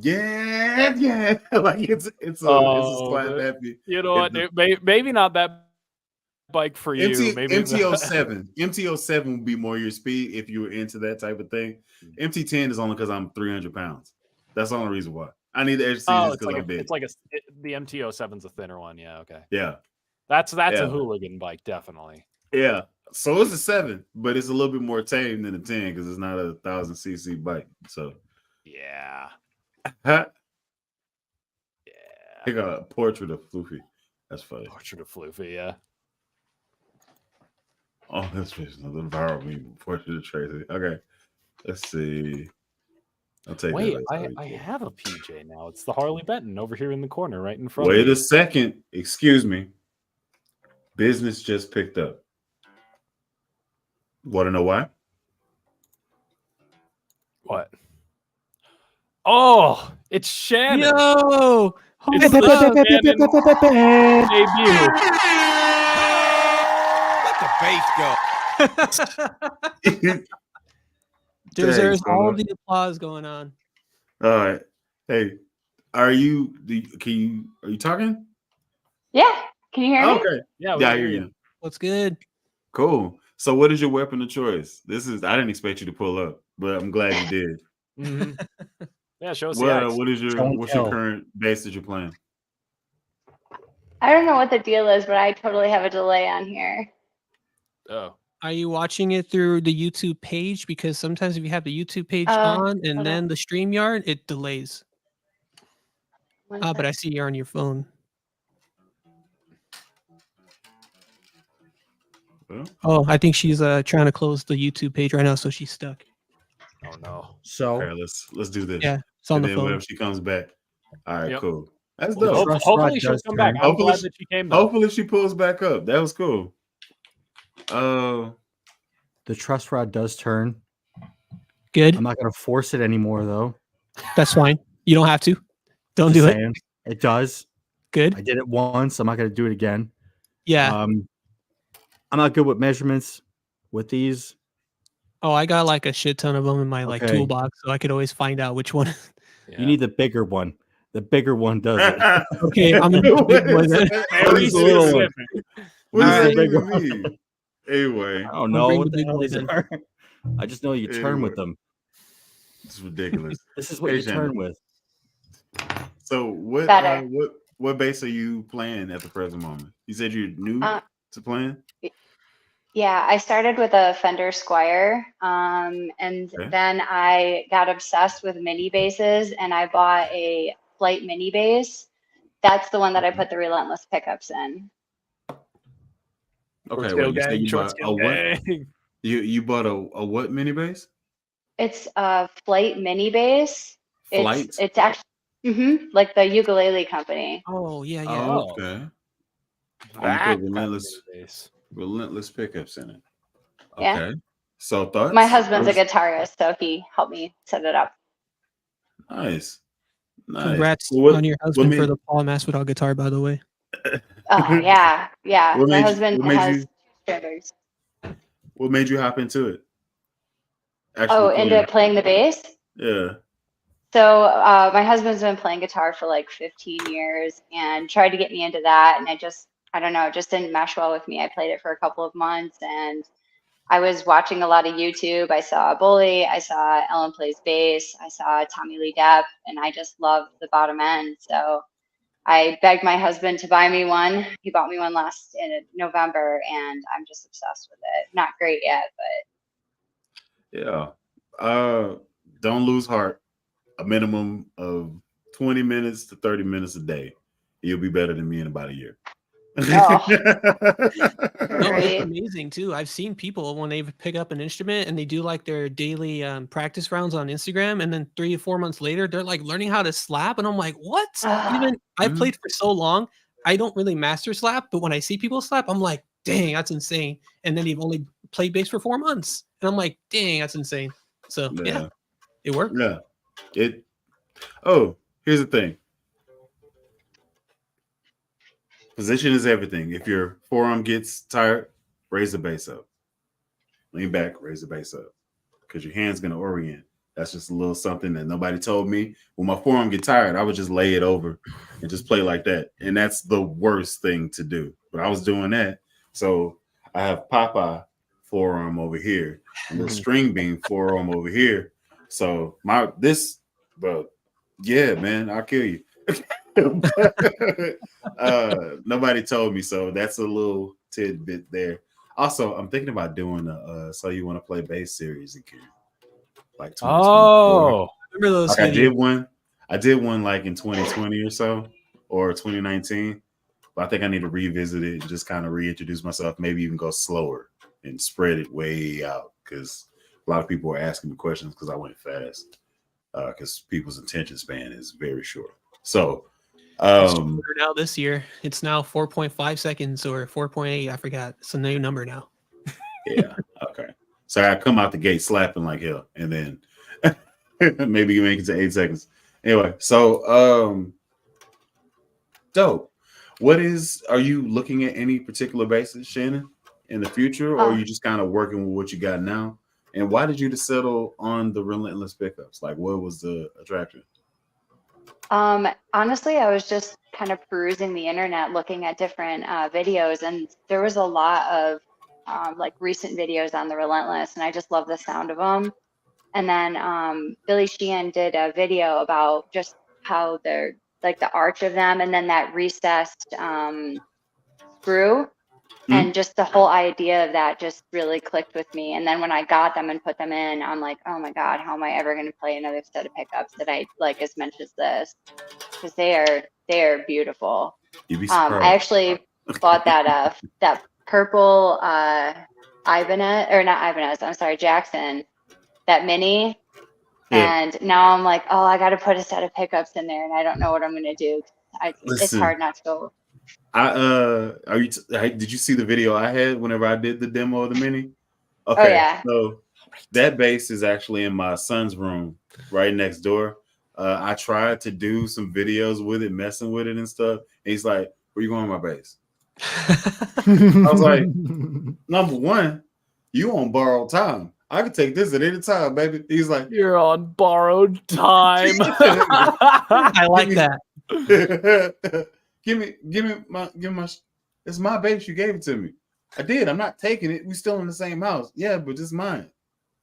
[SPEAKER 1] yeah. Like it's a slap
[SPEAKER 2] dude.
[SPEAKER 1] happy.
[SPEAKER 2] You know what, dude? Maybe not that bike for you. Maybe
[SPEAKER 1] MT07. MT07 would be more your speed if you were into that type of thing. MT10 is only because I'm 300 pounds. That's the only reason why. I need the extra seasons because I'm big.
[SPEAKER 2] It's like the MT07's a thinner one. Yeah, okay.
[SPEAKER 1] Yeah.
[SPEAKER 2] That's
[SPEAKER 1] Yeah.
[SPEAKER 2] a hooligan bike, definitely.
[SPEAKER 1] Yeah. So it's a 7, but it's a little bit more tame than a 10 because it's not a 1000cc bike. So
[SPEAKER 2] Yeah.
[SPEAKER 1] huh?
[SPEAKER 2] Yeah.
[SPEAKER 1] Pick a portrait of Floofy. That's funny.
[SPEAKER 2] Portrait of Floofy, yeah.
[SPEAKER 1] Oh, that's another viral meme. Portrait of Tracy. Okay. Let's see. I'll take
[SPEAKER 2] Wait,
[SPEAKER 1] that.
[SPEAKER 2] I have a PJ now. It's the Harley Benton over here in the corner, right in front
[SPEAKER 1] Wait
[SPEAKER 2] of me.
[SPEAKER 1] a second. Excuse me. business just picked up. Want to know why?
[SPEAKER 2] What? Oh, it's Shannon.
[SPEAKER 4] Yo,
[SPEAKER 2] It's the Shannon debut.
[SPEAKER 5] Let the bass go.
[SPEAKER 4] There's all
[SPEAKER 1] dog.
[SPEAKER 4] the applause going on.
[SPEAKER 1] All right. Hey, are you talking?
[SPEAKER 6] Yeah. Can you hear me?
[SPEAKER 1] Okay.
[SPEAKER 2] Yeah, we
[SPEAKER 1] I
[SPEAKER 2] can
[SPEAKER 1] hear
[SPEAKER 2] hear
[SPEAKER 1] you.
[SPEAKER 4] What's good?
[SPEAKER 1] Cool. So what is your weapon of choice? I didn't expect you to pull up, but I'm glad you did.
[SPEAKER 2] Mhm. Yeah, show us the axe.
[SPEAKER 1] What's
[SPEAKER 3] Don't
[SPEAKER 1] your
[SPEAKER 3] tell.
[SPEAKER 1] current base that you're playing?
[SPEAKER 6] I don't know what the deal is, but I totally have a delay on here.
[SPEAKER 2] Oh,
[SPEAKER 4] Are you watching it through the YouTube page? Because sometimes if you have the YouTube page on and
[SPEAKER 6] hold
[SPEAKER 4] then
[SPEAKER 6] on.
[SPEAKER 4] the StreamYard, it delays.
[SPEAKER 6] One
[SPEAKER 4] But I
[SPEAKER 6] sec.
[SPEAKER 4] see you're on your phone.
[SPEAKER 1] Well,
[SPEAKER 4] Oh, I think she's trying to close the YouTube page right now, so she's stuck.
[SPEAKER 2] oh no.
[SPEAKER 3] So
[SPEAKER 1] okay, let's do this.
[SPEAKER 4] Yeah, it's on
[SPEAKER 1] And
[SPEAKER 4] the
[SPEAKER 1] then
[SPEAKER 4] phone.
[SPEAKER 1] whenever she comes back. All right,
[SPEAKER 2] Yep.
[SPEAKER 1] cool. That's
[SPEAKER 3] The
[SPEAKER 1] dope.
[SPEAKER 3] trust
[SPEAKER 2] Hopefully
[SPEAKER 3] rod
[SPEAKER 2] she'll
[SPEAKER 3] does
[SPEAKER 2] come back.
[SPEAKER 3] turn.
[SPEAKER 2] I'm
[SPEAKER 1] Hopefully
[SPEAKER 2] glad
[SPEAKER 1] she-
[SPEAKER 2] that she came though.
[SPEAKER 1] Hopefully she pulls back up. That was cool.
[SPEAKER 3] The trust rod does turn.
[SPEAKER 4] Good.
[SPEAKER 3] I'm not gonna force it anymore though.
[SPEAKER 4] That's fine. You don't have to. Don't
[SPEAKER 3] Just
[SPEAKER 4] do it.
[SPEAKER 3] saying. It does.
[SPEAKER 4] Good.
[SPEAKER 3] I did it once. I'm not gonna do it again.
[SPEAKER 4] Yeah.
[SPEAKER 3] I'm not good with measurements with these.
[SPEAKER 4] Oh, I got like a shit ton of them in my like
[SPEAKER 3] Okay.
[SPEAKER 4] toolbox, so I could always find out which one.
[SPEAKER 2] Yeah.
[SPEAKER 3] You need the bigger one. The bigger one does it.
[SPEAKER 4] Okay, I'm gonna do the big one then.
[SPEAKER 2] Very
[SPEAKER 3] Use the little one.
[SPEAKER 2] specific.
[SPEAKER 1] What does
[SPEAKER 4] Alright.
[SPEAKER 1] that
[SPEAKER 3] Big
[SPEAKER 1] even
[SPEAKER 3] one.
[SPEAKER 1] mean? Anyway,
[SPEAKER 3] I don't
[SPEAKER 4] I'll
[SPEAKER 3] know
[SPEAKER 4] bring
[SPEAKER 3] what
[SPEAKER 4] the
[SPEAKER 3] the
[SPEAKER 4] big
[SPEAKER 3] hell
[SPEAKER 4] boy
[SPEAKER 3] these
[SPEAKER 4] then.
[SPEAKER 3] are. I just know you turn with them.
[SPEAKER 1] it's ridiculous.
[SPEAKER 3] This is what
[SPEAKER 1] Hey,
[SPEAKER 3] you
[SPEAKER 1] Shannon.
[SPEAKER 3] turn with.
[SPEAKER 1] So
[SPEAKER 6] Better.
[SPEAKER 1] what base are you playing at the present moment? You said you're new
[SPEAKER 6] Uh,
[SPEAKER 1] to playing?
[SPEAKER 6] Yeah, I started with a Fender Squire, and
[SPEAKER 1] Okay.
[SPEAKER 6] then I got obsessed with mini basses, and I bought a Flight mini bass. That's the one that I put the relentless pickups in.
[SPEAKER 1] Okay,
[SPEAKER 2] Short
[SPEAKER 1] wait,
[SPEAKER 2] scale
[SPEAKER 1] you said
[SPEAKER 2] gang,
[SPEAKER 1] you
[SPEAKER 2] short
[SPEAKER 1] bought
[SPEAKER 2] scale
[SPEAKER 1] a what?
[SPEAKER 2] gang.
[SPEAKER 1] You bought a what mini base?
[SPEAKER 6] It's a Flight mini bass.
[SPEAKER 1] Flight?
[SPEAKER 6] It's actually like the ukulele company.
[SPEAKER 4] Oh yeah, yeah.
[SPEAKER 1] Oh,
[SPEAKER 2] Oh.
[SPEAKER 1] okay. I'm gonna
[SPEAKER 2] That
[SPEAKER 1] put
[SPEAKER 2] kind of base.
[SPEAKER 1] relentless pickups in it.
[SPEAKER 6] Yeah.
[SPEAKER 1] Okay. So thoughts?
[SPEAKER 6] My husband's a
[SPEAKER 1] First-
[SPEAKER 6] guitarist, so he helped me set it up.
[SPEAKER 1] Nice. Nice.
[SPEAKER 4] Congrats
[SPEAKER 1] Well,
[SPEAKER 4] on your
[SPEAKER 1] what
[SPEAKER 4] husband for
[SPEAKER 1] made,
[SPEAKER 4] the Paul Masvidal guitar, by the way.
[SPEAKER 6] Oh yeah, yeah.
[SPEAKER 1] what
[SPEAKER 6] My
[SPEAKER 1] made
[SPEAKER 6] husband
[SPEAKER 1] what made
[SPEAKER 6] has
[SPEAKER 1] you
[SPEAKER 6] 2 stranders.
[SPEAKER 1] what made you hop into it?
[SPEAKER 6] Oh,
[SPEAKER 1] Actually
[SPEAKER 6] into
[SPEAKER 1] playing.
[SPEAKER 6] playing the bass.
[SPEAKER 1] Yeah.
[SPEAKER 6] So my husband's been playing guitar for like 15 years and tried to get me into that, and I don't know, it just didn't mesh well with me. I played it for a couple of months, and I was watching a lot of YouTube. I saw Bully, I saw Ellen Plays Bass, I saw Tommy Lee Depp, and I just loved the bottom end. So I begged my husband to buy me one. He bought me one last in November, and I'm just obsessed with it. Not great yet, but
[SPEAKER 1] Yeah. Don't lose heart. A minimum of 20 minutes to 30 minutes a day. You'll be better than me in about a year.
[SPEAKER 6] Oh.
[SPEAKER 4] No, it's
[SPEAKER 6] Great.
[SPEAKER 4] amazing too. I've seen people when they pick up an instrument and they do like their daily practice rounds on Instagram, and then 3 or 4 months later, they're like learning how to slap, and I'm like, what? Even I've
[SPEAKER 1] Mhm.
[SPEAKER 4] played for so long, I don't really master slap, but when I see people slap, I'm like, dang, that's insane. And then they've only played bass for 4 months, and I'm like, dang, that's insane. So yeah, it works.
[SPEAKER 1] Yeah. Here's the thing. Position is everything. If your forearm gets tired, raise the base up. Lean back, raise the base up. Because your hand's gonna orient. That's just a little something that nobody told me. When my forearm get tired, I would just lay it over and just play like that. And that's the worst thing to do. But I was doing that. So I have Popeye forearm over here, a little string bean forearm over here. So yeah, man, I'll kill you. Nobody told me, so that's a little tidbit there. Also, I'm thinking about doing a So You Want to Play Bass series again, like 2024.
[SPEAKER 2] Oh,
[SPEAKER 4] Remember those
[SPEAKER 1] Like
[SPEAKER 4] videos?
[SPEAKER 1] I did one like in 2020 or so, or 2019. But I think I need to revisit it and just kind of reintroduce myself. Maybe even go slower and spread it way out, because a lot of people were asking me questions because I went fast. Because people's attention span is very short. So
[SPEAKER 4] It's
[SPEAKER 1] Um,
[SPEAKER 4] shorter now this year. It's now 4.5 seconds or 4.8. I forgot. It's a new number now.
[SPEAKER 1] yeah, okay. So I come out the gate slapping like hell, and then maybe you make it to 8 seconds. Anyway, so dope. Are you looking at any particular bases, Shannon, in the future, or are you just kind of working with what you got now? And why did you settle on the relentless pickups? Like, what was the attraction?
[SPEAKER 6] Honestly, I was just kind of perusing the internet, looking at different videos, and there was a lot of like recent videos on the Relentless, and I just love the sound of them. And then Billy Sheehan did a video about just how they're like the arch of them, and then that recessed screw. And just the whole idea of that just really clicked with me. And then when I got them and put them in, I'm like, oh my God, how am I ever going to play another set of pickups that I like as much as this? Because they are beautiful.
[SPEAKER 1] You'd be surprised.
[SPEAKER 6] I actually bought that that purple Ibanez, or not Ibanez, I'm sorry, Jackson, that mini.
[SPEAKER 1] Yeah.
[SPEAKER 6] And now I'm like, oh, I got to put a set of pickups in there, and I don't know what I'm going to do. It's
[SPEAKER 1] Listen.
[SPEAKER 6] hard not to go.
[SPEAKER 1] Did you see the video I had whenever I did the demo of the mini? Okay,
[SPEAKER 6] Oh, yeah.
[SPEAKER 1] so that bass is actually in my son's room right next door. I tried to do some videos with it, messing with it and stuff. And he's like, where you going with my bass? I was like, number one, you on borrowed time. I can take this at any time, baby. He's like,
[SPEAKER 2] You're on borrowed time.
[SPEAKER 4] I like that.
[SPEAKER 1] give me my it's my bass. You gave it to me. I did. I'm not taking it. We still in the same house. Yeah, but it's mine.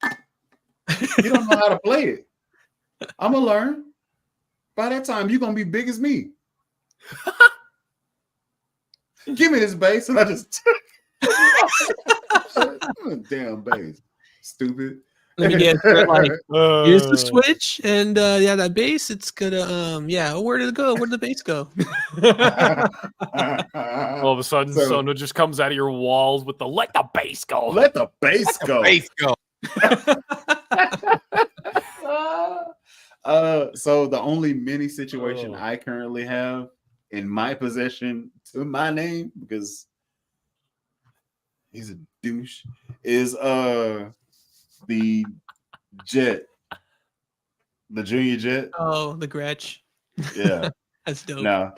[SPEAKER 1] You don't know how to play it. I'm gonna learn. By that time, you're gonna be big as me. Give me this bass, and I just damn bass. Stupid.
[SPEAKER 4] Let me get like here's the switch, and yeah, that bass. It's gonna where did it go? Where did the bass go?
[SPEAKER 2] All of a sudden, Sona just comes out of your walls with the "let the bass go."
[SPEAKER 1] Let the bass go.
[SPEAKER 5] Bass go.
[SPEAKER 1] So the only mini situation I currently have in my possession to my name, because he's a douche, is the jet, the junior jet.
[SPEAKER 4] Oh, the Gretsch.
[SPEAKER 1] Yeah.
[SPEAKER 4] That's dope.
[SPEAKER 1] Now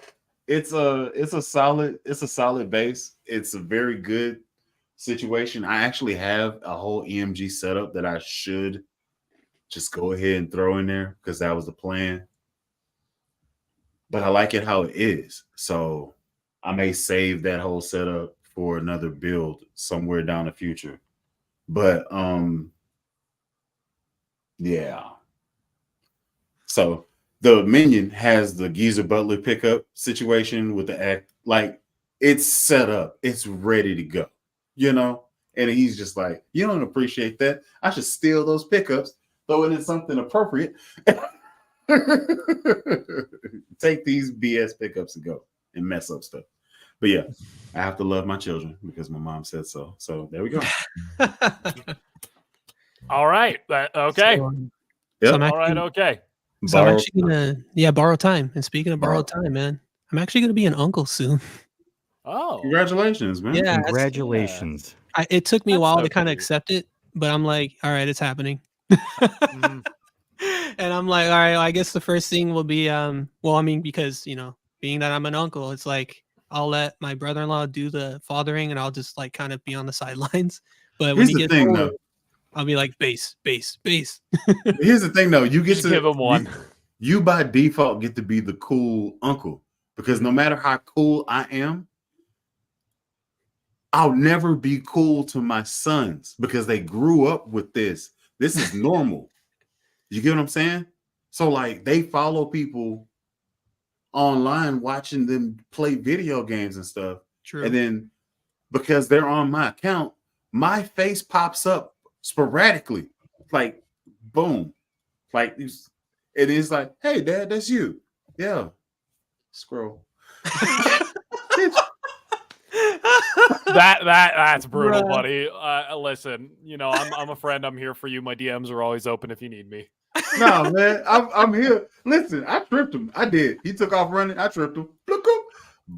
[SPEAKER 1] it's a solid base. It's a very good situation. I actually have a whole EMG setup that I should just go ahead and throw in there because that was the plan. But I like it how it is. So I may save that whole setup for another build somewhere down the future. But yeah. So the Minion has the Geezer Butler pickup situation with the act, like it's set up, it's ready to go, you know. And he's just like, you don't appreciate that. I should steal those pickups, throw it in something appropriate. Take these BS pickups and go and mess up stuff. But yeah, I have to love my children because my mom said so. So there we go.
[SPEAKER 2] All right. Okay.
[SPEAKER 4] So,
[SPEAKER 1] Yep.
[SPEAKER 2] All right. Okay.
[SPEAKER 4] So I'm actually gonna borrow time. And speaking of borrowed time, man, I'm actually gonna be an uncle soon.
[SPEAKER 2] Oh,
[SPEAKER 1] Congratulations, man.
[SPEAKER 4] Yeah,
[SPEAKER 3] Congratulations.
[SPEAKER 4] it took me a
[SPEAKER 2] That's
[SPEAKER 4] while
[SPEAKER 2] so
[SPEAKER 4] to kind of
[SPEAKER 2] cute.
[SPEAKER 4] accept it, but I'm like, all right, it's happening.
[SPEAKER 2] Mm.
[SPEAKER 4] And I'm like, all right, well, I guess the first thing will be because being that I'm an uncle, it's like I'll let my brother-in-law do the fathering and I'll just like kind of be on the sidelines. But when
[SPEAKER 1] Here's
[SPEAKER 4] he
[SPEAKER 1] the
[SPEAKER 4] gets
[SPEAKER 1] thing,
[SPEAKER 4] older,
[SPEAKER 1] though.
[SPEAKER 4] I'll be like bass.
[SPEAKER 1] Here's the thing, though. You get
[SPEAKER 2] Just
[SPEAKER 1] to
[SPEAKER 2] give him one.
[SPEAKER 1] You by default get to be the cool uncle because no matter how cool I am, I'll never be cool to my sons because they grew up with this. This is normal. You get what I'm saying? So like they follow people online watching them play video games and stuff.
[SPEAKER 4] True.
[SPEAKER 1] And then because they're on my account, my face pops up sporadically. Like boom. Like it is like, hey dad, that's you. Yeah. Scroll.
[SPEAKER 2] That's brutal,
[SPEAKER 4] Bruh.
[SPEAKER 2] buddy. Listen, I'm a friend. I'm here for you. My DMs are always open if you need me.
[SPEAKER 1] No, man, I'm here. Listen, I tripped him. I did. He took off running. I tripped him. Look up,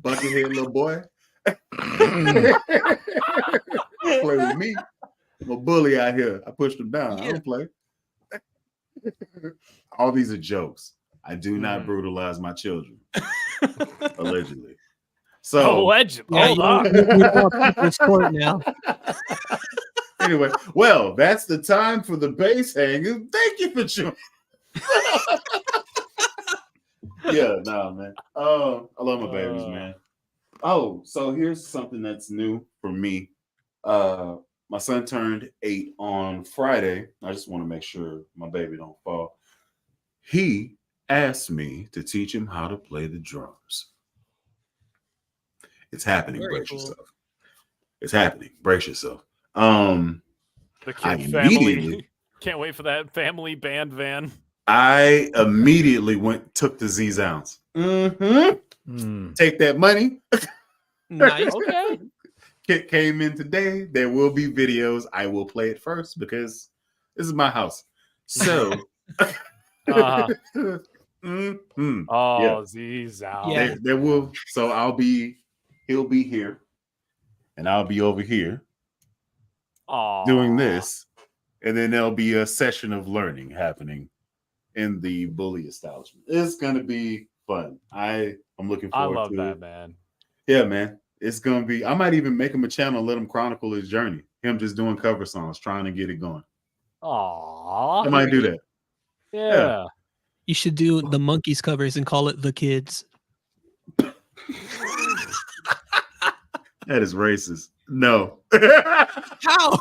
[SPEAKER 1] buckethead little boy. Play with me. I'm a bully out here. I pushed him down. I don't play. All these are jokes. I do not brutalize my children. Allegedly. So
[SPEAKER 2] allegedly.
[SPEAKER 4] Yeah,
[SPEAKER 2] Hold on.
[SPEAKER 4] we want people's court now.
[SPEAKER 1] anyway, well, that's the time for the base hanging. Thank you for joining. Yeah, nah, man. Oh, I love my babies, man. Oh, so here's something that's new for me. My son turned 8 on Friday. I just want to make sure my baby don't fall. He asked me to teach him how to play the drums. It's happening.
[SPEAKER 4] Very
[SPEAKER 1] Brace
[SPEAKER 4] cool.
[SPEAKER 1] yourself. It's happening. Brace yourself.
[SPEAKER 2] The
[SPEAKER 1] I
[SPEAKER 2] kid family.
[SPEAKER 1] immediately-
[SPEAKER 2] Can't wait for that family band van.
[SPEAKER 1] I immediately took the Z sounds. Take that money.
[SPEAKER 4] Nice.
[SPEAKER 2] Okay.
[SPEAKER 1] Kit came in today. There will be videos. I will play it first because this is my house. So,
[SPEAKER 2] Oh,
[SPEAKER 1] Yeah.
[SPEAKER 2] Z's out.
[SPEAKER 4] Yeah.
[SPEAKER 1] there will. So he'll be here, and I'll be over here
[SPEAKER 2] Aw.
[SPEAKER 1] doing this, and then there'll be a session of learning happening in the bully establishment. It's gonna be fun. I'm looking
[SPEAKER 2] I
[SPEAKER 1] forward
[SPEAKER 2] love
[SPEAKER 1] to
[SPEAKER 2] that,
[SPEAKER 1] it.
[SPEAKER 2] man.
[SPEAKER 1] Yeah, man. It's gonna be. I might even make him a channel and let him chronicle his journey. Him just doing cover songs, trying to get it going.
[SPEAKER 2] Aw.
[SPEAKER 1] I might do that.
[SPEAKER 2] Yeah.
[SPEAKER 4] You should do the Monkeys covers and call it The Kids.
[SPEAKER 1] That is racist. No.
[SPEAKER 4] How?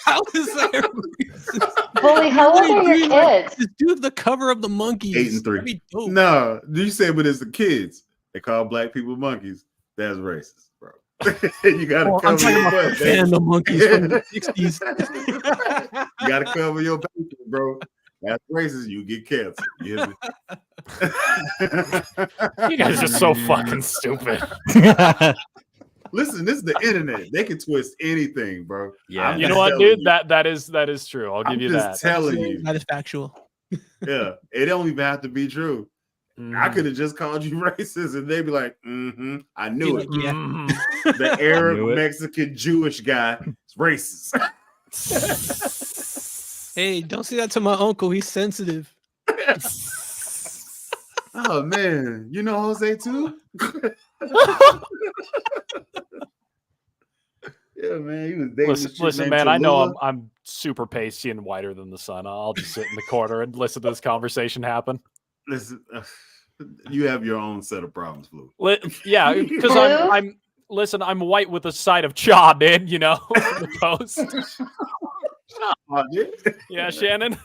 [SPEAKER 4] How is that racist?
[SPEAKER 6] Bully, how old are your kids?
[SPEAKER 4] Just do the cover of the Monkeys.
[SPEAKER 1] 8 and 3.
[SPEAKER 4] That'd be dope.
[SPEAKER 1] No, you say, but it's the kids. They call black people monkeys. That's racist, bro. You gotta
[SPEAKER 4] Oh,
[SPEAKER 1] cover
[SPEAKER 4] I'm talking
[SPEAKER 1] your
[SPEAKER 4] about
[SPEAKER 1] butt,
[SPEAKER 4] the
[SPEAKER 1] baby.
[SPEAKER 4] band, the Monkeys from the 60s.
[SPEAKER 1] You gotta cover your baby, bro. That's racist. You get canceled. You hear me?
[SPEAKER 2] You guys are so fucking stupid.
[SPEAKER 1] Listen, this is the internet. They can twist anything, bro.
[SPEAKER 3] Yeah.
[SPEAKER 1] I'm
[SPEAKER 2] You know
[SPEAKER 1] just
[SPEAKER 2] what,
[SPEAKER 1] telling
[SPEAKER 2] dude?
[SPEAKER 1] you.
[SPEAKER 2] That is true. I'll give
[SPEAKER 1] I'm
[SPEAKER 2] you
[SPEAKER 1] just
[SPEAKER 2] that.
[SPEAKER 1] telling you.
[SPEAKER 4] That is factual.
[SPEAKER 1] Yeah, it don't even have to be true. I
[SPEAKER 2] Mhm.
[SPEAKER 1] could have just called you racist, and they'd be like, I knew
[SPEAKER 4] Be
[SPEAKER 1] it.
[SPEAKER 4] like, yeah.
[SPEAKER 2] Mhm.
[SPEAKER 1] The Arab,
[SPEAKER 3] knew it.
[SPEAKER 1] Mexican, Jewish guy is racist.
[SPEAKER 4] Hey, don't say that to my uncle. He's sensitive.
[SPEAKER 1] Oh man, you know Jose too? Yeah, man, he was dating this chick
[SPEAKER 2] Listen,
[SPEAKER 1] named
[SPEAKER 2] man. I know
[SPEAKER 1] Tallulah.
[SPEAKER 2] I'm super pasty and whiter than the sun. I'll just sit in the corner and listen to this conversation happen.
[SPEAKER 1] Listen, you have your own set of problems, Floof.
[SPEAKER 2] Yeah, because
[SPEAKER 6] Blue?
[SPEAKER 2] I'm white with a side of chaw, dude. You know, from the coast.
[SPEAKER 1] Oh, yeah.
[SPEAKER 2] Yeah, Shannon.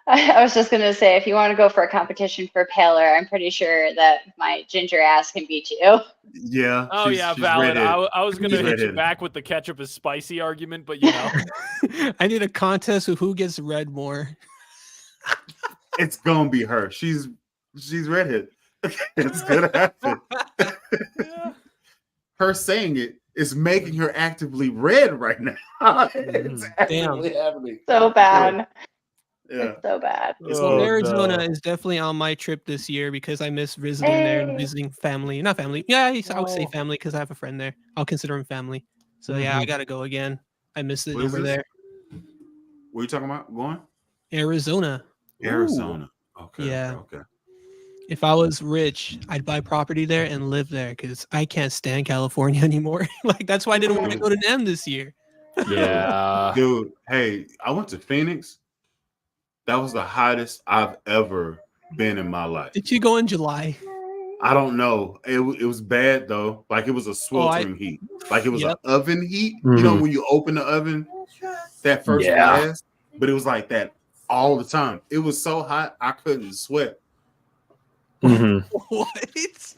[SPEAKER 6] I was just gonna say, if you want to go for a competition for paler, I'm pretty sure that my ginger ass can beat you.
[SPEAKER 1] Yeah.
[SPEAKER 2] Oh
[SPEAKER 1] she's-
[SPEAKER 2] yeah,
[SPEAKER 1] she's
[SPEAKER 2] valid.
[SPEAKER 1] redheaded.
[SPEAKER 2] I was gonna
[SPEAKER 1] She's
[SPEAKER 2] hit you
[SPEAKER 1] redheaded.
[SPEAKER 2] back with the ketchup is spicy argument, but you know,
[SPEAKER 4] I need a contest of who gets red more.
[SPEAKER 1] It's gonna be her. She's redhead. It's gonna happen.
[SPEAKER 2] yeah.
[SPEAKER 1] Her saying it is making her actively red right now. It's actively happening.
[SPEAKER 6] So bad.
[SPEAKER 1] Yeah.
[SPEAKER 6] It's so bad.
[SPEAKER 4] So
[SPEAKER 2] Oh,
[SPEAKER 4] Arizona
[SPEAKER 2] no.
[SPEAKER 4] is definitely on my trip this year because I miss visiting there and
[SPEAKER 6] Hey.
[SPEAKER 4] visiting family. Not family. Yeah, I would say
[SPEAKER 2] Oh.
[SPEAKER 4] family because I have a friend there. I'll consider him family. So yeah, I gotta go again. I miss it
[SPEAKER 1] What is
[SPEAKER 4] over
[SPEAKER 1] this?
[SPEAKER 4] there.
[SPEAKER 1] What are you talking about? Going?
[SPEAKER 4] Arizona.
[SPEAKER 1] Arizona. Okay.
[SPEAKER 4] Yeah.
[SPEAKER 1] Okay.
[SPEAKER 4] If I was rich, I'd buy property there and live there because I can't stand California anymore. Like that's why I didn't want to go to NAM this year.
[SPEAKER 2] Yeah.
[SPEAKER 1] Dude, hey, I went to Phoenix. That was the hottest I've ever been in my life.
[SPEAKER 4] Did you go in July?
[SPEAKER 1] I don't know. It was bad though. Like it was a sweltering heat. Like it was
[SPEAKER 4] Yep.
[SPEAKER 1] an oven heat. You know
[SPEAKER 3] Mhm.
[SPEAKER 1] when you open the oven, that first
[SPEAKER 2] Yeah.
[SPEAKER 1] blast. But it was like that all the time. It was so hot I couldn't sweat.
[SPEAKER 3] Mhm.
[SPEAKER 4] What?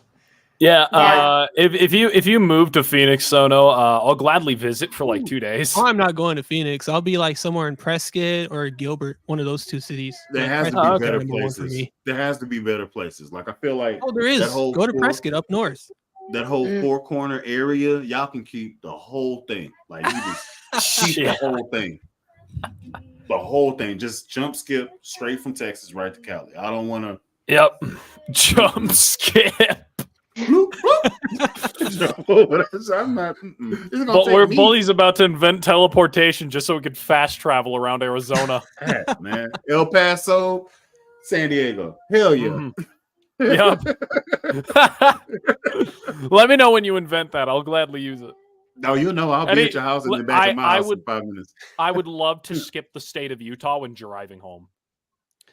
[SPEAKER 2] Yeah.
[SPEAKER 6] Yeah.
[SPEAKER 2] If you move to Phoenix, Sono, I'll gladly visit for like 2 days.
[SPEAKER 4] Oh, I'm not going to Phoenix. I'll be like somewhere in Prescott or Gilbert, one of those two cities.
[SPEAKER 1] There
[SPEAKER 4] Like,
[SPEAKER 1] has to be
[SPEAKER 4] Prescott's
[SPEAKER 1] better
[SPEAKER 4] number one for
[SPEAKER 1] places.
[SPEAKER 4] me.
[SPEAKER 1] There has to be better places. Like I feel like
[SPEAKER 4] Oh, there is.
[SPEAKER 1] that whole
[SPEAKER 4] Go to
[SPEAKER 1] four-
[SPEAKER 4] Prescott up north.
[SPEAKER 1] that whole
[SPEAKER 6] Mm.
[SPEAKER 1] 4 corner area, y'all can keep the whole thing. Like you just keep the
[SPEAKER 2] Yeah.
[SPEAKER 1] whole thing. The whole thing, just jump skip straight from Texas right to Cali. I don't want to.
[SPEAKER 2] Yep. Jump skip.
[SPEAKER 1] I'm not.
[SPEAKER 2] But we're bullies about to invent teleportation just so we could fast travel around Arizona.
[SPEAKER 1] Man, El Paso, San Diego. Hell yeah.
[SPEAKER 2] Mhm. Yep. Let me know when you invent that. I'll gladly use it.
[SPEAKER 1] No, you know I'll be at your house in the back of my house in 5 minutes.
[SPEAKER 2] I would love to skip the state of Utah when driving home.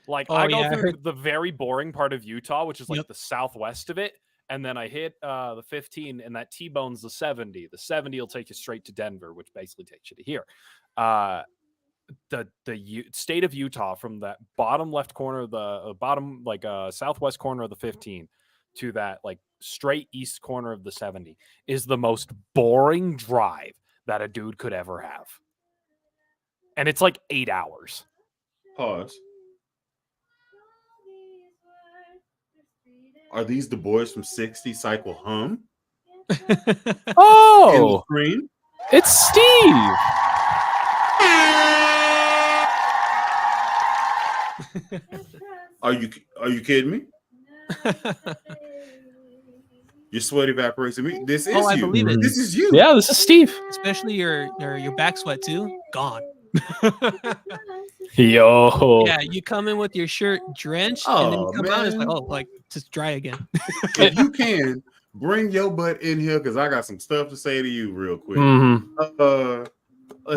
[SPEAKER 2] Like I go through the very boring part of Utah, which is like the southwest of it, and then I hit the 15, and that T-bones the 70. The 70 will take you straight to Denver, which basically takes you to here. The state of Utah, from that bottom left corner of the bottom southwest corner of the 15 to that like straight east corner of the 70 is the most boring drive that a dude could ever have, and it's like 8 hours.
[SPEAKER 1] Pause. Are these the boys from 60 Cycle Hum?
[SPEAKER 2] Oh,
[SPEAKER 1] screen?
[SPEAKER 2] It's Steve.
[SPEAKER 1] Are you kidding me? Your sweat evaporates to me. This is you.
[SPEAKER 4] I believe it.
[SPEAKER 1] This is you.
[SPEAKER 2] Yeah, this is Steve.
[SPEAKER 4] Especially your back sweat too. Gone.
[SPEAKER 2] Yo.
[SPEAKER 4] Yeah, you come in with your shirt drenched, and then you come out, it's like just dry again.
[SPEAKER 1] If you can bring your butt in here, because I got some stuff to say to you real quick.
[SPEAKER 2] Mm-hmm.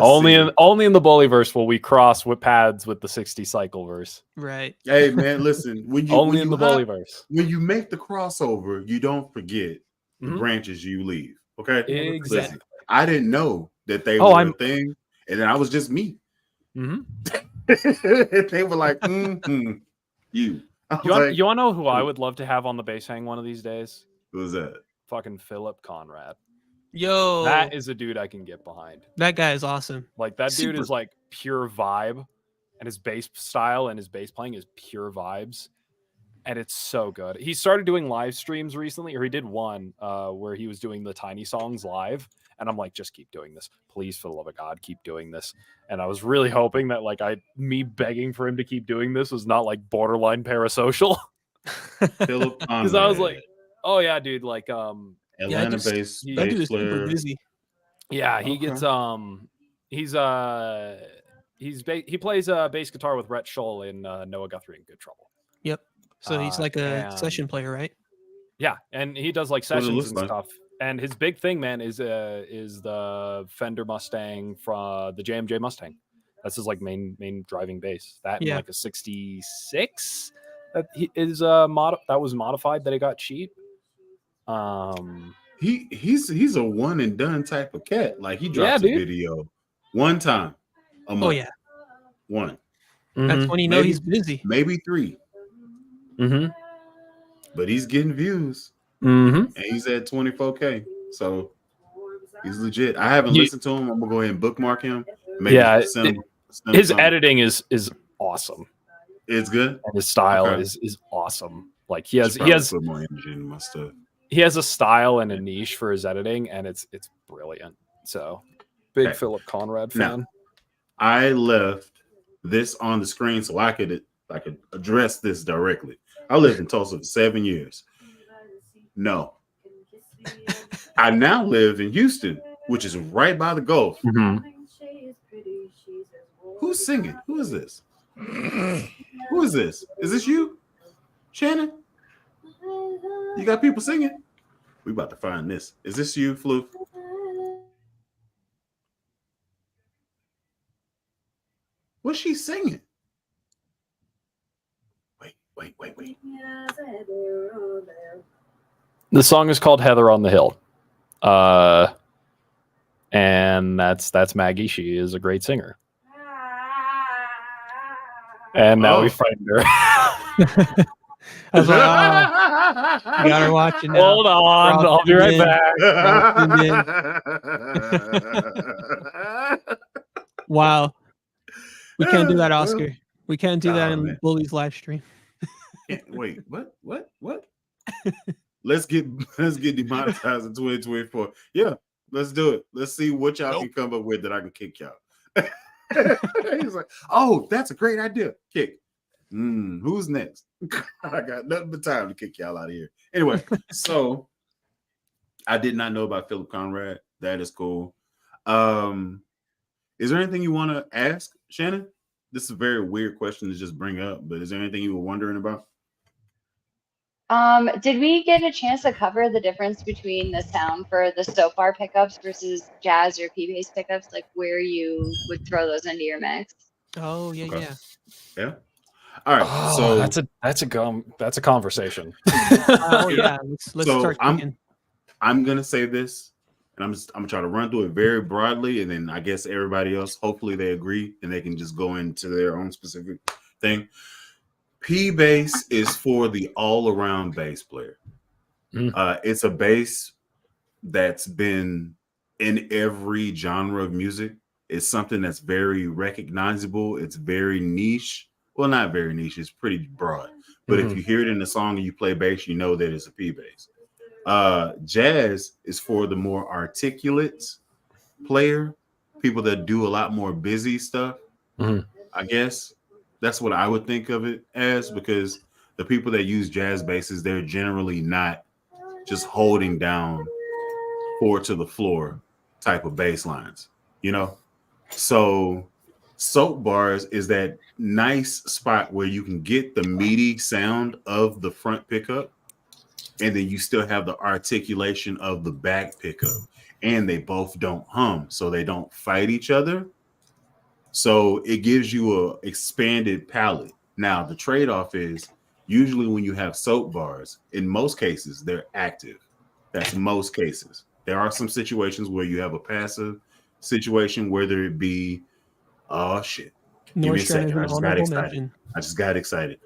[SPEAKER 2] Only in the Bullyverse will we cross with pads with the 60 cycle verse.
[SPEAKER 4] Right.
[SPEAKER 1] Hey man, listen. When you
[SPEAKER 2] only in the Bullyverse.
[SPEAKER 1] When you make the crossover, you don't forget the branches you leave. Okay.
[SPEAKER 4] Exactly.
[SPEAKER 1] Listen, I didn't know that they were a thing, and then I was just me.
[SPEAKER 2] Mm-hmm.
[SPEAKER 1] They were like, you.
[SPEAKER 2] You want to know who I would love to have on the base hang one of these days?
[SPEAKER 1] Who's that?
[SPEAKER 2] Fucking Philip Conrad.
[SPEAKER 4] Yo,
[SPEAKER 2] that is a dude I can get behind.
[SPEAKER 4] That guy is awesome.
[SPEAKER 2] Like that dude is like pure vibe, and his bass style and his bass playing is pure vibes, and it's so good. He started doing live streams recently, or he did one where he was doing the Tiny Songs live, and I'm like, just keep doing this, please, for the love of God, keep doing this. And I was really hoping that like me begging for him to keep doing this was not like borderline parasocial, because I was like, oh yeah, dude, like
[SPEAKER 1] Atlanta-based
[SPEAKER 4] that dude is
[SPEAKER 1] player.
[SPEAKER 4] super busy.
[SPEAKER 2] Yeah, he gets he plays bass guitar with Rhett Scholl in Noah Guthrie in Good Trouble.
[SPEAKER 4] Yep. So he's like a session player, right?
[SPEAKER 2] Yeah, and he does like sessions and stuff. And his big thing, man, is the Fender Mustang from the JMJ Mustang. That's his like main driving bass. That and like a 66 that that was modified that it got cheap.
[SPEAKER 1] He's a one and done type of cat. Like he drops a video one time a month.
[SPEAKER 4] Oh yeah,
[SPEAKER 1] one.
[SPEAKER 4] That's when you know he's busy.
[SPEAKER 1] Maybe 3.
[SPEAKER 2] Mm-hmm.
[SPEAKER 1] But he's getting views.
[SPEAKER 2] Mm-hmm.
[SPEAKER 1] And he's at 24K. So he's legit. I haven't listened to him. I'm gonna go ahead and bookmark him.
[SPEAKER 2] His editing is awesome.
[SPEAKER 1] It's good.
[SPEAKER 2] And his style is awesome. Like he has
[SPEAKER 1] put more energy in my stuff.
[SPEAKER 2] He has a style and a niche for his editing, and it's brilliant. So big Philip Conrad fan.
[SPEAKER 1] Now, I left this on the screen so I could address this directly. I lived in Tulsa for 7 years. No. I now live in Houston, which is right by the Gulf.
[SPEAKER 2] Mm-hmm.
[SPEAKER 1] Who's singing? Who is this? Who is this? Is this you, Shannon? You got people singing? We about to find this. Is this you, Floof? What's she singing? Wait.
[SPEAKER 2] The song is called Heather on the Hill. And that's Maggie. She is a great singer. And now we find her.
[SPEAKER 4] I was like, you got her watching now.
[SPEAKER 2] Hold on, I'll be right
[SPEAKER 4] back. Wow. We can't do that, Oscar. We can't do that in Bully's live stream.
[SPEAKER 1] Wait, what? Let's get demonetized in 2024. Yeah, let's do it. Let's see what y'all can come up with that I can kick y'all. He's like, oh, that's a great idea. Kick. Who's next? I got nothing but time to kick y'all out of here. Anyway, so I did not know about Philip Conrad. That is cool. Is there anything you want to ask, Shannon? This is a very weird question to just bring up, but is there anything you were wondering about?
[SPEAKER 6] Did we get a chance to cover the difference between the sound for the soap bar pickups versus jazz or P-bass pickups, like where you would throw those into your mix?
[SPEAKER 4] Oh yeah,
[SPEAKER 1] Okay.
[SPEAKER 4] yeah.
[SPEAKER 1] Yeah. All right.
[SPEAKER 2] Oh,
[SPEAKER 1] So
[SPEAKER 2] that's a conversation.
[SPEAKER 4] Oh yeah. Let's
[SPEAKER 1] So
[SPEAKER 4] start thinking.
[SPEAKER 1] I'm gonna say this, and I'm gonna try to run through it very broadly, and then I guess everybody else, hopefully they agree and they can just go into their own specific thing. P bass is for the all-around bass player. It's a bass that's been in every genre of music. It's something that's very recognizable. It's very niche. Well, not very niche. It's pretty broad. But if you hear it in the song and you play bass, you know that it's a P bass. Jazz is for the more articulate player, people that do a lot more busy stuff. I guess that's what I would think of it as, because the people that use jazz basses, they're generally not just holding down 4 to the floor type of bass lines, you know? So soap bars is that nice spot where you can get the meaty sound of the front pickup, and then you still have the articulation of the back pickup, and they both don't hum, so they don't fight each other. So it gives you a expanded palette. Now, the trade-off is usually when you have soap bars, in most cases, they're active. That's most cases. There are some situations where you have a passive situation, whether it be, oh shit. Give me a second. I just got excited.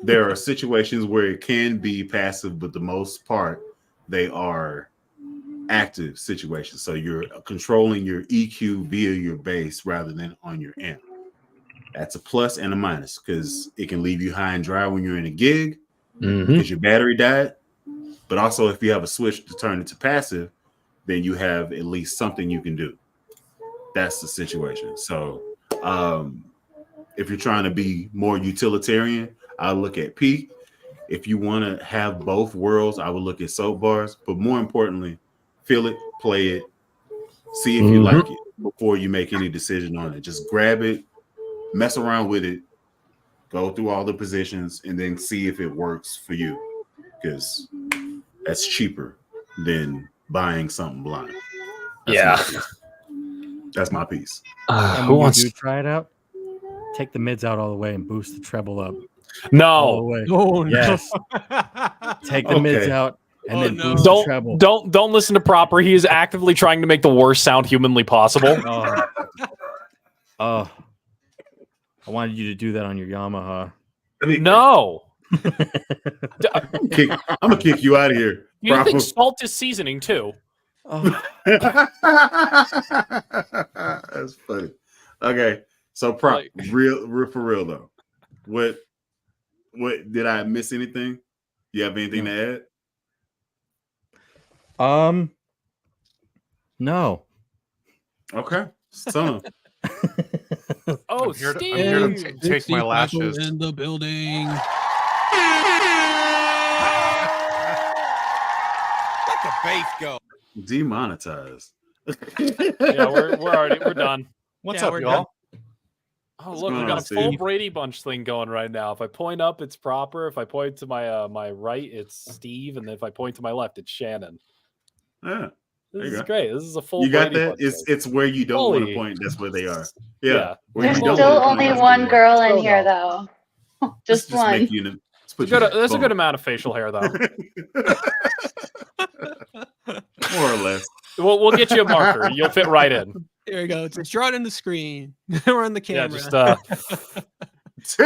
[SPEAKER 1] There are situations where it can be passive, but the most part, they are active situations. So you're controlling your EQ via your bass rather than on your amp. That's a plus and a minus, because it can leave you high and dry when you're in a gig because your battery died. But also, if you have a switch to turn it to passive, then you have at least something you can do. That's the situation. So if you're trying to be more utilitarian, I'll look at P. If you want to have both worlds, I would look at soap bars. But more importantly, feel it, play it, see if you like it before you make any decision on it. Just grab it, mess around with it, go through all the positions, and then see if it works for you, because that's cheaper than buying something blind. That's my piece.
[SPEAKER 3] And
[SPEAKER 2] Who
[SPEAKER 3] when
[SPEAKER 2] wants
[SPEAKER 3] you do try it out, take the mids out all the way and boost the treble up all the
[SPEAKER 2] No.
[SPEAKER 3] way.
[SPEAKER 4] Oh
[SPEAKER 3] Yes. Take the mids out and then boost the treble.
[SPEAKER 2] Don't listen to Proper. He is actively trying to make the worst sound humanly possible.
[SPEAKER 3] I wanted you to do that on your Yamaha.
[SPEAKER 2] No.
[SPEAKER 1] I'm gonna kick you out of here.
[SPEAKER 2] You think salt is seasoning too?
[SPEAKER 1] That's funny. Okay, so Prop, real for real though. What did I miss anything? You have anything to add?
[SPEAKER 3] No.
[SPEAKER 1] Okay. So
[SPEAKER 7] I'm here to take
[SPEAKER 4] It's
[SPEAKER 7] my
[SPEAKER 4] the
[SPEAKER 7] lashes.
[SPEAKER 4] people in the building.
[SPEAKER 5] Let the bass go.
[SPEAKER 1] demonetized.
[SPEAKER 2] Yeah, we're done.
[SPEAKER 7] What's
[SPEAKER 4] Yeah,
[SPEAKER 7] up,
[SPEAKER 4] we're
[SPEAKER 7] y'all?
[SPEAKER 2] Oh,
[SPEAKER 1] What's
[SPEAKER 2] look, we
[SPEAKER 1] going
[SPEAKER 2] got
[SPEAKER 1] on,
[SPEAKER 2] a full
[SPEAKER 1] Steve?
[SPEAKER 2] Brady Bunch thing going right now. If I point up, it's Proper. If I point to my right, it's Steve, and if I point to my left, it's Shannon.
[SPEAKER 1] Yeah.
[SPEAKER 2] This
[SPEAKER 1] There you
[SPEAKER 2] is
[SPEAKER 1] go.
[SPEAKER 2] great. This is a full.
[SPEAKER 1] You got
[SPEAKER 2] Brady
[SPEAKER 1] that?
[SPEAKER 2] Bunch
[SPEAKER 1] It's
[SPEAKER 2] thing.
[SPEAKER 1] it's where you don't want to
[SPEAKER 2] Fully.
[SPEAKER 1] point. That's where they are.
[SPEAKER 2] Yeah.
[SPEAKER 1] Yeah. Where
[SPEAKER 6] There's
[SPEAKER 1] you don't
[SPEAKER 6] still
[SPEAKER 1] want to point,
[SPEAKER 6] only
[SPEAKER 1] that's
[SPEAKER 6] one
[SPEAKER 1] where they are.
[SPEAKER 6] girl in
[SPEAKER 2] Still
[SPEAKER 6] here,
[SPEAKER 2] no.
[SPEAKER 6] though.
[SPEAKER 1] Let's
[SPEAKER 6] Just one.
[SPEAKER 1] make you in
[SPEAKER 2] That's a good amount of facial hair, though.
[SPEAKER 1] More or less.
[SPEAKER 2] We'll get you a marker. You'll fit right in.
[SPEAKER 4] There we go. Just draw it in the screen. We're on the
[SPEAKER 2] Yeah,
[SPEAKER 4] camera.
[SPEAKER 2] just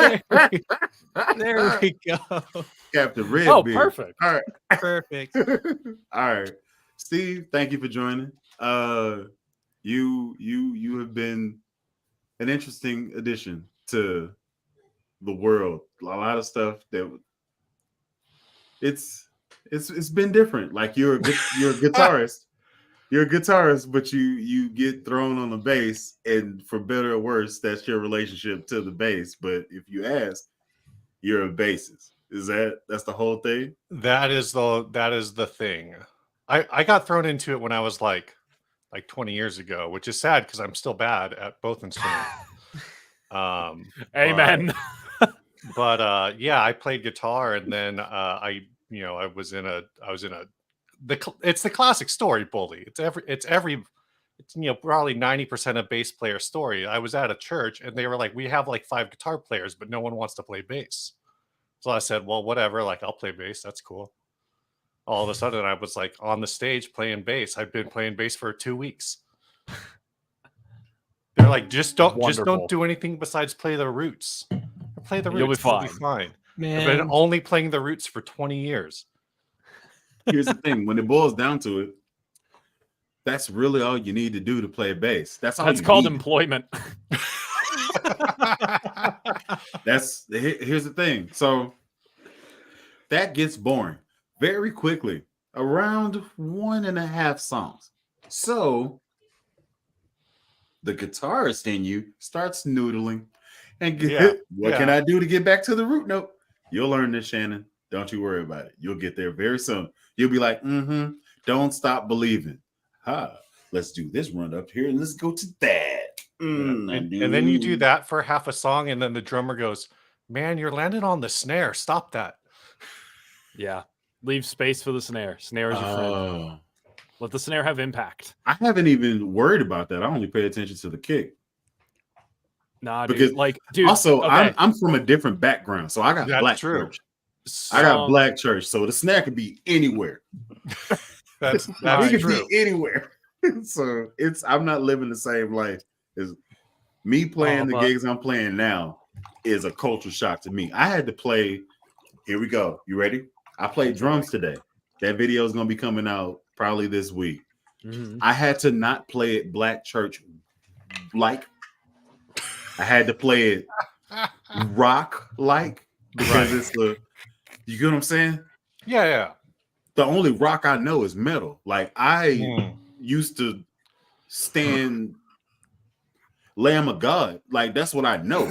[SPEAKER 4] There we go.
[SPEAKER 1] Captain Red.
[SPEAKER 2] Oh,
[SPEAKER 1] Beard.
[SPEAKER 2] perfect.
[SPEAKER 1] All right.
[SPEAKER 4] Perfect.
[SPEAKER 1] All right. Steve, thank you for joining. You have been an interesting addition to the world. A lot of stuff that it's been different. Like you're a guitarist, you're a guitarist, but you get thrown on the bass, and for better or worse, that's your relationship to the bass. But if you ask, you're a bassist. That's the whole thing?
[SPEAKER 7] That is the thing. I got thrown into it when I was like 20 years ago, which is sad because I'm still bad at both instruments.
[SPEAKER 2] Amen.
[SPEAKER 7] But yeah, I played guitar, and then I was in a it's the classic story, Bully. It's probably 90% of bass player story. I was at a church and they were like, we have like 5 guitar players, but no one wants to play bass. So I said, well, whatever, like I'll play bass. That's cool. All of a sudden I was like on the stage playing bass. I've been playing bass for 2 weeks. They're like, just don't do anything besides play the roots. Play the roots.
[SPEAKER 2] You'll be fine.
[SPEAKER 7] You'll be fine.
[SPEAKER 4] Man.
[SPEAKER 7] I've been only playing the roots for 20 years.
[SPEAKER 1] Here's the thing: when it boils down to it, that's really all you need to do to play bass. That's called
[SPEAKER 2] employment.
[SPEAKER 1] Here's the thing. So that gets boring very quickly, around 1.5 songs. So the guitarist in you starts noodling and what can I do to get back to the root note? You'll learn this, Shannon. Don't you worry about it. You'll get there very soon. You'll be like, don't stop believing. Let's do this run up here and let's go to that.
[SPEAKER 7] And then you do that for half a song, and then the drummer goes, man, you're landing on the snare. Stop that.
[SPEAKER 2] Yeah. Leave space for the snare. Snare is your friend. Let the snare have impact.
[SPEAKER 1] I haven't even worried about that. I only pay attention to the kick.
[SPEAKER 2] Nah,
[SPEAKER 1] because
[SPEAKER 2] dude.
[SPEAKER 1] Also, okay. I'm from a different background, so I got black church. I got black church, so the snare could be anywhere.
[SPEAKER 7] That's
[SPEAKER 1] it could
[SPEAKER 7] true.
[SPEAKER 1] be anywhere. So I'm not living the same life as me playing the gigs I'm playing now is a culture shock to me. I had to play. Here we go. You ready? I played drums today. That video is gonna be coming out probably this week.
[SPEAKER 2] Mm-hmm.
[SPEAKER 1] I had to not play it black church like. I had to play it rock like because it's the. You get what I'm saying?
[SPEAKER 7] Yeah.
[SPEAKER 1] The only rock I know is metal. Like I used to stand Lamb of God. Like that's what I know.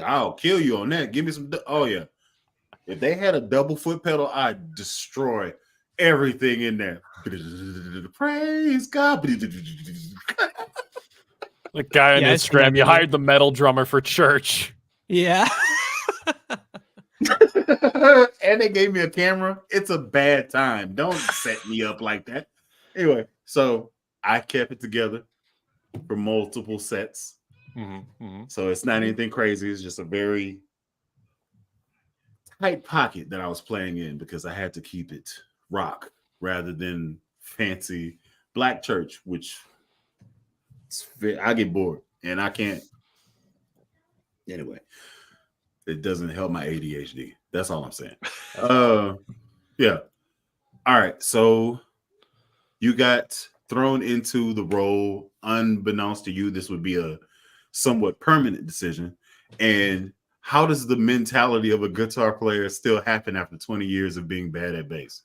[SPEAKER 1] I'll kill you on that. Give me some. Oh yeah. If they had a double foot pedal, I'd destroy everything in there. Praise God.
[SPEAKER 2] The guy on Instagram, you hired the metal drummer for church.
[SPEAKER 4] Yeah.
[SPEAKER 1] And they gave me a camera. It's a bad time. Don't set me up like that. Anyway, so I kept it together for multiple sets. So it's not anything crazy. It's just a very tight pocket that I was playing in because I had to keep it rock rather than fancy black church, which I get bored and I can't. Anyway, it doesn't help my ADHD. That's all I'm saying. Yeah. All right. So you got thrown into the role unbeknownst to you. This would be a somewhat permanent decision. And how does the mentality of a guitar player still happen after 20 years of being bad at bass?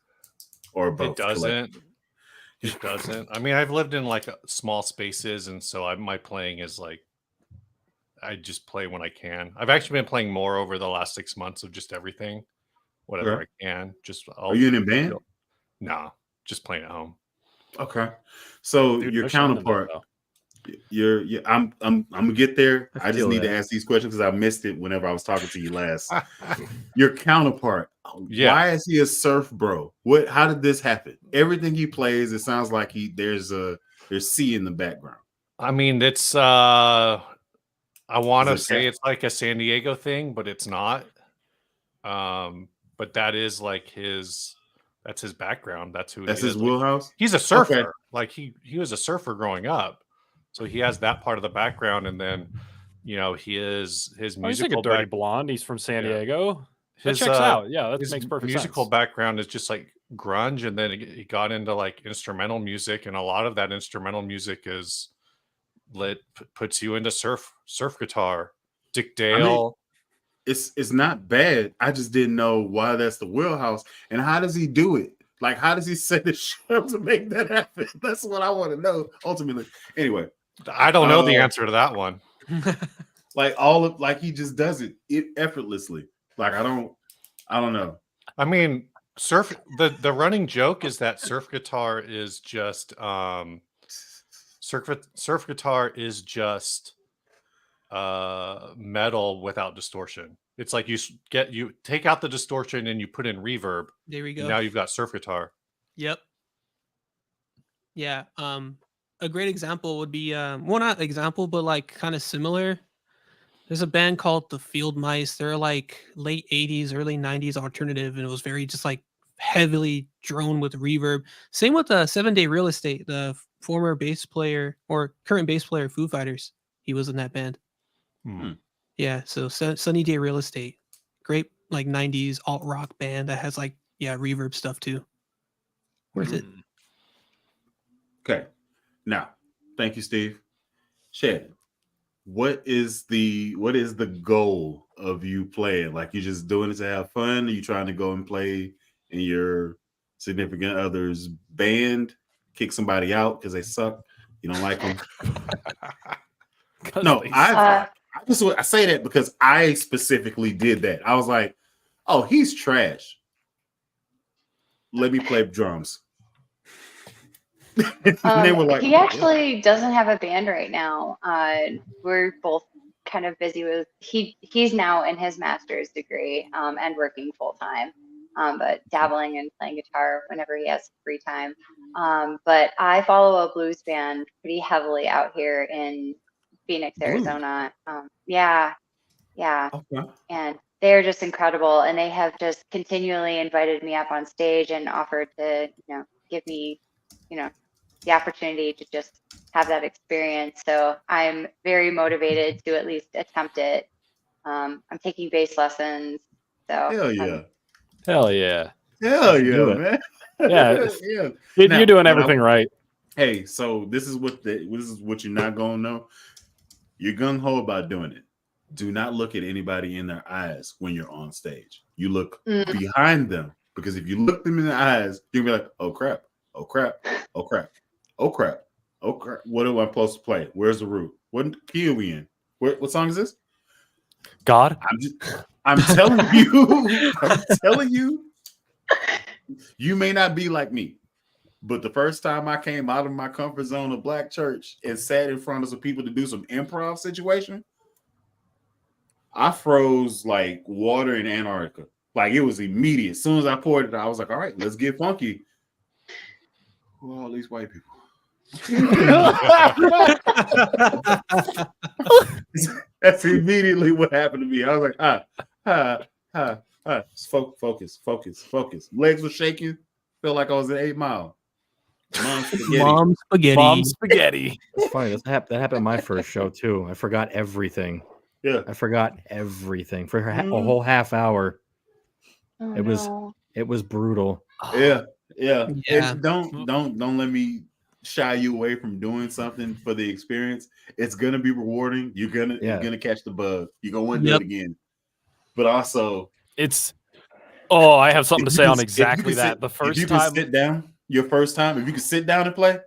[SPEAKER 1] Or both?
[SPEAKER 7] It doesn't. I mean, I've lived in like small spaces, and so my playing is like I just play when I can. I've actually been playing more over the last 6 months of just everything, whatever I can.
[SPEAKER 1] Are you in a band?
[SPEAKER 7] No, just playing at home.
[SPEAKER 1] Okay, so your counterpart. I'm gonna get there. I just need to ask these questions because I missed it whenever I was talking to you last. Your counterpart. Why is he a surf bro? How did this happen? Everything he plays, it sounds like there's sea in the background.
[SPEAKER 7] I mean, it's I want to say it's like a San Diego thing, but it's not. But that is like that's his background. That's his
[SPEAKER 1] wheelhouse.
[SPEAKER 7] He's a surfer. Okay. Like he was a surfer growing up. So he has that part of the background, and then his musical
[SPEAKER 2] he's like a dirty blonde. He's from San Diego. That checks out. Yeah, that makes perfect
[SPEAKER 7] musical
[SPEAKER 2] sense.
[SPEAKER 7] background is just like grunge, and then he got into like instrumental music, and a lot of that instrumental music is puts you into surf guitar. Dick Dale.
[SPEAKER 1] I mean, it's not bad. I just didn't know why that's the wheelhouse, and how does he do it? Like, how does he set the shit up to make that happen? That's what I want to know. Ultimately, anyway,
[SPEAKER 7] I don't know the answer to that one.
[SPEAKER 1] like all of like he just does it effortlessly. Like I don't know.
[SPEAKER 7] I mean, the running joke is that surf guitar is just surf guitar is just metal without distortion. It's like you take out the distortion and you put in reverb.
[SPEAKER 4] There we go.
[SPEAKER 7] Now you've got surf guitar.
[SPEAKER 4] Yep. Yeah. A great example would be well, not example, but like kind of similar. There's a band called the Field Mice. They're like late 80s, early 90s alternative, and it was very just like heavily drone with reverb. Same with 7 Day Real Estate, the former bass player or current bass player of Foo Fighters. He was in that band. Yeah, so Sunny Day Real Estate. Great like 90s alt rock band that has like reverb stuff too. Worth it.
[SPEAKER 1] Okay. Now, thank you, Steve. Shed. What is the goal of you playing? Like, you just doing it to have fun? Are you trying to go and play in your significant other's band, kick somebody out because they suck? You don't like them? No, I say that because I specifically did that. I was like, oh, he's trash. Let me play drums. They were like,
[SPEAKER 6] he actually doesn't have a band right now. We're both kind of busy with he's now in his master's degree and working full time, but dabbling and playing guitar whenever he has free time. But I follow a blues band pretty heavily out here in Phoenix, Arizona. Yeah.
[SPEAKER 1] okay.
[SPEAKER 6] And they're just incredible, and they have just continually invited me up on stage and offered to give me the opportunity to just have that experience. So I'm very motivated to at least attempt it. I'm taking bass lessons. So
[SPEAKER 1] Hell yeah.
[SPEAKER 2] Hell yeah.
[SPEAKER 1] Hell
[SPEAKER 3] Let's do
[SPEAKER 1] yeah,
[SPEAKER 3] it.
[SPEAKER 1] man.
[SPEAKER 2] Yeah.
[SPEAKER 1] Yeah. Now,
[SPEAKER 2] You're doing
[SPEAKER 1] when
[SPEAKER 2] everything right.
[SPEAKER 1] Hey, so this is what you're not gonna know. You're gung ho about doing it. Do not look at anybody in their eyes when you're on stage. You look behind them, because if you look them in the eyes, you'll be like, oh crap, oh crap, oh crap, oh crap, oh crap. What am I supposed to play? Where's the root? What key are we in? What song is this?
[SPEAKER 2] God.
[SPEAKER 1] I'm telling you, you may not be like me, but the first time I came out of my comfort zone of black church and sat in front of some people to do some improv situation, I froze like water in Antarctica. Like, it was immediate. As soon as I poured it, I was like, all right, let's get funky. Who are all these white people? That's immediately what happened to me. I was like, focus. Legs were shaking. Felt like I was at 8 Mile.
[SPEAKER 4] Mom spaghetti.
[SPEAKER 3] It's funny. That happened my first show too. I forgot everything.
[SPEAKER 1] Yeah,
[SPEAKER 3] I forgot everything for a whole half hour.
[SPEAKER 6] Oh,
[SPEAKER 3] It was brutal.
[SPEAKER 1] Yeah.
[SPEAKER 4] Yeah.
[SPEAKER 1] Don't let me shy you away from doing something for the experience. It's gonna be rewarding. You're gonna catch the bug. You're gonna want to do it again. But also,
[SPEAKER 2] I have something to say on exactly that. The first
[SPEAKER 1] if you
[SPEAKER 2] time,
[SPEAKER 1] can sit down, your first time, if you can sit down and play,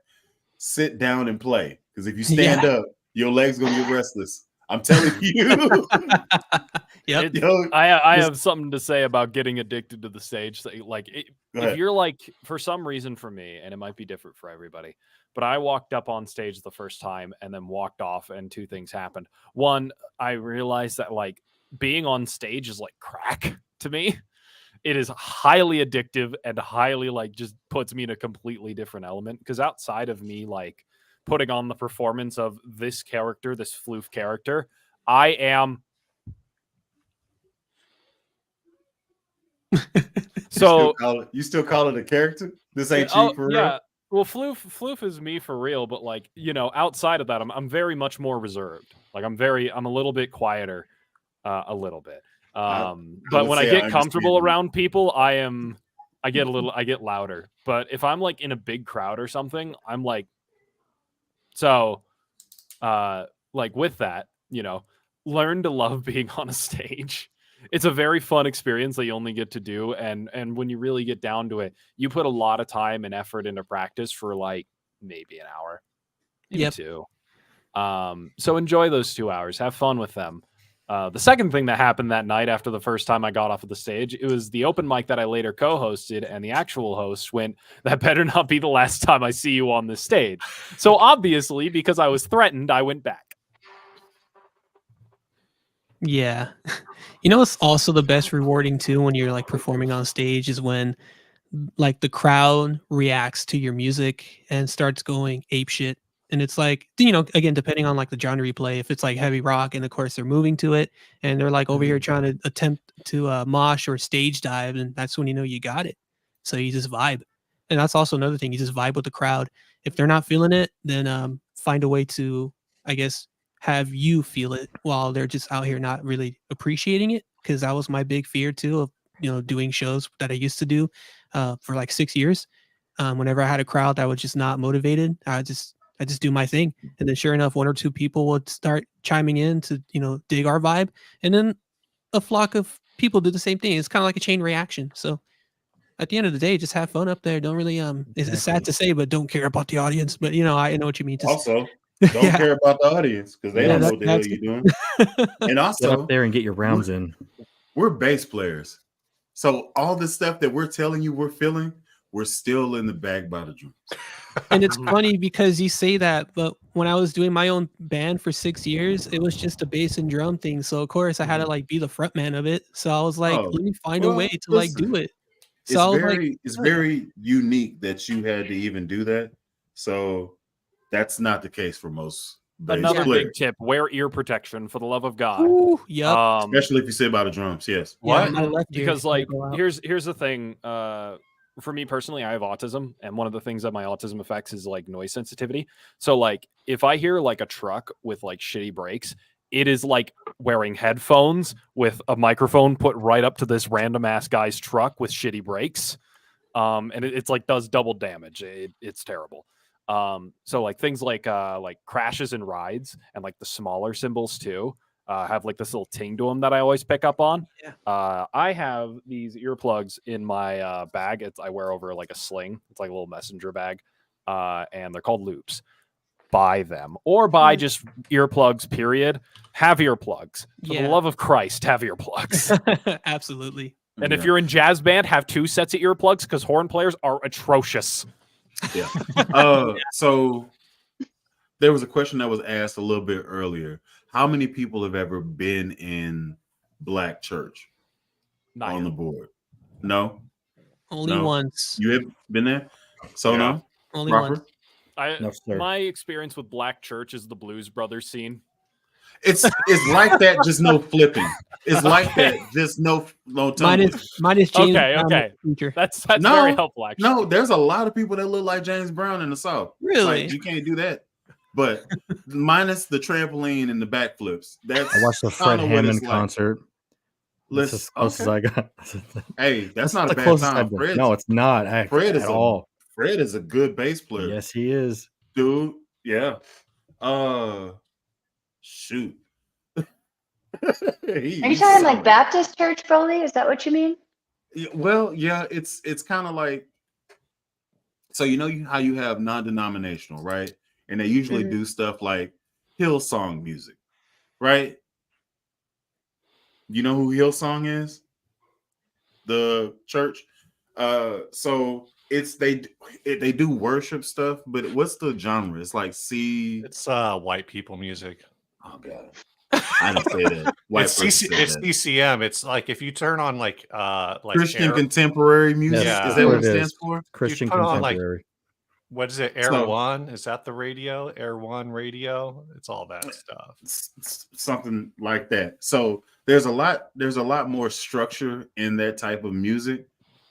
[SPEAKER 1] sit down and play. Because if you stand up, your legs gonna get restless. I'm telling you.
[SPEAKER 4] Yep.
[SPEAKER 2] I have something to say about getting addicted to the stage. If you're like, for some reason for me, and it might be different for everybody, but I walked up on stage the first time and then walked off, and two things happened. One, I realized that like being on stage is like crack to me. It is highly addictive and highly like just puts me in a completely different element. Because outside of me like putting on the performance of this character, this Floof character, I am. So
[SPEAKER 1] you still call it a character? This ain't you for real?
[SPEAKER 2] Yeah. Well, Floof is me for real, but like, outside of that, I'm very much more reserved. Like I'm a little bit quieter, a little bit. But when I get comfortable around people, I get louder. But if I'm like in a big crowd or something, I'm like, so, like with that, learn to love being on a stage. it's a very fun experience that you only get to do, and when you really get down to it, you put a lot of time and effort into practice for like maybe an hour, maybe
[SPEAKER 4] Yep.
[SPEAKER 2] 2. So enjoy those 2 hours, have fun with them. The second thing that happened that night after the first time I got off of the stage, it was the open mic that I later co-hosted, and the actual host went, "That better not be the last time I see you on this stage." So obviously, because I was threatened, I went back.
[SPEAKER 4] Yeah. You know what's also the best rewarding too when you're like performing on stage is when like the crowd reacts to your music and starts going ape shit. And it's like, you know, again, depending on like the genre you play, if it's like heavy rock and of course they're moving to it and they're like over here trying to attempt to mosh or stage dive, and that's when you know you got it. So you just vibe. And that's also another thing, you just vibe with the crowd. If they're not feeling it, then find a way to, I guess, have you feel it while they're just out here not really appreciating it. Cause that was my big fear too of, you know, doing shows that I used to do for like 6 years. Whenever I had a crowd that was just not motivated, I just do my thing. And then sure enough, 1 or 2 people would start chiming in to, you know, dig our vibe. And then a flock of people do the same thing. It's kind of like a chain reaction. So at the end of the day, just have fun up there. Don't really, it's sad to say, but don't care about the audience. But you know, I know what you mean. Just,
[SPEAKER 1] Also, don't
[SPEAKER 4] Yeah.
[SPEAKER 1] care about the audience because they
[SPEAKER 4] Yeah,
[SPEAKER 1] don't know
[SPEAKER 4] that-
[SPEAKER 1] what the hell
[SPEAKER 4] that's
[SPEAKER 1] you're
[SPEAKER 4] it.
[SPEAKER 1] doing. And
[SPEAKER 3] Get
[SPEAKER 1] also,
[SPEAKER 3] up there and get your rounds in.
[SPEAKER 1] we're bass players. So all the stuff that we're telling you we're feeling, we're still in the bag by the drums.
[SPEAKER 4] And it's funny because you say that, but when I was doing my own band for 6 years, it was just a bass and drum thing. So of course I had to like be the front man of it. So I was like,
[SPEAKER 1] Oh,
[SPEAKER 4] let me find a
[SPEAKER 1] well,
[SPEAKER 4] way to like
[SPEAKER 1] listen,
[SPEAKER 4] do it. So I was like,
[SPEAKER 1] it's
[SPEAKER 4] oh, yeah.
[SPEAKER 1] very unique that you had to even do that. So that's not the case for most bass
[SPEAKER 2] Another
[SPEAKER 1] players,
[SPEAKER 2] big tip: wear ear protection, for the love of God.
[SPEAKER 4] Ooh, yep.
[SPEAKER 1] especially if you sit by the drums. Yes.
[SPEAKER 4] Yeah,
[SPEAKER 7] What?
[SPEAKER 4] my left ear
[SPEAKER 2] Because
[SPEAKER 4] is gonna
[SPEAKER 2] like
[SPEAKER 4] go out.
[SPEAKER 2] here's the thing. For me personally, I have autism, and one of the things that my autism affects is like noise sensitivity. So like if I hear like a truck with like shitty brakes, it is like wearing headphones with a microphone put right up to this random ass guy's truck with shitty brakes. And it's like does double damage. It's terrible. So like things like crashes and rides and like the smaller cymbals too have like this little ting to them that I always pick up on.
[SPEAKER 4] Yeah.
[SPEAKER 2] I have these earplugs in my bag. I wear over like a sling. It's like a little messenger bag, and they're called loops. Buy them or buy just earplugs. Period. Have earplugs. For the
[SPEAKER 4] Yeah.
[SPEAKER 2] love of Christ, have earplugs.
[SPEAKER 4] Absolutely.
[SPEAKER 2] And if
[SPEAKER 1] Yeah.
[SPEAKER 2] you're in jazz band, have 2 sets of earplugs because horn players are atrocious.
[SPEAKER 1] Yeah. So there was a question that was asked a little bit earlier. How many people have ever been in Black church
[SPEAKER 2] Not
[SPEAKER 1] on
[SPEAKER 2] yet.
[SPEAKER 1] the board? No.
[SPEAKER 4] Only
[SPEAKER 1] No.
[SPEAKER 4] once.
[SPEAKER 1] You have been there? So
[SPEAKER 7] Yeah.
[SPEAKER 1] no.
[SPEAKER 4] Only
[SPEAKER 1] Rocker?
[SPEAKER 4] once.
[SPEAKER 3] No, sir.
[SPEAKER 2] My experience with Black church is the Blues Brothers scene.
[SPEAKER 1] It's like that, just no flipping. It's like that, just no tumbling.
[SPEAKER 4] Mine is James
[SPEAKER 2] Okay,
[SPEAKER 4] Brown,
[SPEAKER 2] okay.
[SPEAKER 4] the teacher.
[SPEAKER 2] That's
[SPEAKER 1] No,
[SPEAKER 2] very helpful, actually.
[SPEAKER 1] No, there's a lot of people that look like James Brown in the South.
[SPEAKER 4] Really?
[SPEAKER 1] Like, you can't do that. But minus the trampoline and the backflips. That's
[SPEAKER 3] I watched the
[SPEAKER 1] I
[SPEAKER 3] Fred
[SPEAKER 1] don't know what
[SPEAKER 3] Hammond
[SPEAKER 1] it's like.
[SPEAKER 3] concert. That's
[SPEAKER 1] Listen,
[SPEAKER 3] as close as
[SPEAKER 1] okay.
[SPEAKER 3] I got.
[SPEAKER 1] Hey, that's not a
[SPEAKER 3] the
[SPEAKER 1] bad
[SPEAKER 3] closest
[SPEAKER 1] time.
[SPEAKER 3] I've been. No, it's not
[SPEAKER 1] Fred is
[SPEAKER 3] at all.
[SPEAKER 1] Fred is a good bass player.
[SPEAKER 3] Yes, he is.
[SPEAKER 1] Dude. Yeah. Shoot.
[SPEAKER 6] Are you talking like Baptist church, Broly? Is that what you mean?
[SPEAKER 1] Well, yeah, it's kind of like, so you know how you have non-denominational, right? And they usually
[SPEAKER 6] Mhm.
[SPEAKER 1] do stuff like Hillsong music, right? You know who Hillsong is? The church. So it's they do worship stuff, but what's the genre? It's like
[SPEAKER 7] It's white people music.
[SPEAKER 1] Oh god, I didn't say that. White
[SPEAKER 7] It's
[SPEAKER 1] person said
[SPEAKER 7] it's
[SPEAKER 1] that.
[SPEAKER 7] CCM. It's like if you turn on like
[SPEAKER 1] Christian
[SPEAKER 7] Air,
[SPEAKER 1] contemporary music.
[SPEAKER 7] Yeah.
[SPEAKER 1] Is that what it
[SPEAKER 3] It is.
[SPEAKER 1] stands for?
[SPEAKER 3] Christian
[SPEAKER 7] put on, like,
[SPEAKER 3] contemporary.
[SPEAKER 7] what is it? Air
[SPEAKER 1] So-
[SPEAKER 7] One? Is that the radio? Air One radio? It's all that stuff.
[SPEAKER 1] Something like that. So there's a lot more structure in that type of music.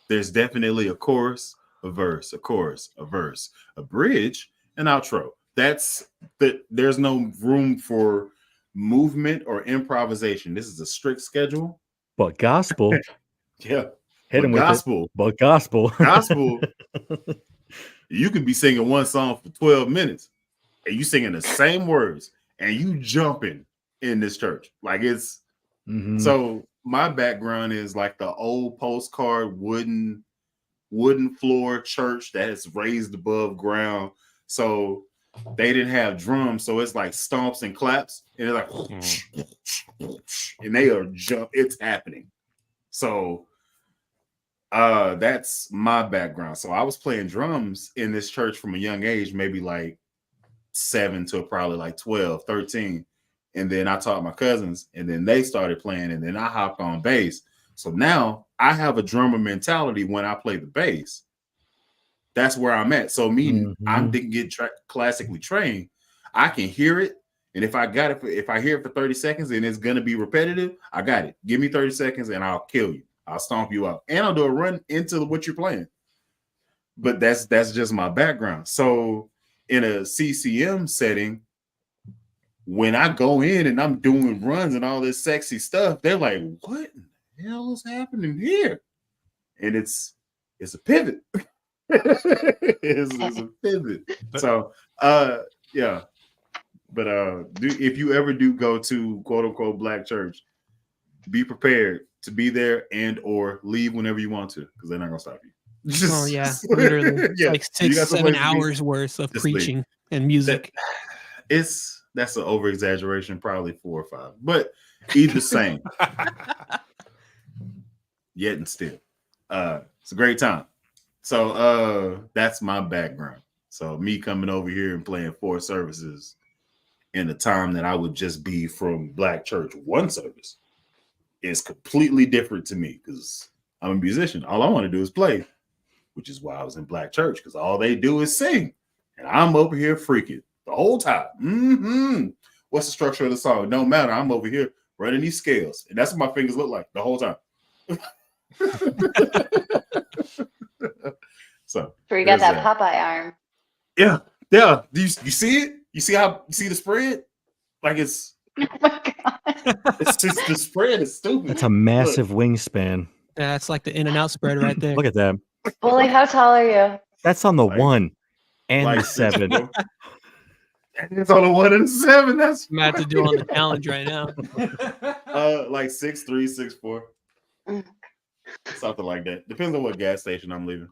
[SPEAKER 1] There's definitely a chorus, a verse, a chorus, a verse, a bridge, an outro. There's no room for movement or improvisation. This is a strict schedule.
[SPEAKER 3] But gospel.
[SPEAKER 1] Yeah.
[SPEAKER 3] Hit
[SPEAKER 1] But
[SPEAKER 3] him with
[SPEAKER 1] gospel.
[SPEAKER 3] it. But gospel.
[SPEAKER 1] Gospel. You could be singing one song for 12 minutes and you singing the same words and you jumping in this church. Like it's
[SPEAKER 3] Mhm.
[SPEAKER 1] so my background is like the old postcard wooden floor church that is raised above ground. So they didn't have drums, so it's like stomps and claps, and it's like, and they are it's happening. So that's my background. So I was playing drums in this church from a young age, maybe like 7 to probably like 12, 13. And then I taught my cousins, and then they started playing, and then I hopped on bass. So now I have a drummer mentality when I play the bass. That's where I'm at. So I didn't get classically trained. I can hear it, and if I got it, if I hear it for 30 seconds and it's gonna be repetitive, I got it. Give me 30 seconds and I'll kill you. I'll stomp you out, and I'll do a run into what you're playing. But that's just my background. So in a CCM setting, when I go in and I'm doing runs and all this sexy stuff, they're like, "What in the hell is happening here?" And it's a pivot. it's a pivot. So yeah. But if you ever do go to quote unquote black church, be prepared to be there and or leave whenever you want to, because they're not gonna stop you.
[SPEAKER 4] Oh yeah, literally. It's like 6-7 hours worth of preaching and music.
[SPEAKER 1] That's an over exaggeration, probably 4 or 5, but either same. Yet and still, it's a great time. So that's my background. So me coming over here and playing 4 services in the time that I would just be from black church 1 service is completely different to me, because I'm a musician. All I want to do is play, which is why I was in black church, because all they do is sing, and I'm over here freaking the whole time. What's the structure of the song? It don't matter. I'm over here running these scales, and that's what my fingers look like the whole time. So
[SPEAKER 6] you got that Popeye arm.
[SPEAKER 1] Yeah. Do you see it? You see the spread? Like it's
[SPEAKER 6] Oh my god.
[SPEAKER 1] it's just the spread is stupid.
[SPEAKER 3] That's a massive wingspan.
[SPEAKER 4] Yeah, it's like the in and out spread right there.
[SPEAKER 3] Look at that.
[SPEAKER 6] Bully, how tall are you?
[SPEAKER 3] That's on the
[SPEAKER 1] Like-
[SPEAKER 3] 1 and
[SPEAKER 1] like
[SPEAKER 3] the 7.
[SPEAKER 1] It's on the 1 and the 7. That's
[SPEAKER 4] I'm about to do on the challenge right now.
[SPEAKER 1] like 6'3", 6'4". Something like that. Depends on what gas station I'm leaving.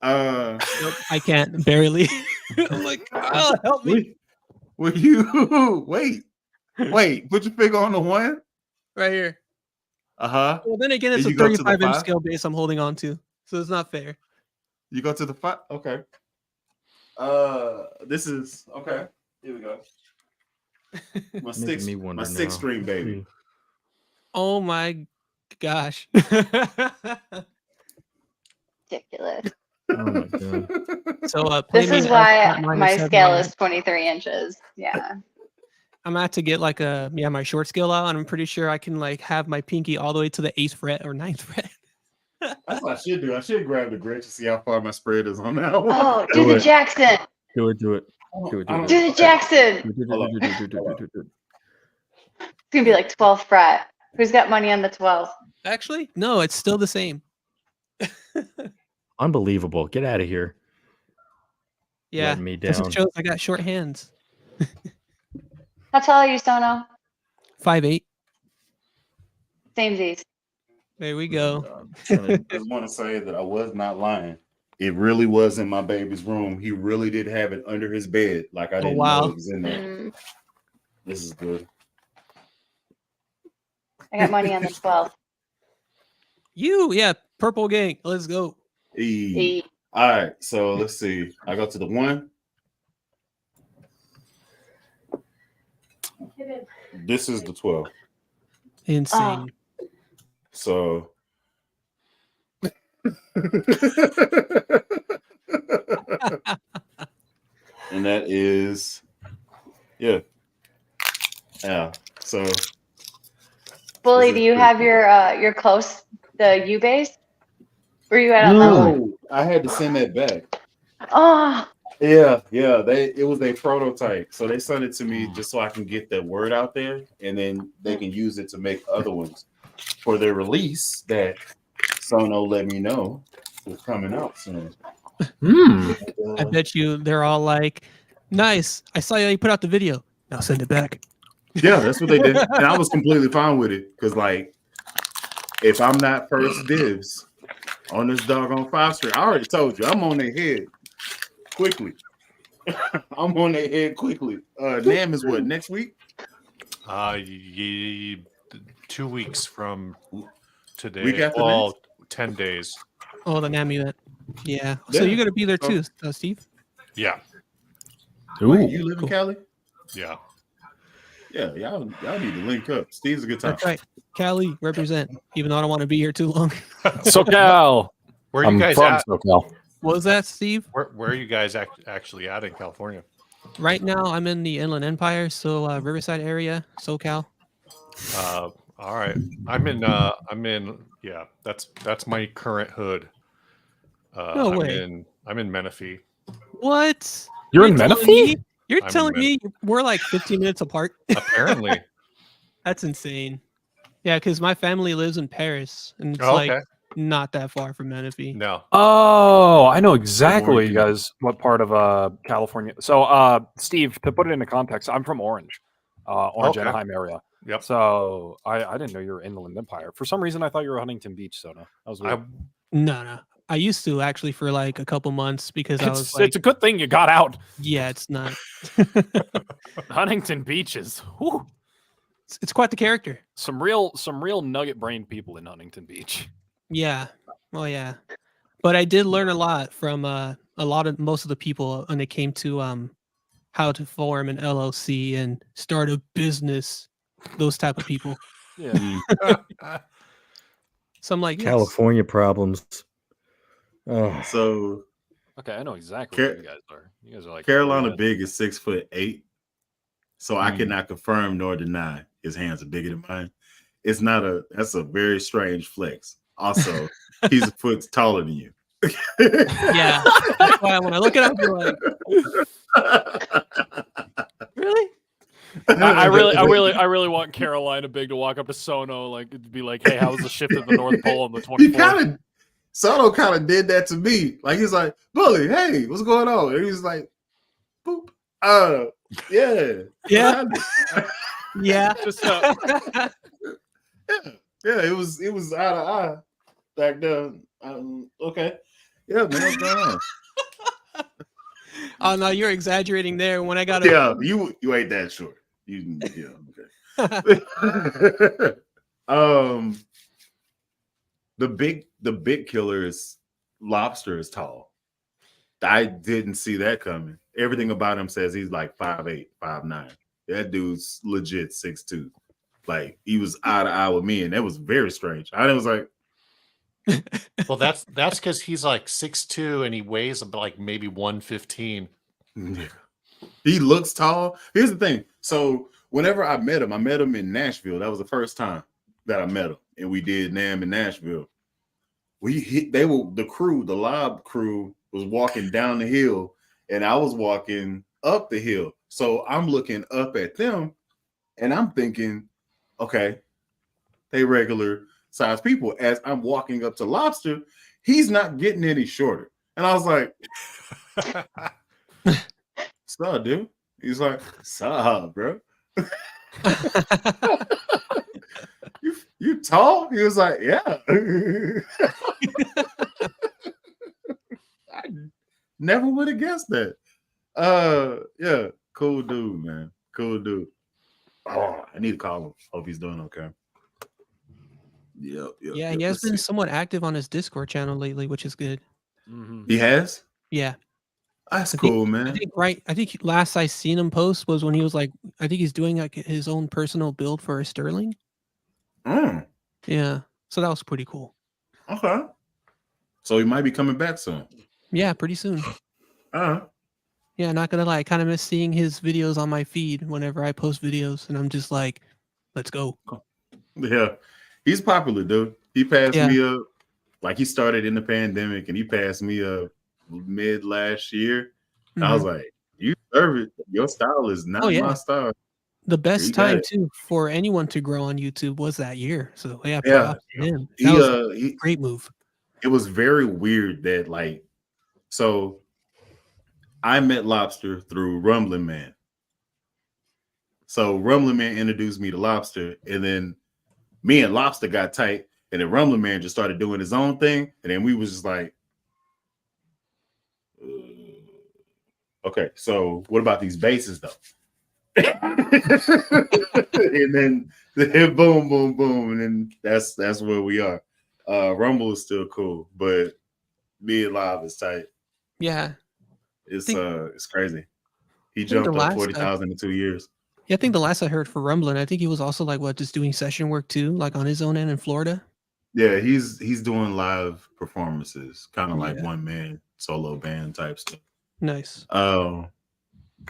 [SPEAKER 4] Nope, I can't, barely. I'm like, oh, help me.
[SPEAKER 1] Will you wait? Put your finger on the 1.
[SPEAKER 4] Right here.
[SPEAKER 1] Uh-huh.
[SPEAKER 4] Well, then again, it's
[SPEAKER 1] Did
[SPEAKER 4] a
[SPEAKER 1] you go to the
[SPEAKER 4] 35-inch
[SPEAKER 1] 5?
[SPEAKER 4] scale base I'm holding on to, so it's not fair.
[SPEAKER 1] You go to the 5? Okay. This is okay. Here we go. My
[SPEAKER 3] Making me
[SPEAKER 1] 6 string baby.
[SPEAKER 4] Oh my gosh.
[SPEAKER 6] Ridiculous.
[SPEAKER 3] Oh my god.
[SPEAKER 4] So
[SPEAKER 6] This is why
[SPEAKER 4] minus
[SPEAKER 6] my
[SPEAKER 4] 7
[SPEAKER 6] scale
[SPEAKER 4] on
[SPEAKER 6] is
[SPEAKER 4] it.
[SPEAKER 6] 23 inches. Yeah.
[SPEAKER 4] I'm about to get like my short scale out, and I'm pretty sure I can like have my pinky all the way to the 8th fret or 9th fret.
[SPEAKER 1] That's what I should do. I should grab the grid to see how far my spread is on that one.
[SPEAKER 6] Oh, do the
[SPEAKER 3] it.
[SPEAKER 6] Jackson.
[SPEAKER 3] Do it.
[SPEAKER 6] Do the Jackson. It's gonna be like 12th fret. Who's got money on the 12th?
[SPEAKER 4] Actually, no, it's still the same.
[SPEAKER 3] Unbelievable. Get out of here.
[SPEAKER 4] Yeah,
[SPEAKER 3] Letting me
[SPEAKER 4] this
[SPEAKER 3] down.
[SPEAKER 4] shows I got short hands.
[SPEAKER 6] How tall are you, Sono?
[SPEAKER 4] 5'8".
[SPEAKER 6] Samesies.
[SPEAKER 4] There we go.
[SPEAKER 1] I just want to say that I was not lying. It really was in my baby's room. He really did have it under his bed. Like I didn't know it was in there.
[SPEAKER 6] Mm,
[SPEAKER 1] This is good.
[SPEAKER 6] I got money on the 12th.
[SPEAKER 4] Yeah, purple gang. Let's go.
[SPEAKER 1] E. All right, so let's see. I go to the 1. This is the 12.
[SPEAKER 4] Insane.
[SPEAKER 1] So and that is yeah. So
[SPEAKER 6] Bully,
[SPEAKER 1] This
[SPEAKER 6] do
[SPEAKER 1] is
[SPEAKER 6] you
[SPEAKER 1] pretty
[SPEAKER 6] have
[SPEAKER 1] cool.
[SPEAKER 6] your close, the U base? Were you at on that one?
[SPEAKER 1] no, I had to send that back.
[SPEAKER 6] Oh,
[SPEAKER 1] Yeah. It was a prototype, so they sent it to me just so I can get the word out there, and then they can use it to make other ones for their release. That Sono let me know was coming out soon.
[SPEAKER 4] I bet you they're all like, nice. I saw you put out the video. Now send it back.
[SPEAKER 1] Yeah, that's what they did, and I was completely fine with it because, like, if I'm not first dibs on this doggone 5 Street, I already told you I'm on their head quickly. I'm on their head quickly. NAM is what, next week?
[SPEAKER 7] 2 weeks from today.
[SPEAKER 1] Week after
[SPEAKER 7] well, 10 days.
[SPEAKER 4] Oh, the NAM event. Yeah. So
[SPEAKER 1] Yeah.
[SPEAKER 4] you're gonna be there too, Steve.
[SPEAKER 7] Yeah.
[SPEAKER 1] Wait, you live in
[SPEAKER 4] Cool.
[SPEAKER 1] Cali?
[SPEAKER 7] Yeah.
[SPEAKER 1] Yeah, y'all need to link up. Steve's a good time.
[SPEAKER 4] That's right. Cali represent. Even though I don't want to be here too long.
[SPEAKER 2] SoCal.
[SPEAKER 7] Where are you
[SPEAKER 2] I'm
[SPEAKER 7] guys
[SPEAKER 2] from
[SPEAKER 7] at?
[SPEAKER 2] SoCal.
[SPEAKER 4] What was that, Steve?
[SPEAKER 7] Where are you guys actually at in California?
[SPEAKER 4] Right now, I'm in the Inland Empire, so Riverside area, SoCal.
[SPEAKER 7] All right. I'm in yeah, that's my current hood.
[SPEAKER 4] No way.
[SPEAKER 7] I'm in Menifee.
[SPEAKER 4] What?
[SPEAKER 2] You're in
[SPEAKER 4] telling
[SPEAKER 2] Menifee?
[SPEAKER 4] me- You're
[SPEAKER 7] I'm in
[SPEAKER 4] telling me we're like 15 minutes apart?
[SPEAKER 7] Apparently.
[SPEAKER 4] That's insane. Yeah, because my family lives in Paris, and it's
[SPEAKER 7] Oh,
[SPEAKER 4] like
[SPEAKER 7] okay.
[SPEAKER 4] not that far from Menifee.
[SPEAKER 7] No.
[SPEAKER 2] Oh, I know exactly
[SPEAKER 1] Orange.
[SPEAKER 2] you guys what part of California. So Steve, to put it into context, I'm from Orange. Orange
[SPEAKER 7] Okay.
[SPEAKER 2] Anaheim area.
[SPEAKER 7] Yep.
[SPEAKER 2] So I didn't know you were in the Inland Empire. For some reason I thought you were Huntington Beach, Soda. That was weird.
[SPEAKER 4] No. I used to actually for like a couple months because I was like,
[SPEAKER 2] It's a good thing you got out.
[SPEAKER 4] yeah, it's not.
[SPEAKER 2] Huntington Beach is whew,
[SPEAKER 4] It's quite the character.
[SPEAKER 2] some real nugget brain people in Huntington Beach.
[SPEAKER 4] Yeah. Oh yeah. But I did learn a lot from most of the people when it came to how to form an LLC and start a business. Those type of people.
[SPEAKER 2] Yeah.
[SPEAKER 4] So I'm like, yes.
[SPEAKER 3] California problems. Oh,
[SPEAKER 1] So
[SPEAKER 2] Okay, I know exactly
[SPEAKER 1] Car-
[SPEAKER 2] what you guys are. You guys are like
[SPEAKER 1] Carolina
[SPEAKER 2] yeah.
[SPEAKER 1] Big is 6'8", so I cannot confirm nor deny his hands are bigger than mine. That's a very strange flex. Also, he's a foot taller than you.
[SPEAKER 4] Yeah. That's why when I look it up, I'm like, really?
[SPEAKER 2] I really want Carolina Big to walk up to Sono, like be like, "Hey, how was the shift at the North Pole on the 24th?"
[SPEAKER 1] Soto kind of did that to me. Like he's like, "Bully, hey, what's going on?" And he's like, "Boop, yeah,
[SPEAKER 4] Yeah. Yeah.
[SPEAKER 2] Just
[SPEAKER 1] yeah." It was eye to eye back then. Okay, yeah, man, what's going on?
[SPEAKER 4] Oh no, you're exaggerating there. When I got
[SPEAKER 1] Yeah, you ain't that short. Okay. The big killer is Lobster is tall. I didn't see that coming. Everything about him says he's like 5'8", 5'9". That dude's legit 6'2". Like he was eye to eye with me, and that was very strange. I was like,
[SPEAKER 7] Well, that's because he's like 6'2" and he weighs about like maybe 115.
[SPEAKER 1] yeah. He looks tall. Here's the thing. So whenever I met him in Nashville. That was the first time that I met him, and we did NAM in Nashville. The lob crew was walking down the hill, and I was walking up the hill. So I'm looking up at them, and I'm thinking, okay, they regular size people. As I'm walking up to Lobster, he's not getting any shorter, and I was like, "Sup, dude?" He's like, "Sup, bro." You tall? He was like, "Yeah." I never would have guessed that. Yeah, cool dude, man. Cool dude. Oh, I need to call him. Hope he's doing okay. Yep.
[SPEAKER 4] Yeah, he has been somewhat active on his Discord channel lately, which is good.
[SPEAKER 2] Mhm.
[SPEAKER 1] He has?
[SPEAKER 4] Yeah.
[SPEAKER 1] That's
[SPEAKER 4] I think-
[SPEAKER 1] cool, man.
[SPEAKER 4] I think last I seen him post was when he was like, I think he's doing like his own personal build for a Sterling.
[SPEAKER 1] Mm,
[SPEAKER 4] Yeah. So that was pretty cool.
[SPEAKER 1] okay. So he might be coming back soon.
[SPEAKER 4] Yeah, pretty soon. Yeah, not gonna lie, I kind of miss seeing his videos on my feed whenever I post videos, and I'm just like, let's go.
[SPEAKER 1] Yeah. He's popular, dude. He passed
[SPEAKER 4] Yeah.
[SPEAKER 1] me up. Like he started in the pandemic, and he passed me up mid last year. And I was like, "You serve it. Your style is not
[SPEAKER 4] yeah.
[SPEAKER 1] my style."
[SPEAKER 4] The
[SPEAKER 1] You
[SPEAKER 4] best
[SPEAKER 1] got
[SPEAKER 4] time
[SPEAKER 1] it.
[SPEAKER 4] too for anyone to grow on YouTube was that year. So yeah,
[SPEAKER 1] Yeah.
[SPEAKER 4] props to him. That was a
[SPEAKER 1] He
[SPEAKER 4] great move.
[SPEAKER 1] it was very weird that so I met Lobster through Rumbling Man. So Rumbling Man introduced me to Lobster, and then me and Lobster got tight, And then Rumbling Man just started doing his own thing. And then we was just like, okay, so what about these basses though? And then boom, boom, boom. And then that's where we are. Rumble is still cool, but being live is tight.
[SPEAKER 4] Yeah.
[SPEAKER 1] It's crazy. He
[SPEAKER 4] think
[SPEAKER 1] jumped
[SPEAKER 4] the
[SPEAKER 1] up
[SPEAKER 4] last,
[SPEAKER 1] 40,000 in 2 years.
[SPEAKER 4] Yeah, I think the last I heard for Rumbling, I think he was also like just doing session work too, like on his own end in Florida.
[SPEAKER 1] Yeah, he's doing live performances, kind of like
[SPEAKER 4] Yeah.
[SPEAKER 1] one man solo band type stuff.
[SPEAKER 4] Nice.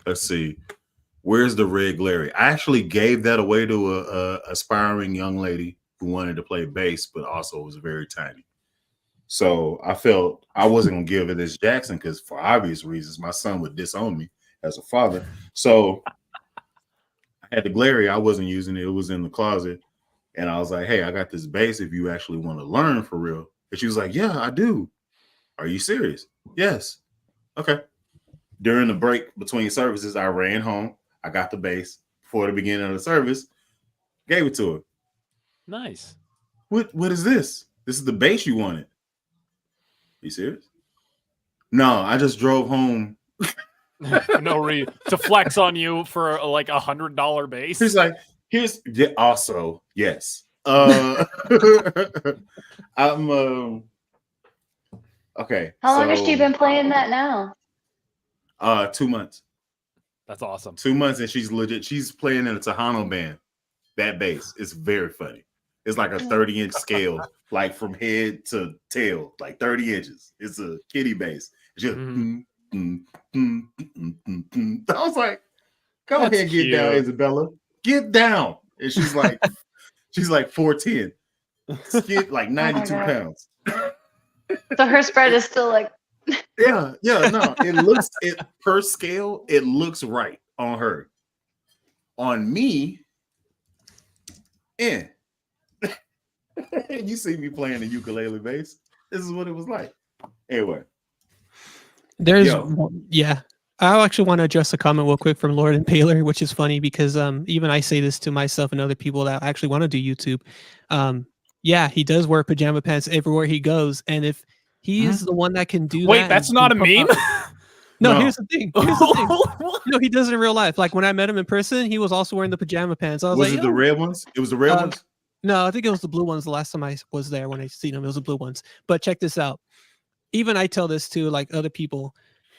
[SPEAKER 1] Let's see. Where's the Red Glary? I actually gave that away to a aspiring young lady who wanted to play bass, but also was very tiny. So I felt I wasn't gonna give it as Jackson because for obvious reasons, my son would disown me as a father. So I had the Glary. I wasn't using it. It was in the closet. And I was like, hey, I got this bass if you actually want to learn for real. And she was like, yeah, I do. Are you serious? Yes. Okay. During the break between services, I ran home. I got the bass before the beginning of the service, gave it to her.
[SPEAKER 2] Nice.
[SPEAKER 1] What is this? This is the bass you wanted. You serious? No, I just drove home.
[SPEAKER 2] To flex on you for like $100 base.
[SPEAKER 1] He's like, also, yes. I'm okay.
[SPEAKER 6] How long has she been playing that now?
[SPEAKER 1] 2 months.
[SPEAKER 2] That's awesome.
[SPEAKER 1] 2 months, and she's legit. She's playing in a Tejano band. That bass is very funny. It's like a 30-inch scale, like from head to tail, like 30 inches. It's a kitty bass. It's just I was like, go
[SPEAKER 2] That's
[SPEAKER 1] ahead, get down,
[SPEAKER 2] cute.
[SPEAKER 1] Isabella. Get down. And she's like 4'10", like 92 pounds.
[SPEAKER 6] So her spread is still like
[SPEAKER 1] Yeah, no. It per scale, it looks right on her. On me, you see me playing the ukulele bass. This is what it was like. Anyway.
[SPEAKER 4] Yeah. I actually want to address a comment real quick from Lord and Paler, which is funny because even I say this to myself and other people that actually want to do YouTube. Yeah, he does wear pajama pants everywhere he goes, and if he is the one that can do
[SPEAKER 2] Wait,
[SPEAKER 4] that,
[SPEAKER 2] that's not a meme.
[SPEAKER 4] No, here's the thing. He does it in real life. Like when I met him in person, he was also wearing the pajama pants. I was like,
[SPEAKER 1] it the red ones? It was the red ones?
[SPEAKER 4] No, I think it was the blue ones the last time I was there when I seen him. It was the blue ones. But check this out. Even I tell this to like other people.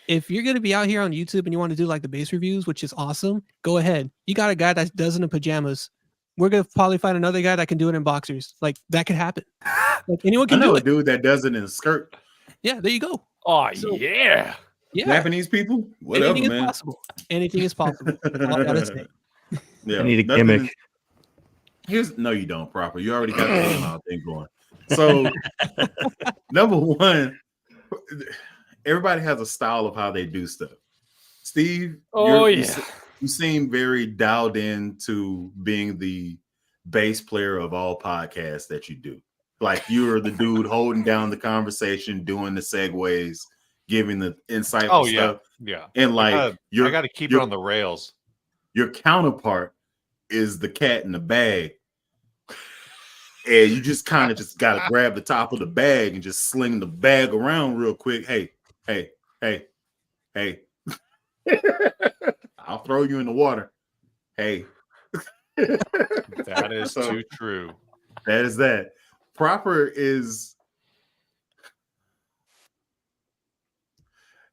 [SPEAKER 4] If you're going to be out here on YouTube and you want to do like the bass reviews, which is awesome, go ahead. You got a guy that does it in pajamas. We're going to probably find another guy that can do it in boxers. Like that could happen. Like anyone can do it.
[SPEAKER 1] A dude that does it in a skirt.
[SPEAKER 4] Yeah, there you go.
[SPEAKER 2] Oh, yeah.
[SPEAKER 1] Japanese people? Whatever,
[SPEAKER 4] anything
[SPEAKER 1] man.
[SPEAKER 4] is possible. Anything is possible. All I gotta say.
[SPEAKER 1] Yeah,
[SPEAKER 3] I need a gimmick.
[SPEAKER 1] No, you don't, proper. You already got the thing going. So, number one, everybody has a style of how they do stuff. Steve, you seem very dialed in to being the bass player of all podcasts that you do. Like you're the dude holding down the conversation, doing the segues, giving the insightful stuff.
[SPEAKER 7] Yeah.
[SPEAKER 1] And like
[SPEAKER 7] I got to keep it on the rails.
[SPEAKER 1] Your counterpart is the cat in the bag. And you just kind of just got to grab the top of the bag and just sling the bag around real quick. Hey. I'll throw you in the water. Hey.
[SPEAKER 7] That is too true.
[SPEAKER 1] That is that. Proper is...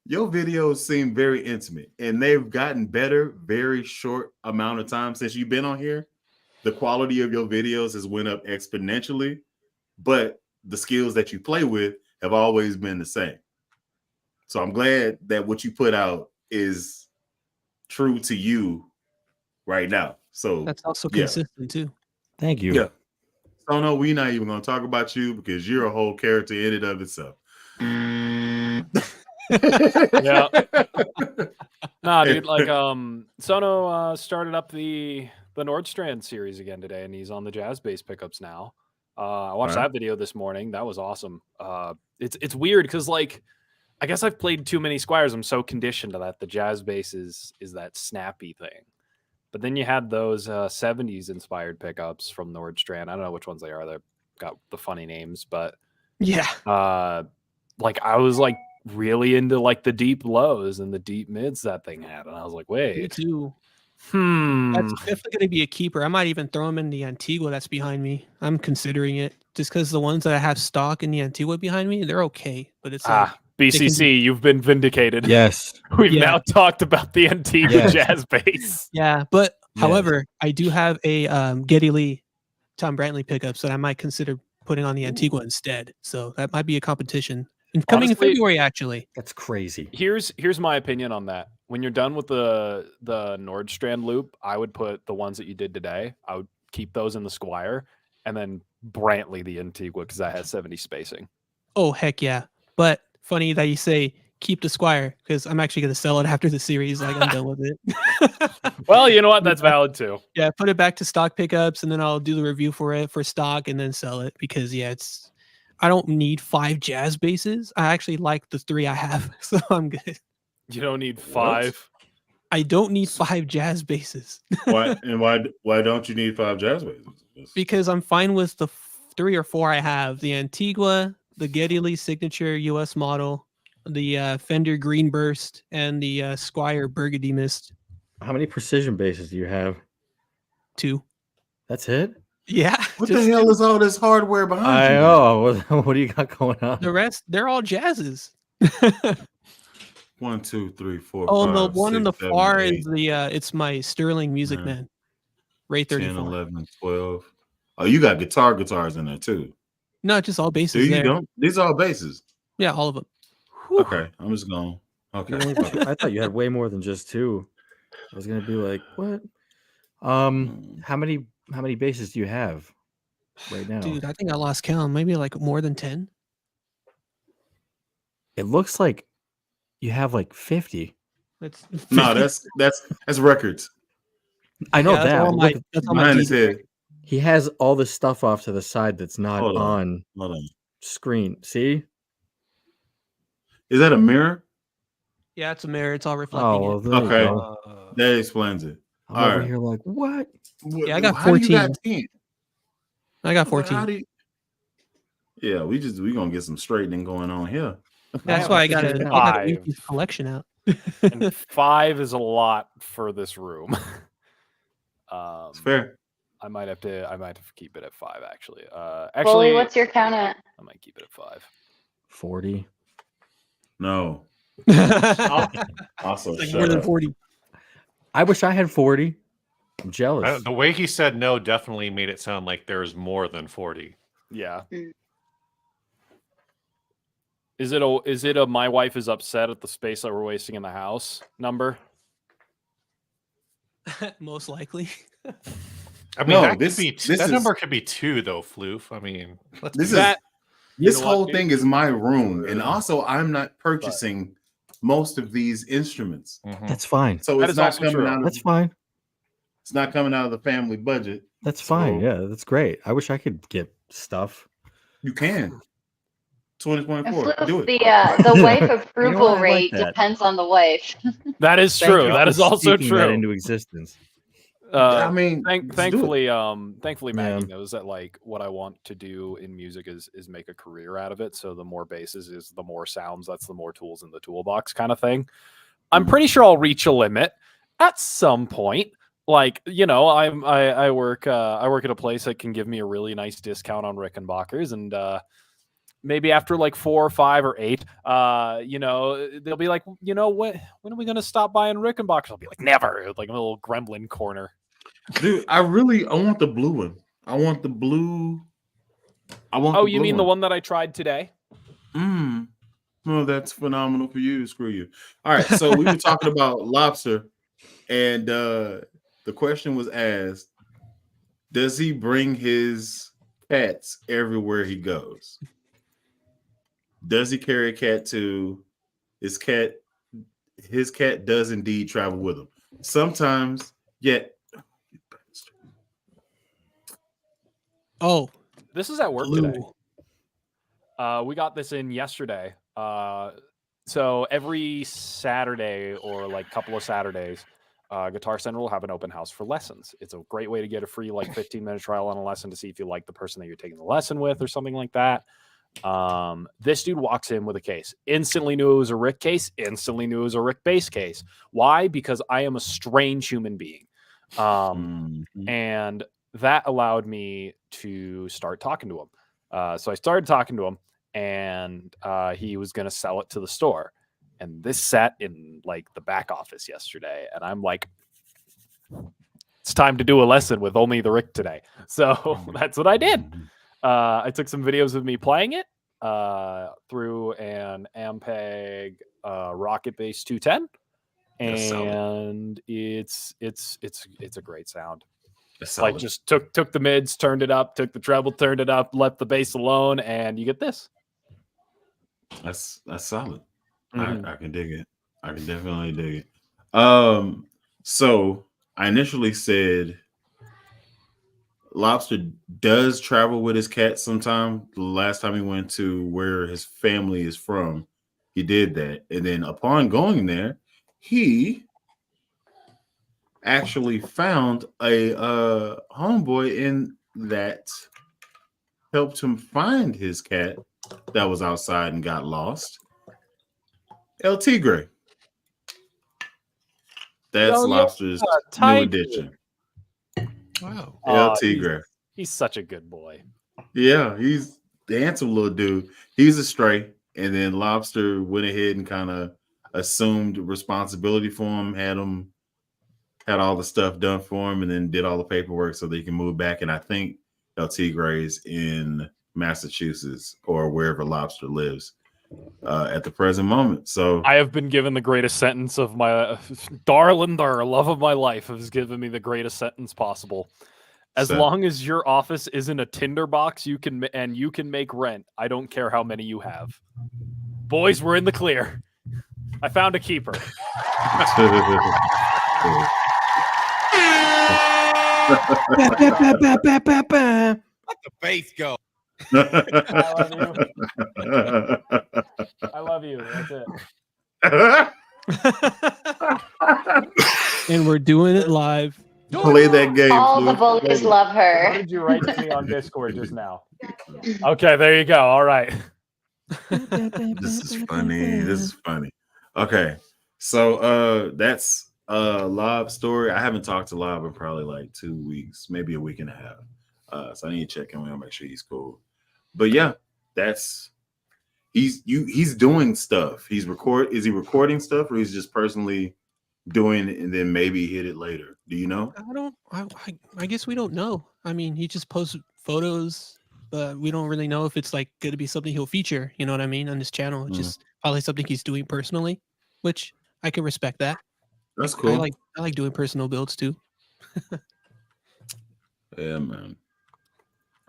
[SPEAKER 1] Your videos seem very intimate, and they've gotten better very short amount of time since you've been on here. The quality of your videos has went up exponentially, but the skills that you play with have always been the same. So I'm glad that what you put out is true to you right now. So
[SPEAKER 4] that's also consistent too.
[SPEAKER 3] Thank you.
[SPEAKER 1] Yeah. So no, we're not even going to talk about you because you're a whole character in and of itself.
[SPEAKER 2] Yeah. Nah, dude, like Sono started up the Nordstrand series again today, and he's on the jazz bass pickups now. I watched that video this morning. That was awesome. It's weird because like I guess I've played too many Squires. I'm so conditioned to that. The jazz bass is that snappy thing. But then you had those 70s inspired pickups from Nordstrand. I don't know which ones they are. They're got the funny names, but
[SPEAKER 4] Yeah.
[SPEAKER 2] like I was like really into like the deep lows and the deep mids that thing had, and I was like,
[SPEAKER 4] Me
[SPEAKER 2] wait,
[SPEAKER 4] too. That's
[SPEAKER 2] hmm.
[SPEAKER 4] definitely going to be a keeper. I might even throw him in the Antigua that's behind me. I'm considering it just because the ones that I have stock in the Antigua behind me, they're okay. But it's like,
[SPEAKER 2] BCC, you've been vindicated.
[SPEAKER 3] Yes.
[SPEAKER 2] We've
[SPEAKER 4] Yeah.
[SPEAKER 2] now talked about the Antigua
[SPEAKER 3] Yes.
[SPEAKER 2] jazz bass.
[SPEAKER 4] yeah. But
[SPEAKER 3] Yes.
[SPEAKER 4] however, I do have a Geddy Lee, Tom Brantley pickups that I might consider putting on the Antigua instead. So that might be a competition. And coming
[SPEAKER 2] Honestly,
[SPEAKER 4] in February, actually.
[SPEAKER 3] That's crazy.
[SPEAKER 2] Here's my opinion on that. When you're done with the Nordstrand loop, I would put the ones that you did today. I would keep those in the Squire, and then Brantley the Antigua because that has 70 spacing.
[SPEAKER 4] Oh, heck yeah. But funny that you say keep the Squire because I'm actually going to sell it after the series. Like, I'm done with it.
[SPEAKER 2] Well, you know what? That's valid too.
[SPEAKER 4] Yeah, put it back to stock pickups, and then I'll do the review for it for stock and then sell it because, yeah, I don't need 5 jazz basses. I actually like the 3 I have, so I'm good.
[SPEAKER 2] You don't need 5.
[SPEAKER 4] I don't need 5 jazz basses
[SPEAKER 1] Why don't you need 5 jazz basses?
[SPEAKER 4] because I'm fine with the 3 or 4 I have: the Antigua, the Geddy Lee Signature US model, the Fender Green Burst, and the Squire Burgundy Mist.
[SPEAKER 3] How many precision bases do you have?
[SPEAKER 4] 2.
[SPEAKER 3] That's it?
[SPEAKER 4] Yeah.
[SPEAKER 1] What the hell is all this hardware behind
[SPEAKER 3] I
[SPEAKER 1] you?
[SPEAKER 3] know. What do you got going on?
[SPEAKER 4] The rest, they're all jazzes.
[SPEAKER 1] 1, 2, 3, 4,
[SPEAKER 4] Oh,
[SPEAKER 1] 5,
[SPEAKER 4] the one in
[SPEAKER 1] 6,
[SPEAKER 4] the
[SPEAKER 1] 7,
[SPEAKER 4] far
[SPEAKER 1] 8,
[SPEAKER 4] is the it's my Sterling Music
[SPEAKER 1] 9,
[SPEAKER 4] Man, Ray
[SPEAKER 1] 10,
[SPEAKER 4] 34.
[SPEAKER 1] 11, 12. Oh, you got guitars in there too.
[SPEAKER 4] No, just all
[SPEAKER 1] Do
[SPEAKER 4] basses
[SPEAKER 1] you
[SPEAKER 4] there.
[SPEAKER 1] don't? These are all basses.
[SPEAKER 4] Yeah, all of them.
[SPEAKER 1] Okay, I'm just going. Okay.
[SPEAKER 3] You only- I thought you had way more than just 2. I was gonna be like, what? How many bases do you have right now?
[SPEAKER 4] Dude, I think I lost count. Maybe like more than 10.
[SPEAKER 3] It looks like you have like 50.
[SPEAKER 4] That's
[SPEAKER 1] No, that's records.
[SPEAKER 3] I know
[SPEAKER 4] yeah, that's
[SPEAKER 3] that.
[SPEAKER 4] all
[SPEAKER 3] but
[SPEAKER 4] my
[SPEAKER 3] look at-
[SPEAKER 4] that's all my
[SPEAKER 1] Behind his
[SPEAKER 4] DJ.
[SPEAKER 1] head.
[SPEAKER 3] he has all this stuff off to the side that's not
[SPEAKER 1] Hold on.
[SPEAKER 3] on
[SPEAKER 1] Hold on.
[SPEAKER 3] screen. See?
[SPEAKER 1] Is that a mirror?
[SPEAKER 4] Yeah, it's a mirror. It's all reflecting
[SPEAKER 3] Oh, well,
[SPEAKER 4] it.
[SPEAKER 3] there
[SPEAKER 1] Okay.
[SPEAKER 3] you go.
[SPEAKER 1] That explains it.
[SPEAKER 3] I'm
[SPEAKER 1] all
[SPEAKER 3] over
[SPEAKER 1] right.
[SPEAKER 3] here like, what?
[SPEAKER 4] Yeah, I got
[SPEAKER 1] How do you got
[SPEAKER 4] 14.
[SPEAKER 1] 10?
[SPEAKER 4] I got
[SPEAKER 1] How
[SPEAKER 4] 14.
[SPEAKER 1] do you... Yeah, we gonna get some straightening going on here.
[SPEAKER 4] That's
[SPEAKER 3] have
[SPEAKER 4] why I
[SPEAKER 3] to
[SPEAKER 4] gotta
[SPEAKER 3] figure it
[SPEAKER 4] I
[SPEAKER 3] out.
[SPEAKER 4] gotta empty
[SPEAKER 2] 5.
[SPEAKER 4] this collection out.
[SPEAKER 2] And 5 is a lot for this room.
[SPEAKER 1] It's fair.
[SPEAKER 2] I might have to keep it at 5 actually.
[SPEAKER 6] Bully,
[SPEAKER 2] Actually,
[SPEAKER 6] what's your count at?
[SPEAKER 2] I might keep it at 5.
[SPEAKER 3] 40.
[SPEAKER 1] No. Also,
[SPEAKER 4] Like
[SPEAKER 1] shut
[SPEAKER 4] more than
[SPEAKER 1] up.
[SPEAKER 4] 40.
[SPEAKER 3] I wish I had 40. I'm jealous.
[SPEAKER 7] The way he said no definitely made it sound like there's more than 40.
[SPEAKER 2] Yeah.
[SPEAKER 6] Mm.
[SPEAKER 2] Is it a my wife is upset at the space that we're wasting in the house number?
[SPEAKER 4] Most likely.
[SPEAKER 7] I mean,
[SPEAKER 1] No,
[SPEAKER 7] that
[SPEAKER 1] this-
[SPEAKER 7] could be
[SPEAKER 1] this
[SPEAKER 7] that
[SPEAKER 1] is-
[SPEAKER 7] number could be 2 though, Floof. I mean, let's
[SPEAKER 1] This
[SPEAKER 7] be-
[SPEAKER 1] is
[SPEAKER 2] That-
[SPEAKER 1] this
[SPEAKER 2] know what,
[SPEAKER 1] whole
[SPEAKER 2] dude?
[SPEAKER 1] thing is my room, and also I'm not purchasing most of these instruments,
[SPEAKER 7] Mhm.
[SPEAKER 3] That's fine.
[SPEAKER 1] so
[SPEAKER 2] That
[SPEAKER 1] it's
[SPEAKER 2] is
[SPEAKER 1] not
[SPEAKER 2] also
[SPEAKER 1] coming
[SPEAKER 2] true.
[SPEAKER 1] out.
[SPEAKER 3] That's fine.
[SPEAKER 1] It's not coming out of the family budget.
[SPEAKER 3] That's fine.
[SPEAKER 1] So-
[SPEAKER 3] Yeah, that's great. I wish I could get stuff.
[SPEAKER 1] You can. 2024.
[SPEAKER 6] Floof,
[SPEAKER 1] Do it.
[SPEAKER 6] the wife approval
[SPEAKER 3] I like
[SPEAKER 6] rate
[SPEAKER 3] that.
[SPEAKER 6] depends on the wife.
[SPEAKER 2] That is
[SPEAKER 3] Thank
[SPEAKER 2] true.
[SPEAKER 3] you
[SPEAKER 2] That
[SPEAKER 3] for
[SPEAKER 2] is also
[SPEAKER 3] speaking that
[SPEAKER 2] true.
[SPEAKER 3] into existence.
[SPEAKER 1] I mean, let's do it.
[SPEAKER 2] Thankfully, Maggie
[SPEAKER 3] Yeah.
[SPEAKER 2] knows that like what I want to do in music is make a career out of it. So the more basses is the more sounds. That's the more tools in the toolbox kind of thing. I'm pretty sure I'll reach a limit at some point. Like, you know, I work at a place that can give me a really nice discount on Rickenbackers, and maybe after like 4 or 5 or 8, you know, they'll be like, you know, when are we gonna stop buying Rickenbackers? I'll be like, never. Like a little gremlin corner.
[SPEAKER 1] Dude, I want the blue one. I want the blue.
[SPEAKER 2] Oh, you mean the one that I tried today?
[SPEAKER 1] Well, that's phenomenal for you. Screw you. All right, so we were talking about lobster, and the question was asked: does he bring his pets everywhere he goes? Does he carry a cat to his cat? His cat does indeed travel with him. Sometimes, yet.
[SPEAKER 4] Oh,
[SPEAKER 2] This is at work
[SPEAKER 4] blue.
[SPEAKER 2] today. We got this in yesterday. So every Saturday or like couple of Saturdays, Guitar Center will have an open house for lessons. It's a great way to get a free 15-minute trial on a lesson to see if you like the person that you're taking the lesson with or something like that. This dude walks in with a case, instantly knew it was a Rick case, instantly knew it was a Rick bass case. Why? Because I am a strange human being. And that allowed me to start talking to him. So I started talking to him, and he was going to sell it to the store. And this sat in the back office yesterday. And I'm like, it's time to do a lesson with only the Rick today. So that's what I did. I took some videos of me playing it through an Ampeg Rocket Bass 210. And it's a great sound. Just took the mids, turned it up, took the treble, turned it up, left the bass alone, and you get this.
[SPEAKER 1] That's solid. I can dig it. I can definitely dig it. So I initially said Lobster does travel with his cat sometime. The last time he went to where his family is from, he did that. And then upon going there, he actually found a homeboy in that helped him find his cat that was outside and got lost. LT Gray. That's Lobster's new addition.
[SPEAKER 4] Wow.
[SPEAKER 1] LT Gray.
[SPEAKER 2] He's such a good boy.
[SPEAKER 1] Yeah, he's the handsome little dude. He's a stray. And then Lobster went ahead and kind of assumed responsibility for him, had all the stuff done for him, and then did all the paperwork so they can move back. And I think LT Gray's in Massachusetts or wherever Lobster lives at the present moment. So
[SPEAKER 2] I have been given the greatest sentence of my darling, love of my life has given me the greatest sentence possible. As long as your office isn't a tinderbox, you can make rent. I don't care how many you have. Boys, we're in the clear. I found a keeper.
[SPEAKER 5] Let the bass go.
[SPEAKER 2] I love you. That's it.
[SPEAKER 4] And we're doing it live.
[SPEAKER 1] Play that game.
[SPEAKER 6] All the
[SPEAKER 1] Floof.
[SPEAKER 6] bullies love
[SPEAKER 2] What
[SPEAKER 6] her.
[SPEAKER 2] did you write to me on Discord just now? Okay, there you go. All right.
[SPEAKER 1] This is funny. Okay. So that's Lob's story. I haven't talked to Lob in probably 2 weeks, maybe a week and a half. So I need to check in with him, make sure he's cool. But yeah, he's doing stuff. Is he recording stuff, or he's just personally doing it and then maybe hit it later? Do you know?
[SPEAKER 4] I guess we don't know. I mean, he just posts photos, but we don't really know if it's going to be something he'll feature, you know what I mean, on his channel. It's just probably something he's doing personally, which I can respect that.
[SPEAKER 1] That's cool.
[SPEAKER 4] I like doing personal builds too.
[SPEAKER 1] Yeah, man.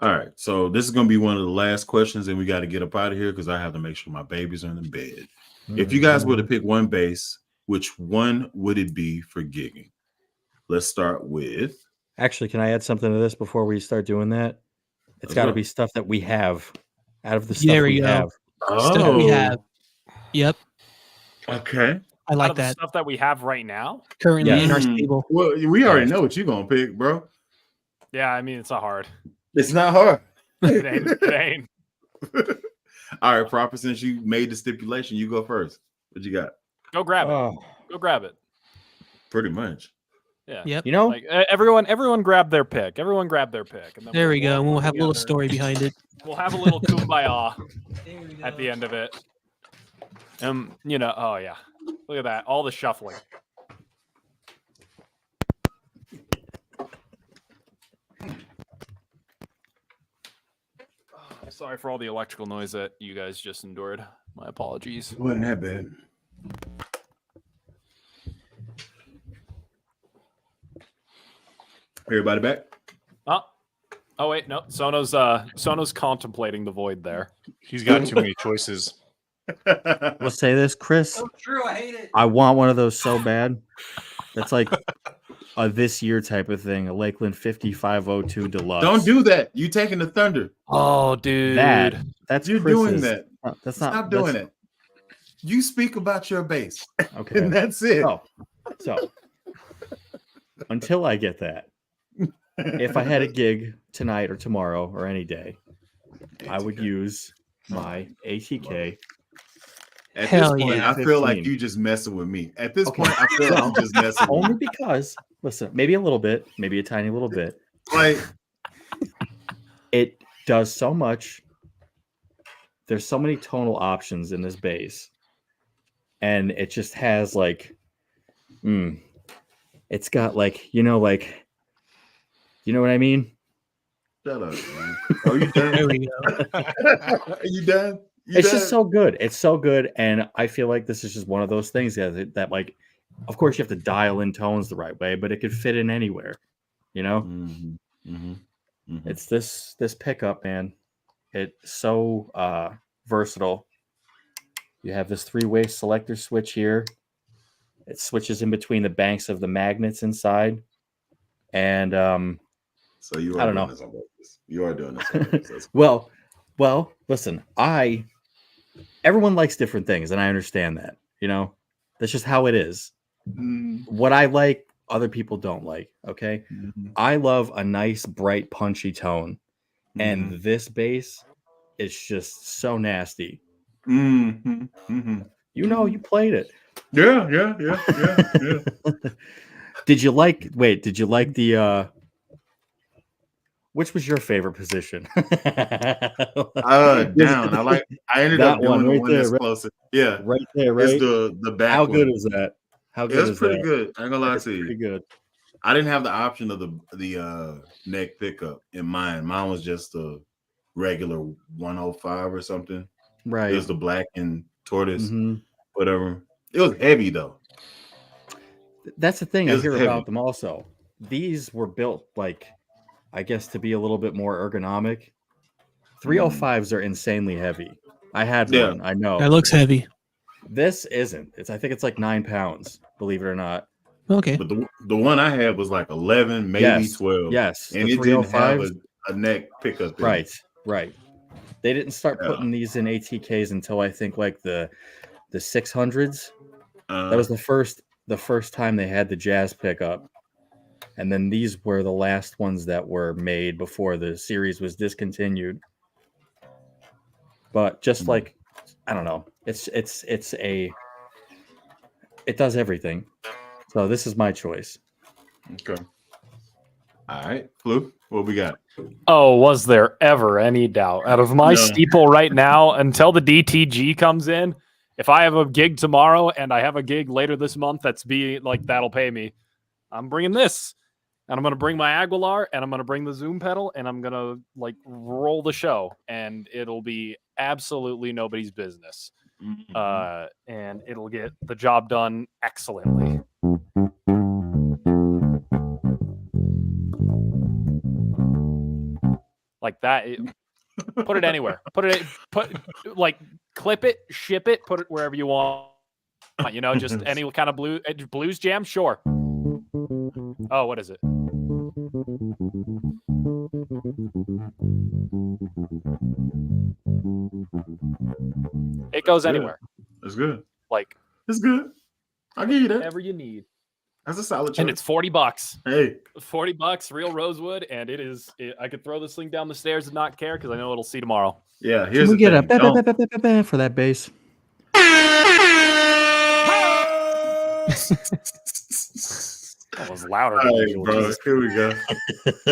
[SPEAKER 1] All right, so this is gonna be one of the last questions, and we got to get up out of here because I have to make sure my babies are in the bed. If you guys were to pick one bass, which one would it be for gigging? Let's start with.
[SPEAKER 3] Actually, can I add something to this before we start doing that? It's got to be stuff that we have out of the stuff we have.
[SPEAKER 4] Stuff we have. Yep.
[SPEAKER 1] Okay.
[SPEAKER 4] I like that.
[SPEAKER 2] Stuff that we have right now.
[SPEAKER 4] Currently in our stable.
[SPEAKER 1] Well, we already know what you're gonna pick, bro.
[SPEAKER 2] Yeah, I mean, it's not hard.
[SPEAKER 1] It's not hard.
[SPEAKER 2] It ain't.
[SPEAKER 1] All right, Proper, since you made the stipulation, you go first. What you got?
[SPEAKER 2] Go grab it. Go grab it.
[SPEAKER 1] Pretty much.
[SPEAKER 2] Yeah.
[SPEAKER 4] Yep.
[SPEAKER 3] You know,
[SPEAKER 2] everyone grab their pick. Everyone grab their pick. And then
[SPEAKER 4] there we go. And we'll have a little story behind it.
[SPEAKER 2] We'll have a little kumbaya at the end of it. Oh yeah. Look at that. All the shuffling. Sorry for all the electrical noise that you guys just endured. My apologies.
[SPEAKER 1] It wasn't that bad. Everybody back?
[SPEAKER 2] Oh wait, no. Sono's contemplating the void there.
[SPEAKER 7] He's got too many choices.
[SPEAKER 3] we'll say this, Chris.
[SPEAKER 5] So true. I hate it.
[SPEAKER 3] I want one of those so bad. That's like a this year type of thing. A Lakeland 5502 Deluxe.
[SPEAKER 1] Don't do that. You taking the thunder.
[SPEAKER 2] Oh, dude.
[SPEAKER 3] That's
[SPEAKER 1] You're
[SPEAKER 3] Chris's.
[SPEAKER 1] doing that.
[SPEAKER 3] That's not.
[SPEAKER 1] Stop doing it. You speak about your bass.
[SPEAKER 3] Okay.
[SPEAKER 1] And that's it.
[SPEAKER 3] So until I get that, if I had a gig tonight or tomorrow or any day, I would use my ATK.
[SPEAKER 1] At
[SPEAKER 4] Hell
[SPEAKER 1] this point,
[SPEAKER 4] yeah.
[SPEAKER 1] I feel like
[SPEAKER 3] 15.
[SPEAKER 1] you just messing with me. At this
[SPEAKER 3] Okay.
[SPEAKER 1] point, I feel like you just messing with
[SPEAKER 3] Only
[SPEAKER 1] me.
[SPEAKER 3] because, listen, maybe a little bit, maybe a tiny little bit.
[SPEAKER 1] Like,
[SPEAKER 3] It does so much. There's so many tonal options in this bass, and it just has like, it's got like, you know what I mean?
[SPEAKER 1] shut up, man. Are you done?
[SPEAKER 4] There we go.
[SPEAKER 1] Are you done? You
[SPEAKER 3] It's
[SPEAKER 1] done?
[SPEAKER 3] just so good. It's so good, and I feel like this is just one of those things that like, of course, you have to dial in tones the right way, but it could fit in anywhere. You know,
[SPEAKER 1] Mhm, mhm, mhm.
[SPEAKER 3] it's this pickup, man. It's so versatile. You have this 3-way selector switch here. It switches in between the banks of the magnets inside, and
[SPEAKER 1] So you
[SPEAKER 3] I
[SPEAKER 1] are
[SPEAKER 3] don't
[SPEAKER 1] doing
[SPEAKER 3] know.
[SPEAKER 1] this on purpose. You are doing this on purpose. That's
[SPEAKER 3] well, listen, everyone likes different things, and I understand that. You know, that's just how it is.
[SPEAKER 1] Mhm,
[SPEAKER 3] What I like, other people don't like. Okay,
[SPEAKER 1] mhm,
[SPEAKER 3] I love a nice, bright, punchy tone, and
[SPEAKER 1] mhm,
[SPEAKER 3] this bass is just so nasty.
[SPEAKER 1] mhm, mhm.
[SPEAKER 3] You know, you played it.
[SPEAKER 1] Yeah.
[SPEAKER 3] Did you like? Wait, did you like the? Which was your favorite position?
[SPEAKER 1] Down. I ended
[SPEAKER 3] that
[SPEAKER 1] up
[SPEAKER 3] one
[SPEAKER 1] doing the
[SPEAKER 3] right
[SPEAKER 1] one
[SPEAKER 3] there,
[SPEAKER 1] that's closest. Yeah.
[SPEAKER 3] right there,
[SPEAKER 1] It's
[SPEAKER 3] right.
[SPEAKER 1] the back
[SPEAKER 3] How good
[SPEAKER 1] one.
[SPEAKER 3] is that? How
[SPEAKER 1] Yeah,
[SPEAKER 3] good
[SPEAKER 1] it's
[SPEAKER 3] is
[SPEAKER 1] pretty
[SPEAKER 3] that?
[SPEAKER 1] good. I ain't gonna lie
[SPEAKER 3] It's
[SPEAKER 1] to you.
[SPEAKER 3] pretty good.
[SPEAKER 1] I didn't have the option of the neck pickup in mine. Mine was just a regular 105 or something. It
[SPEAKER 3] Right.
[SPEAKER 1] was the black and tortoise,
[SPEAKER 3] hmm
[SPEAKER 1] whatever. It was heavy though.
[SPEAKER 3] That's the thing
[SPEAKER 1] It
[SPEAKER 3] I
[SPEAKER 1] was
[SPEAKER 3] hear
[SPEAKER 1] heavy.
[SPEAKER 3] about them also. These were built like, I guess, to be a little bit more ergonomic. 305s are insanely heavy. I had
[SPEAKER 1] Yeah.
[SPEAKER 3] one. I know.
[SPEAKER 4] That looks heavy.
[SPEAKER 3] This isn't. I think it's like 9 pounds, believe it or not.
[SPEAKER 4] Okay.
[SPEAKER 1] But the one I had was like 11, maybe
[SPEAKER 3] Yes.
[SPEAKER 1] 12.
[SPEAKER 3] Yes.
[SPEAKER 1] And
[SPEAKER 3] The
[SPEAKER 1] it didn't have
[SPEAKER 3] 305s.
[SPEAKER 1] a neck pickup in
[SPEAKER 3] Right.
[SPEAKER 1] it.
[SPEAKER 3] Right. They didn't start
[SPEAKER 1] Yeah.
[SPEAKER 3] putting these in ATKs until I think like the 600s. That
[SPEAKER 1] Uh,
[SPEAKER 3] was the first time they had the jazz pickup. And then these were the last ones that were made before the series was discontinued. But just like, I don't know, it does everything. So this is my choice.
[SPEAKER 1] okay. All right. Floof, what we got?
[SPEAKER 2] Oh, was there ever any doubt? Out of my
[SPEAKER 1] No.
[SPEAKER 2] steeple right now, until the DTG comes in, if I have a gig tomorrow and I have a gig later this month that'll pay me, I'm bringing this. And I'm going to bring my Aguilar and I'm going to bring the Zoom pedal and I'm going to roll the show and it'll be absolutely nobody's business.
[SPEAKER 1] Mhm.
[SPEAKER 2] And it'll get the job done excellently. Like that. Put it anywhere. Clip it, ship it, put it wherever you want. You know, just any kind of blues jam. Sure. Oh, what is it? It goes
[SPEAKER 1] Good.
[SPEAKER 2] anywhere.
[SPEAKER 1] That's good.
[SPEAKER 2] Like,
[SPEAKER 1] It's good. I'll give you that.
[SPEAKER 2] whatever you need.
[SPEAKER 1] That's a solid choice.
[SPEAKER 2] And it's $40.
[SPEAKER 1] Hey,
[SPEAKER 2] $40, real rosewood, and I could throw this thing down the stairs and not care because I know it'll see tomorrow.
[SPEAKER 1] yeah.
[SPEAKER 3] Can
[SPEAKER 1] Here's
[SPEAKER 3] we
[SPEAKER 1] the
[SPEAKER 3] get
[SPEAKER 1] thing. Don't-
[SPEAKER 3] a for that bass?
[SPEAKER 2] That was louder
[SPEAKER 1] All
[SPEAKER 2] than
[SPEAKER 1] right,
[SPEAKER 2] usual.
[SPEAKER 1] bro.
[SPEAKER 2] Jesus.
[SPEAKER 1] Here we go.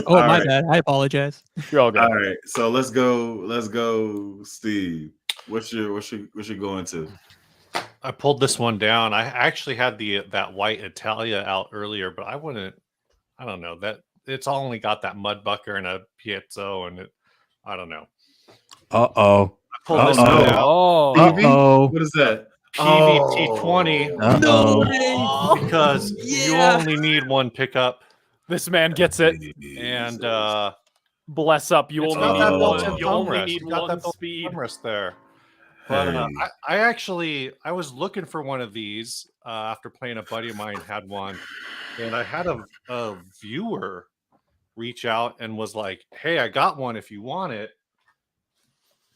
[SPEAKER 4] Oh,
[SPEAKER 1] All
[SPEAKER 4] my
[SPEAKER 1] right.
[SPEAKER 4] bad. I apologize.
[SPEAKER 2] You're all good.
[SPEAKER 1] All right. So let's go, Steve. What's your going to?
[SPEAKER 7] I pulled this one down. I actually had that white Italia out earlier, but I don't know that it's only got that mudbucker and a piezo, and I don't know.
[SPEAKER 3] Uh-oh.
[SPEAKER 7] I pulled this
[SPEAKER 1] Oh,
[SPEAKER 7] one
[SPEAKER 1] no.
[SPEAKER 7] out.
[SPEAKER 2] Oh,
[SPEAKER 3] Uh-oh.
[SPEAKER 1] What is that?
[SPEAKER 7] PVT20
[SPEAKER 3] Uh-oh.
[SPEAKER 7] because you only need one pickup,
[SPEAKER 2] this man gets it.
[SPEAKER 7] and
[SPEAKER 2] Bless up. You
[SPEAKER 7] it's
[SPEAKER 2] only
[SPEAKER 7] got
[SPEAKER 2] need
[SPEAKER 7] that
[SPEAKER 2] one.
[SPEAKER 7] built-in
[SPEAKER 2] You
[SPEAKER 7] thumb
[SPEAKER 2] only
[SPEAKER 7] rest.
[SPEAKER 2] need
[SPEAKER 7] You got
[SPEAKER 2] one
[SPEAKER 7] that built-in
[SPEAKER 2] speed.
[SPEAKER 7] thumb rest there. But
[SPEAKER 1] Hey.
[SPEAKER 7] I was looking for one of these after playing. A buddy of mine had one, and I had a viewer reach out and was like, "Hey, I got one if you want it."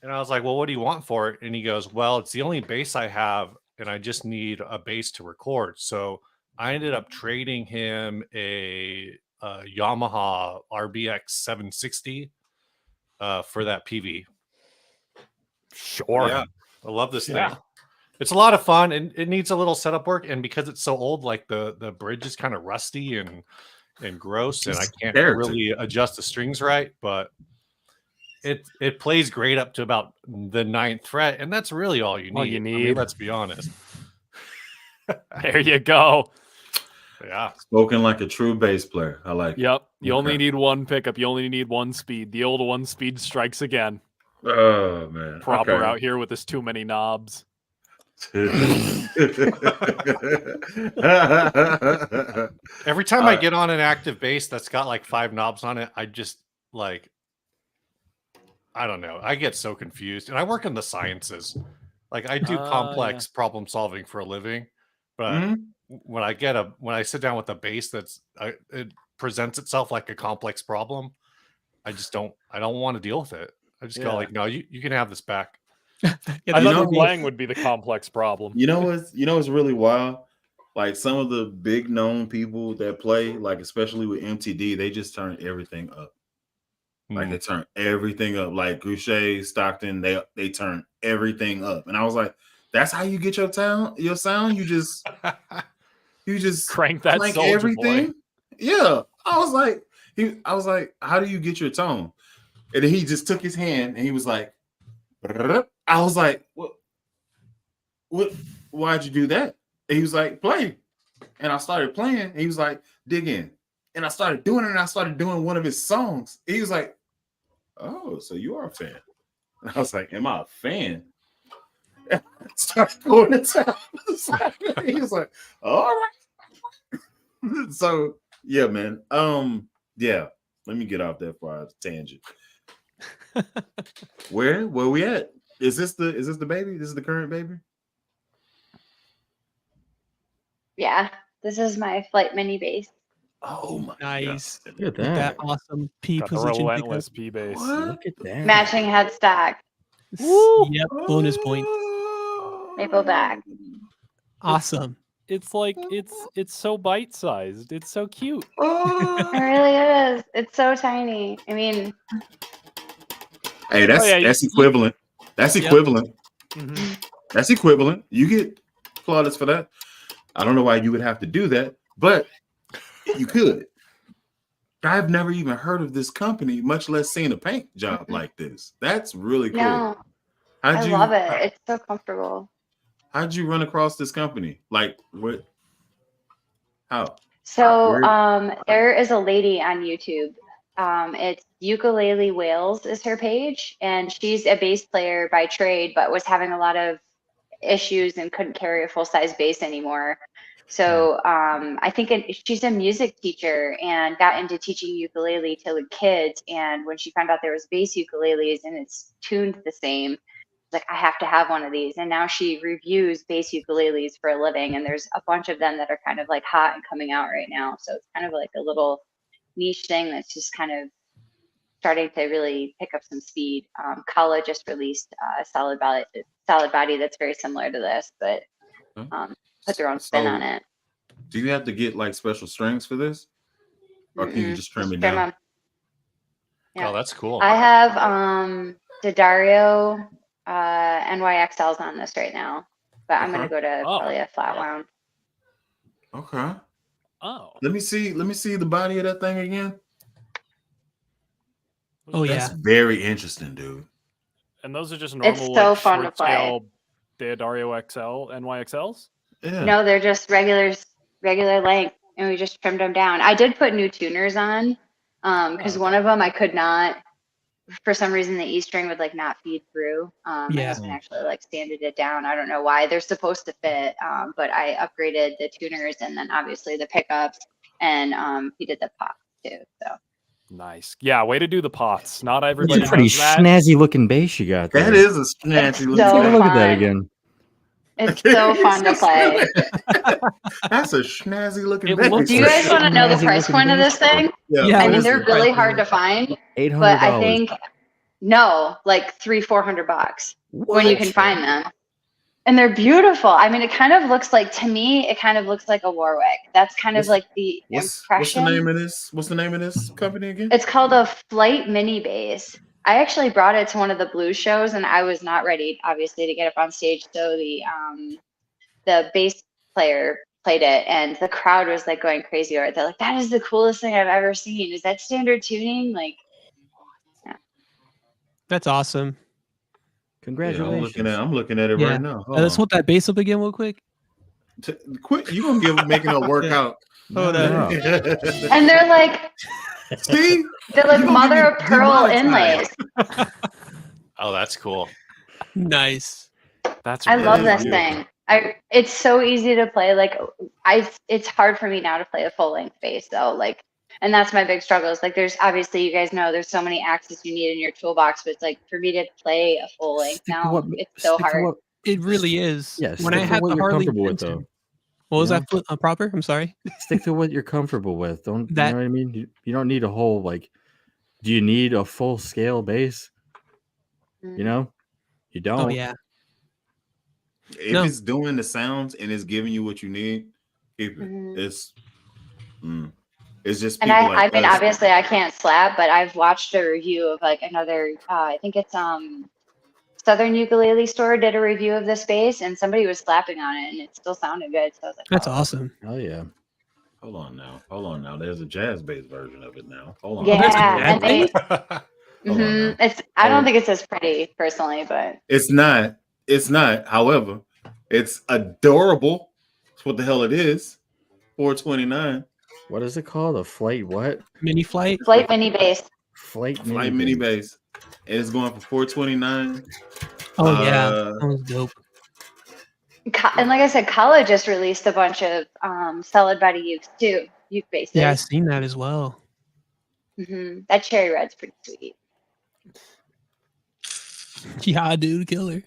[SPEAKER 7] And I was like, "Well, what do you want for it?" And he goes, "Well, it's the only bass I have, and I just need a bass to record. So I ended up trading him a Yamaha RBX 760 for that PV.
[SPEAKER 2] Sure.
[SPEAKER 7] Yeah, I love this
[SPEAKER 2] Yeah.
[SPEAKER 7] thing. It's a lot of fun, and it needs a little setup work. And because it's so old, like the bridge is kind of rusty and gross, and I can't really adjust the strings right. But it plays great up to about the 9th fret, and that's really all you need.
[SPEAKER 2] All you
[SPEAKER 7] I mean,
[SPEAKER 2] need.
[SPEAKER 7] let's be honest.
[SPEAKER 2] There you go.
[SPEAKER 7] Yeah.
[SPEAKER 1] Spoken like a true bass player. I like it.
[SPEAKER 2] Yep. You only
[SPEAKER 1] Okay.
[SPEAKER 2] need one pickup. You only need one speed. The old one speed strikes again.
[SPEAKER 1] Oh man.
[SPEAKER 2] Proper
[SPEAKER 1] Okay.
[SPEAKER 2] out here with his too many knobs.
[SPEAKER 7] Every time I get on an active bass that's got like 5 knobs on it, I just like, I don't know. I get so confused. And I work in the sciences. Like I do complex problem solving for a living, but when I sit down with a bass it presents itself like a complex problem, I don't want to deal with it. I just go like, no, you can have this back.
[SPEAKER 4] Yeah,
[SPEAKER 2] I
[SPEAKER 4] these
[SPEAKER 2] thought
[SPEAKER 4] are
[SPEAKER 2] playing would be the complex problem.
[SPEAKER 1] You know what's really wild? Like some of the big known people that play, like especially with MTD, they just turn everything up. Like they turn everything up. Like Goucher, Stockton, they turn everything up. And I was like, that's how you get your sound? You just
[SPEAKER 2] crank that
[SPEAKER 1] crank
[SPEAKER 2] Soulja
[SPEAKER 1] everything.
[SPEAKER 2] Boy.
[SPEAKER 1] Yeah. I was like, how do you get your tone? And then he just took his hand and he was like, I was like, what? Why'd you do that? And he was like, play. And I started playing. And he was like, dig in. And I started doing it. And I started doing one of his songs. He was like, oh, so you are a fan. And I was like, am I a fan? And I started going to town. He was like, all right. So yeah, man. Yeah. Let me get off that for a tangent. Where we at? Is this the baby? This is the current baby?
[SPEAKER 6] Yeah, this is my flight mini bass.
[SPEAKER 1] Oh my
[SPEAKER 4] nice.
[SPEAKER 1] God.
[SPEAKER 3] Look at
[SPEAKER 4] With that
[SPEAKER 3] that.
[SPEAKER 4] awesome P
[SPEAKER 2] Got the
[SPEAKER 4] position
[SPEAKER 2] relentless
[SPEAKER 4] pickup.
[SPEAKER 2] P bass.
[SPEAKER 3] Look at that.
[SPEAKER 6] Matching headstock,
[SPEAKER 4] Yep, bonus points.
[SPEAKER 6] maple back.
[SPEAKER 4] Awesome.
[SPEAKER 2] It's like it's so bite sized. It's so cute.
[SPEAKER 6] It really is. It's so tiny. I mean,
[SPEAKER 1] Hey, that's equivalent. That's equivalent. That's equivalent. You get plaudits for that. I don't know why you would have to do that, but you could. I've never even heard of this company, much less seen a paint job like this. That's really cool.
[SPEAKER 6] no, I love it. It's so comfortable.
[SPEAKER 1] How'd you run across this company? Like what? How?
[SPEAKER 6] So there is a lady on YouTube. It's Ukulele Whales is her page, and she's a bass player by trade, but was having a lot of issues and couldn't carry a full size bass anymore. So I think she's a music teacher and got into teaching ukulele to kids. And when she found out there was bass ukuleles and it's tuned the same, like, I have to have one of these. And now she reviews bass ukuleles for a living, and there's a bunch of them that are kind of like hot and coming out right now. So it's kind of like a little niche thing that's just kind of starting to really pick up some speed. Kala just released a solid body that's very similar to this, but put their own spin on it.
[SPEAKER 1] Do you have to get like special strings for this, or can you just trim it
[SPEAKER 6] trim
[SPEAKER 1] down?
[SPEAKER 6] them. Yeah.
[SPEAKER 7] Oh, that's cool.
[SPEAKER 6] I have D'Addario NYXLs on this right now, but I'm gonna go to probably a flat wound.
[SPEAKER 1] Okay.
[SPEAKER 2] Oh.
[SPEAKER 1] Let me see the body of that thing again.
[SPEAKER 4] Oh
[SPEAKER 1] That's
[SPEAKER 4] yeah.
[SPEAKER 1] very interesting, dude.
[SPEAKER 2] And those are just normal.
[SPEAKER 6] It's so fun to play.
[SPEAKER 2] short-scale D'Addario XL NYXLs.
[SPEAKER 1] Yeah.
[SPEAKER 6] No, they're just regular length, and we just trimmed them down. I did put new tuners on, because one of them I could not, for some reason, the E string would like not feed through. My husband actually like sanded it down. I don't know why. They're supposed to fit, but I upgraded the tuners and then obviously the pickups, and he did the pops too. So
[SPEAKER 2] Nice. Yeah, way to do the pots. Not everybody
[SPEAKER 3] That's a pretty
[SPEAKER 2] does that.
[SPEAKER 3] snazzy looking bass you got there.
[SPEAKER 1] That is a snazzy looking.
[SPEAKER 6] so
[SPEAKER 3] Take a look at that
[SPEAKER 6] fun.
[SPEAKER 3] again.
[SPEAKER 6] It's so fun to play.
[SPEAKER 1] That's a snazzy looking
[SPEAKER 2] It
[SPEAKER 1] bass.
[SPEAKER 2] looks
[SPEAKER 6] Do you guys want to know the
[SPEAKER 3] Snazzy
[SPEAKER 6] price
[SPEAKER 3] looking
[SPEAKER 6] point of
[SPEAKER 3] bass
[SPEAKER 6] this thing?
[SPEAKER 1] Yeah.
[SPEAKER 6] I
[SPEAKER 4] what
[SPEAKER 6] mean,
[SPEAKER 4] is
[SPEAKER 6] they're
[SPEAKER 4] the
[SPEAKER 6] really
[SPEAKER 4] price
[SPEAKER 6] hard to
[SPEAKER 4] point?
[SPEAKER 6] find,
[SPEAKER 3] $800.
[SPEAKER 6] but I think no, like $300-400 when you can find them. And they're beautiful. I mean, it kind of looks like, to me, it kind of looks like a Warwick. That's kind of like the
[SPEAKER 1] What's
[SPEAKER 6] impression.
[SPEAKER 1] the name of this? What's the name of this company again?
[SPEAKER 6] It's called a Flight Mini Bass. I actually brought it to one of the blues shows, and I was not ready, obviously, to get up on stage. So the bass player played it, and the crowd was like going crazy over it. They're like, "That is the coolest thing I've ever seen. Is that standard tuning?" Like, yeah.
[SPEAKER 4] That's awesome.
[SPEAKER 1] Yeah,
[SPEAKER 3] Congratulations.
[SPEAKER 1] I'm looking at it
[SPEAKER 4] Yeah.
[SPEAKER 1] right now.
[SPEAKER 4] Let's hold that bass up again real quick.
[SPEAKER 1] Quit! You gonna making it work out?
[SPEAKER 4] Hold on.
[SPEAKER 6] And they're like,
[SPEAKER 1] See,
[SPEAKER 6] they're like
[SPEAKER 1] You gonna
[SPEAKER 6] mother
[SPEAKER 1] get
[SPEAKER 6] of pearl
[SPEAKER 1] demonetized.
[SPEAKER 6] inlays.
[SPEAKER 7] Oh, that's cool.
[SPEAKER 4] Nice.
[SPEAKER 2] That's
[SPEAKER 6] I love
[SPEAKER 1] is
[SPEAKER 6] this
[SPEAKER 1] beautiful.
[SPEAKER 6] thing. It's so easy to play. Like, it's hard for me now to play a full length bass though. Like, and that's my big struggle. Is like, there's obviously, you guys know, there's so many axes you need in your toolbox, but it's like, for me to play a full length
[SPEAKER 3] Stick to
[SPEAKER 6] now,
[SPEAKER 3] what-
[SPEAKER 6] it's so
[SPEAKER 3] stick to
[SPEAKER 6] hard.
[SPEAKER 3] what-
[SPEAKER 4] It really is.
[SPEAKER 3] Yeah,
[SPEAKER 4] When
[SPEAKER 3] stick
[SPEAKER 4] I
[SPEAKER 3] to
[SPEAKER 4] had
[SPEAKER 3] what
[SPEAKER 4] the
[SPEAKER 3] you're
[SPEAKER 4] Harley
[SPEAKER 3] comfortable with,
[SPEAKER 4] Davidson.
[SPEAKER 3] though.
[SPEAKER 4] What was
[SPEAKER 3] You
[SPEAKER 4] that proper? I'm sorry.
[SPEAKER 3] Stick to what you're comfortable with. Don't
[SPEAKER 4] That-
[SPEAKER 3] you know what I mean? You don't need a whole like. Do you need a full scale bass?
[SPEAKER 6] Mm.
[SPEAKER 3] You know, you don't.
[SPEAKER 4] Oh yeah.
[SPEAKER 1] If
[SPEAKER 4] No.
[SPEAKER 1] it's doing the sounds and it's giving you what you need, keep it.
[SPEAKER 6] Mhm.
[SPEAKER 1] It's just
[SPEAKER 6] And
[SPEAKER 1] people
[SPEAKER 6] I
[SPEAKER 1] like
[SPEAKER 6] mean,
[SPEAKER 1] us.
[SPEAKER 6] obviously I can't slap, but I've watched a review of like another, I think it's Southern Ukulele Store did a review of this bass, and somebody was slapping on it, and it still sounded good. So I was like,
[SPEAKER 4] That's
[SPEAKER 6] oh.
[SPEAKER 4] awesome.
[SPEAKER 3] Oh yeah.
[SPEAKER 1] Hold on now. There's a jazz bass version of it now. Hold on.
[SPEAKER 4] there's a
[SPEAKER 6] Yeah,
[SPEAKER 4] jazz
[SPEAKER 6] and they,
[SPEAKER 1] Hold on now.
[SPEAKER 6] it's. I don't think it's as pretty personally, but
[SPEAKER 1] It's not. It's not. However, it's adorable. That's what the hell it is. $429.
[SPEAKER 3] What is it called? A flight what?
[SPEAKER 4] Mini flight.
[SPEAKER 6] Flight Mini Bass.
[SPEAKER 3] Flight
[SPEAKER 1] Mini bass. And it's going for $429.
[SPEAKER 4] Oh yeah.
[SPEAKER 1] Uh,
[SPEAKER 4] That was dope.
[SPEAKER 6] And like I said, Kala just released a bunch of solid body ukes too. Uke basses.
[SPEAKER 4] Yeah, I've seen that as well.
[SPEAKER 6] That cherry red's pretty sweet.
[SPEAKER 4] Yeah, dude, killer.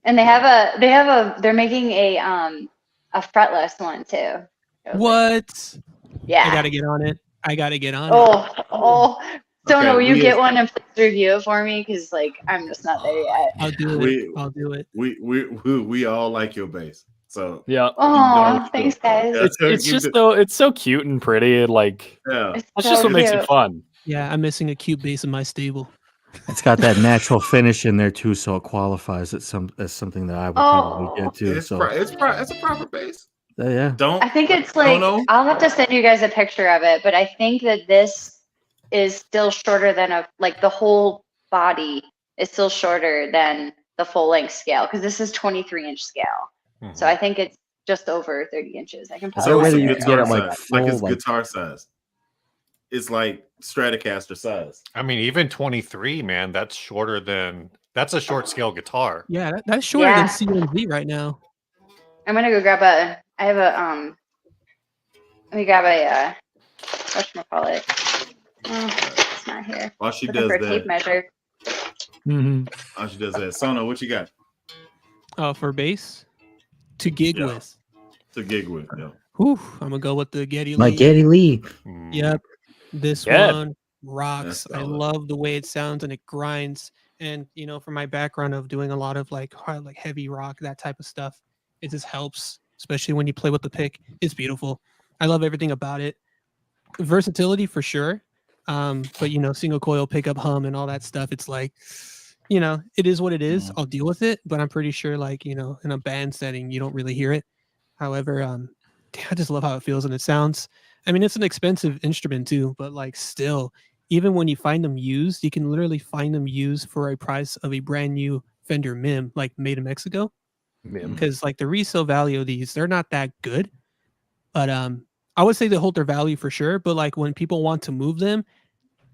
[SPEAKER 6] And they're making a fretless one too. So it's like,
[SPEAKER 4] What?
[SPEAKER 6] yeah.
[SPEAKER 4] I gotta get on it.
[SPEAKER 6] Oh, Don't know. Will you
[SPEAKER 1] we
[SPEAKER 6] get
[SPEAKER 1] as-
[SPEAKER 6] one and please review it for me? Because like I'm just not there yet.
[SPEAKER 4] I'll do
[SPEAKER 1] We-
[SPEAKER 4] it. I'll do it.
[SPEAKER 1] We all like your bass. So
[SPEAKER 2] Yeah.
[SPEAKER 6] Oh,
[SPEAKER 1] don't-
[SPEAKER 6] thanks, guys.
[SPEAKER 1] Yeah.
[SPEAKER 2] It's just so it's so cute and pretty. And like
[SPEAKER 1] yeah.
[SPEAKER 6] It's
[SPEAKER 2] that's
[SPEAKER 6] so
[SPEAKER 2] just what makes
[SPEAKER 6] cute.
[SPEAKER 2] it fun.
[SPEAKER 4] Yeah, I'm missing a cute bass in my stable.
[SPEAKER 3] It's got that natural finish in there too, so it qualifies as something that I would probably get too.
[SPEAKER 1] It's
[SPEAKER 3] So
[SPEAKER 1] it's a proper bass.
[SPEAKER 3] yeah,
[SPEAKER 1] Don't
[SPEAKER 6] I think it's
[SPEAKER 1] don't
[SPEAKER 6] like
[SPEAKER 1] know.
[SPEAKER 6] I'll have to send you guys a picture of it, but I think that this is still shorter than the whole body is still shorter than the full length scale because this is 23-inch scale. So I think it's just over 30 inches. I can
[SPEAKER 3] there
[SPEAKER 6] probably
[SPEAKER 3] a way
[SPEAKER 6] see
[SPEAKER 3] that you
[SPEAKER 6] it.
[SPEAKER 3] can get it, like,
[SPEAKER 1] like it's
[SPEAKER 3] full, like-
[SPEAKER 1] guitar size. It's like Stratocaster size.
[SPEAKER 7] I mean, even 23, man, that's a short scale guitar.
[SPEAKER 4] Yeah, that's shorter
[SPEAKER 6] Yeah.
[SPEAKER 4] than CMZ right now.
[SPEAKER 6] I'm gonna go grab let me grab a whatchamacallit. Oh, it's not here.
[SPEAKER 1] While she
[SPEAKER 6] Looking
[SPEAKER 1] does
[SPEAKER 6] for a tape
[SPEAKER 1] that,
[SPEAKER 6] measure.
[SPEAKER 1] Sona, what you got
[SPEAKER 4] For bass to gig
[SPEAKER 1] Yeah.
[SPEAKER 4] with.
[SPEAKER 1] to gig with? Yeah.
[SPEAKER 4] Whew, I'm gonna go with the Geddy
[SPEAKER 3] my
[SPEAKER 4] Lee.
[SPEAKER 3] Geddy Lee.
[SPEAKER 7] Mm.
[SPEAKER 4] Yep. This
[SPEAKER 2] Good.
[SPEAKER 4] one rocks.
[SPEAKER 1] That's
[SPEAKER 4] I
[SPEAKER 1] solid.
[SPEAKER 4] love the way it sounds and it grinds. And from my background of doing a lot of like heavy rock, that type of stuff, it just helps, especially when you play with the pick. It's beautiful. I love everything about it. Versatility for sure. But single coil pickup hum and all that stuff. It's like, it is what it is. I'll deal with it, but I'm pretty sure in a band setting, you don't really hear it. However, I just love how it feels and it sounds. I mean, it's an expensive instrument too, but still, even when you find them used, you can literally find them used for a price of a brand new Fender MIM, made in Mexico. Because the resale value of these, they're not that good. But I would say they hold their value for sure. But when people want to move them,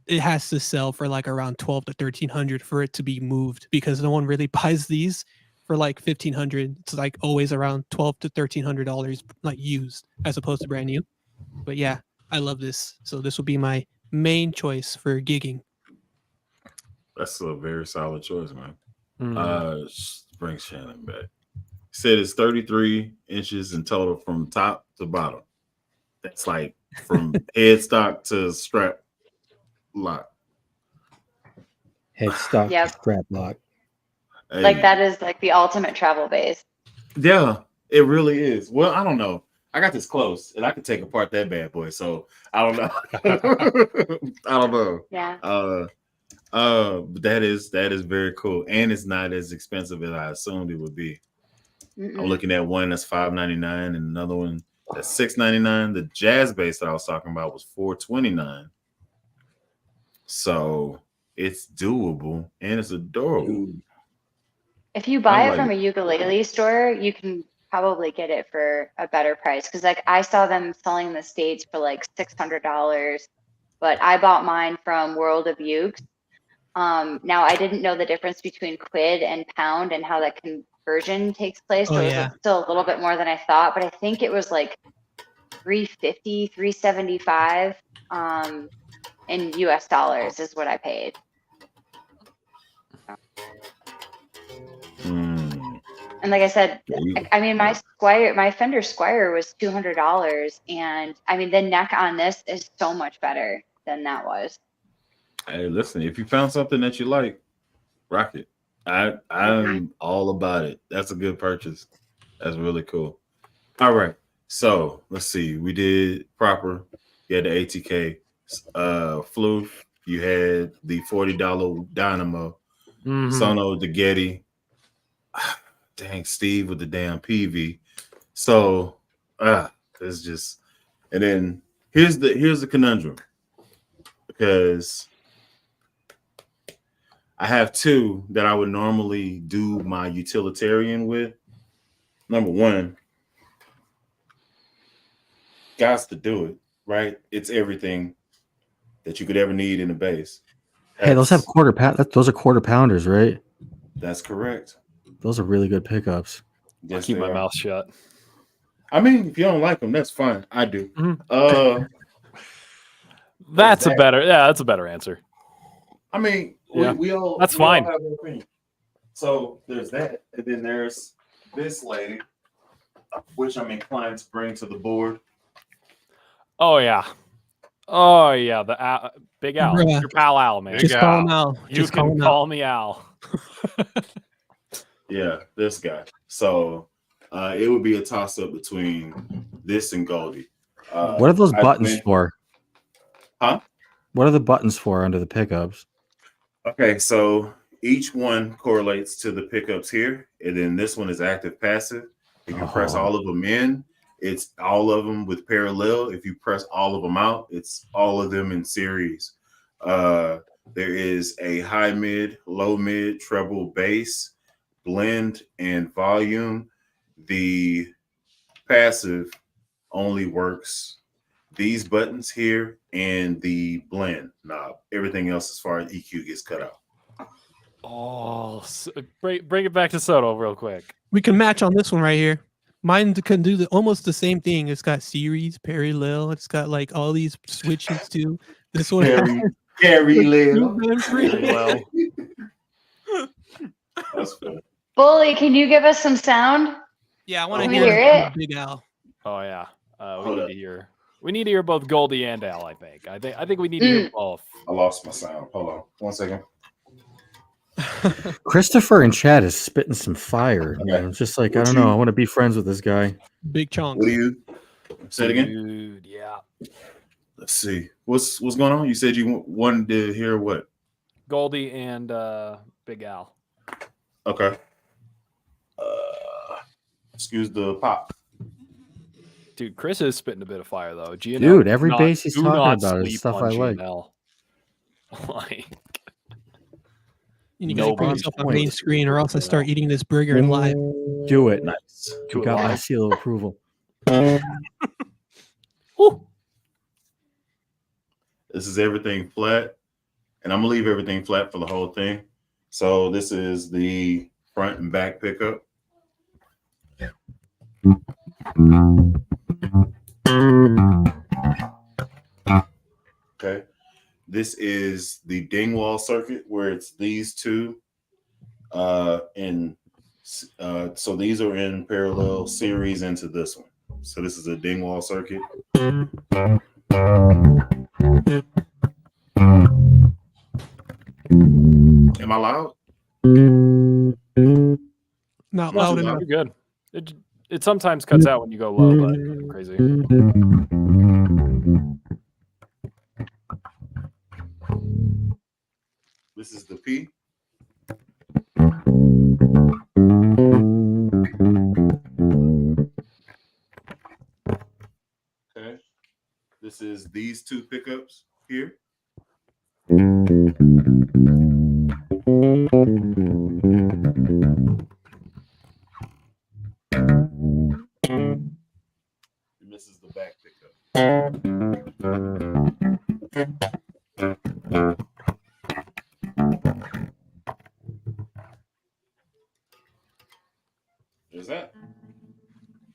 [SPEAKER 4] it has to sell for around 12 to 1300 for it to be moved because no one really buys these for 1500. It's always around 12 to $1,300 used as opposed to brand new. But yeah, I love this. So this will be my main choice for gigging.
[SPEAKER 1] That's a very solid choice, man.
[SPEAKER 2] Mhm.
[SPEAKER 1] Bring Shannon back. He said it's 33 inches in total from top to bottom. That's from headstock to strap lock.
[SPEAKER 3] Headstock
[SPEAKER 6] Yep.
[SPEAKER 3] strap lock.
[SPEAKER 1] Hey,
[SPEAKER 6] That is the ultimate travel bass.
[SPEAKER 1] Yeah, it really is. Well, I don't know. I got this close, and I could take apart that bad boy. So I don't know. I don't know.
[SPEAKER 6] Yeah.
[SPEAKER 1] But that is very cool, and it's not as expensive as I assumed it would be. I'm
[SPEAKER 6] Mm-mm.
[SPEAKER 1] looking at one that's $5.99 and another one that's $6.99. The jazz bass that I was talking about was $4.29. So it's doable and it's adorable.
[SPEAKER 6] If you buy
[SPEAKER 1] I
[SPEAKER 6] it
[SPEAKER 1] like
[SPEAKER 6] from a ukulele store, you can probably get it for a better price. Because like I saw them selling in the States for like $600, but I bought mine from World of Ukes. Now I didn't know the difference between quid and pound and how that conversion takes place.
[SPEAKER 4] Oh,
[SPEAKER 6] So it
[SPEAKER 4] yeah.
[SPEAKER 6] was still a little bit more than I thought, but I think it was like $350, $375 in US dollars is what I paid.
[SPEAKER 1] Mm.
[SPEAKER 6] And like I said,
[SPEAKER 1] Yeah, you-
[SPEAKER 6] I mean, my Fender Squire was $200, and I mean, the neck on this is so much better than that was.
[SPEAKER 1] Hey, listen, if you found something that you like, rock it. I'm all about it. That's a good purchase. That's really cool. All right. So let's see. We did proper. You had the ATK, Floof. You had the $40 Dynamo,
[SPEAKER 2] Mhm.
[SPEAKER 1] Sono, the Getty. Dang, Steve with the damn PV. So it's just, and then here's the conundrum, because I have two that I would normally do my utilitarian with. Number one, gots to do it, right? It's everything that you could ever need in a bass.
[SPEAKER 3] Hey, those have quarter pound. Those are quarter pounders, right?
[SPEAKER 1] That's correct.
[SPEAKER 3] Those are really good pickups.
[SPEAKER 2] I'll
[SPEAKER 1] Yes,
[SPEAKER 2] keep
[SPEAKER 1] they
[SPEAKER 2] my
[SPEAKER 1] are.
[SPEAKER 2] mouth shut.
[SPEAKER 1] I mean, if you don't like them, that's fine. I do.
[SPEAKER 2] Mhm. That's a better answer.
[SPEAKER 1] I mean,
[SPEAKER 2] Yeah,
[SPEAKER 1] we all
[SPEAKER 2] that's
[SPEAKER 1] we all
[SPEAKER 2] fine.
[SPEAKER 1] have an opinion. So there's that, and then there's this lady, which I'm inclined to bring to the board.
[SPEAKER 2] Oh yeah, the Big Al,
[SPEAKER 4] Bruh.
[SPEAKER 2] your pal Al, man.
[SPEAKER 7] Big
[SPEAKER 4] Just call him
[SPEAKER 7] Al.
[SPEAKER 4] out.
[SPEAKER 2] You
[SPEAKER 4] Just call
[SPEAKER 2] can
[SPEAKER 4] him out.
[SPEAKER 2] call me Al.
[SPEAKER 1] Yeah, this guy. So it would be a toss up between this and Goldie.
[SPEAKER 3] What are those
[SPEAKER 1] I
[SPEAKER 3] buttons
[SPEAKER 1] think-
[SPEAKER 3] for?
[SPEAKER 1] Huh?
[SPEAKER 3] What are the buttons for under the pickups?
[SPEAKER 1] Okay, so each one correlates to the pickups here, and then this one is active passive. If you press
[SPEAKER 3] Oh.
[SPEAKER 1] all of them in, it's all of them with parallel. If you press all of them out, it's all of them in series. There is a high mid, low mid, treble, bass, blend, and volume. The passive only works these buttons here and the blend knob. Everything else as far as EQ gets cut out.
[SPEAKER 2] Oh, bring it back to Soto real quick.
[SPEAKER 4] We can match on this one right here. Mine can do almost the same thing. It's got series, parallel. It's got like all these switches too. This one
[SPEAKER 1] Carry
[SPEAKER 4] two and three.
[SPEAKER 2] Well,
[SPEAKER 1] That's funny.
[SPEAKER 6] Bully, can you give us some sound?
[SPEAKER 4] Yeah, I want to
[SPEAKER 1] Can
[SPEAKER 6] we
[SPEAKER 4] hear
[SPEAKER 6] hear
[SPEAKER 4] it.
[SPEAKER 6] it?
[SPEAKER 4] Big Al.
[SPEAKER 2] oh yeah, we
[SPEAKER 1] Hold
[SPEAKER 2] need
[SPEAKER 1] up.
[SPEAKER 2] to hear. We need to hear both Goldie and Al. I think we need to hear both.
[SPEAKER 1] I lost my sound. Hold on 1 second.
[SPEAKER 3] Christopher in chat is spitting some fire.
[SPEAKER 1] Okay.
[SPEAKER 3] I'm just like, I
[SPEAKER 1] What
[SPEAKER 3] don't
[SPEAKER 1] you-
[SPEAKER 3] know. I want to be friends with this guy.
[SPEAKER 4] Big chunks.
[SPEAKER 1] What do you say it again?
[SPEAKER 2] Dude, yeah.
[SPEAKER 1] Let's see. What's going on? You said you wanted to hear what?
[SPEAKER 2] Goldie and Big Al.
[SPEAKER 1] Okay. Excuse the pop.
[SPEAKER 2] Dude, Chris is spitting a bit of fire though. GNL,
[SPEAKER 3] Dude, every
[SPEAKER 2] do
[SPEAKER 3] bass he's
[SPEAKER 2] do
[SPEAKER 3] talking
[SPEAKER 2] not
[SPEAKER 3] about is
[SPEAKER 2] sleep
[SPEAKER 3] stuff
[SPEAKER 2] on
[SPEAKER 3] I like.
[SPEAKER 2] GNL. Like,
[SPEAKER 4] You need to put
[SPEAKER 2] Nobody's
[SPEAKER 4] yourself on
[SPEAKER 3] point.
[SPEAKER 4] main screen, or else I start eating this burger in live.
[SPEAKER 3] Do it.
[SPEAKER 1] Nice.
[SPEAKER 2] do
[SPEAKER 3] You
[SPEAKER 2] it
[SPEAKER 3] got my
[SPEAKER 2] live.
[SPEAKER 3] seal of approval.
[SPEAKER 2] Woo.
[SPEAKER 1] This is everything flat, and I'm gonna leave everything flat for the whole thing. So this is the front and back pickup. Okay. This is the Dingwall circuit where it's these two. So these are in parallel series into this one. So this is a Dingwall circuit. Am I loud?
[SPEAKER 4] Not
[SPEAKER 1] No,
[SPEAKER 4] loud
[SPEAKER 1] too
[SPEAKER 4] enough.
[SPEAKER 2] You're good. It sometimes cuts out when you go low, but nothing crazy.
[SPEAKER 1] This is the P. Okay. This is these two pickups here. And this is the back pickup. There's that.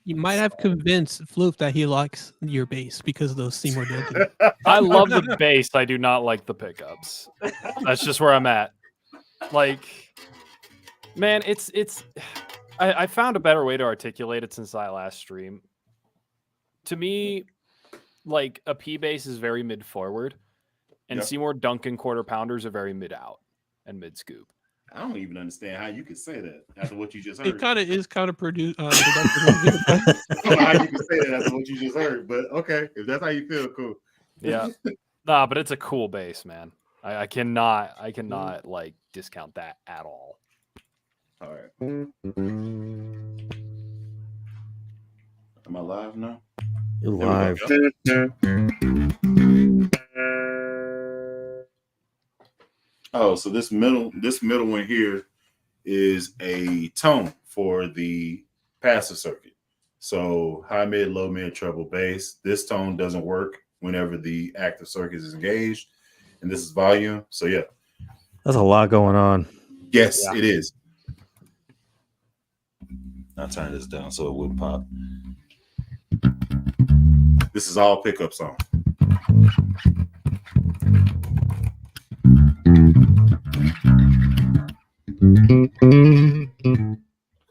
[SPEAKER 4] You might have convinced Floof that he likes your bass because of those Seymour Duncan.
[SPEAKER 2] I love the bass. I do not like the pickups. That's just where I'm at. Like, man, it's. I found a better way to articulate it since I last stream. To me, like a P bass is very mid forward, and
[SPEAKER 1] Yep.
[SPEAKER 2] Seymour Duncan quarter pounders are very mid out and mid scoop.
[SPEAKER 1] I don't even understand how you could say that after what you just heard.
[SPEAKER 4] It kind of is counterproductive.
[SPEAKER 1] I don't know how you can say that after what you just heard, but okay, if that's how you feel, cool.
[SPEAKER 2] Yeah, nah, but it's a cool bass, man. I cannot like discount that at all.
[SPEAKER 1] All right. Am I live now?
[SPEAKER 3] You're
[SPEAKER 1] There we
[SPEAKER 3] live.
[SPEAKER 1] go. Oh, so this middle one here is a tone for the passive circuit. So high mid, low mid, treble bass. This tone doesn't work whenever the active circuit is engaged, and this is volume. So yeah,
[SPEAKER 3] That's a lot going on.
[SPEAKER 1] yes,
[SPEAKER 2] Yeah.
[SPEAKER 1] it is. I'll turn this down so it wouldn't pop. This is all pickup song.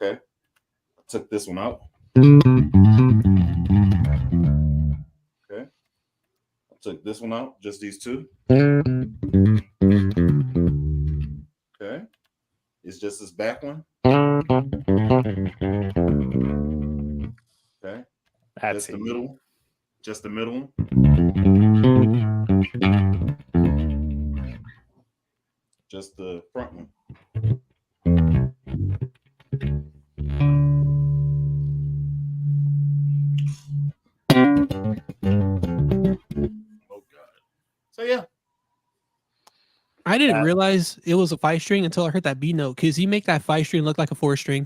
[SPEAKER 1] Okay. Took this one out. Okay. I took this one out, just these two. Okay. It's just this back one. Okay.
[SPEAKER 2] That's
[SPEAKER 1] Just the middle. Just the middle one. Just the front one. Oh God. So yeah.
[SPEAKER 4] I didn't realize it was a 5-string until I heard that B note. Because you make that 5-string look like a 4-string.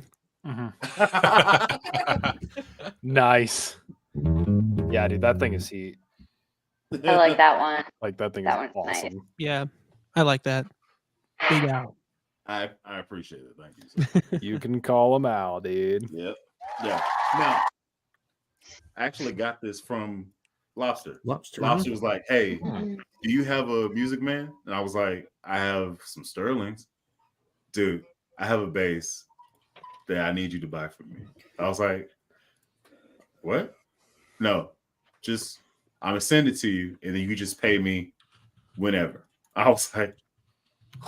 [SPEAKER 2] Nice. Yeah, dude, that thing is heat.
[SPEAKER 6] I like that one.
[SPEAKER 2] Like that thing
[SPEAKER 6] That
[SPEAKER 2] is
[SPEAKER 6] one's nice.
[SPEAKER 2] awesome.
[SPEAKER 4] Yeah, I like that. Big out.
[SPEAKER 1] I appreciate it. Thank you. Sir.
[SPEAKER 2] You can call them out, dude.
[SPEAKER 1] Yep. Yeah. Now, I actually got this from Lobster.
[SPEAKER 3] Lobster.
[SPEAKER 1] Lobster was like, "Hey, do you have a Music Man?" And I was like, "I have some Sterlings, dude. I have a bass that I need you to buy for me." I was like, "What? No, just I'm gonna send it to you, and then you just pay me whenever." I was like,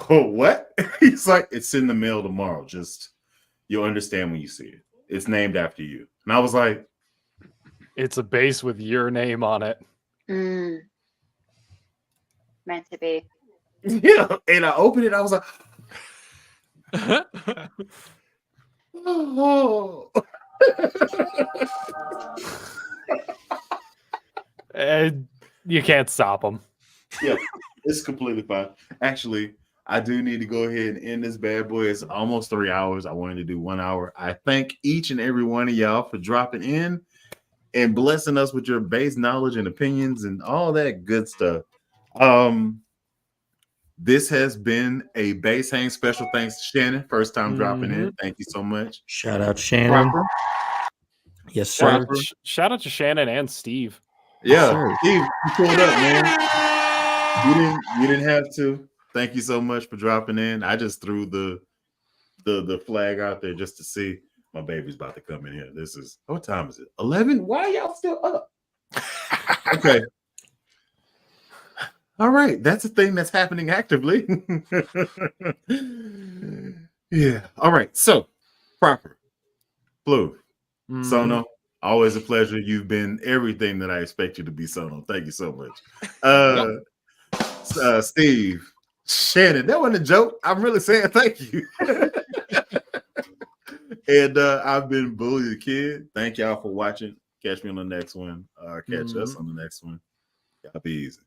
[SPEAKER 1] "Oh, what?" He's like, "It's in the mail tomorrow. Just you'll understand when you see it. It's named after you." And I was like,
[SPEAKER 2] It's a bass with your name on it.
[SPEAKER 6] Mm. Meant to be.
[SPEAKER 1] "Yeah." And I opened it. I was like, "Oh."
[SPEAKER 2] And you can't stop them.
[SPEAKER 1] Yeah, it's completely fine. Actually, I do need to go ahead and end this bad boy. It's almost 3 hours. I wanted to do 1 hour. I thank each and every one of y'all for dropping in and blessing us with your base knowledge and opinions and all that good stuff. This has been a base hang special. Thanks to Shannon, first time dropping in. Thank you so much.
[SPEAKER 3] Shout out Shannon.
[SPEAKER 1] Proper.
[SPEAKER 3] Yes, sir.
[SPEAKER 2] Shout out to Shannon and Steve.
[SPEAKER 1] Yeah,
[SPEAKER 3] sir.
[SPEAKER 1] Steve, you pulled up, man. You didn't have to. Thank you so much for dropping in. I just threw the flag out there just to see. My baby's about to come in here. This is what time is it? 11? Why are y'all still up? Okay. All right. That's a thing that's happening actively. Yeah. All right. So proper. Blue.
[SPEAKER 2] Mhm.
[SPEAKER 1] Sono, always a pleasure. You've been everything that I expect you to be, Sono. Thank you so much. Steve, Shannon, that wasn't a joke. I'm really saying thank you. And I've been Bully the Kid. Thank y'all for watching. Catch me on the next one. Catch us on the next one. Y'all be easy.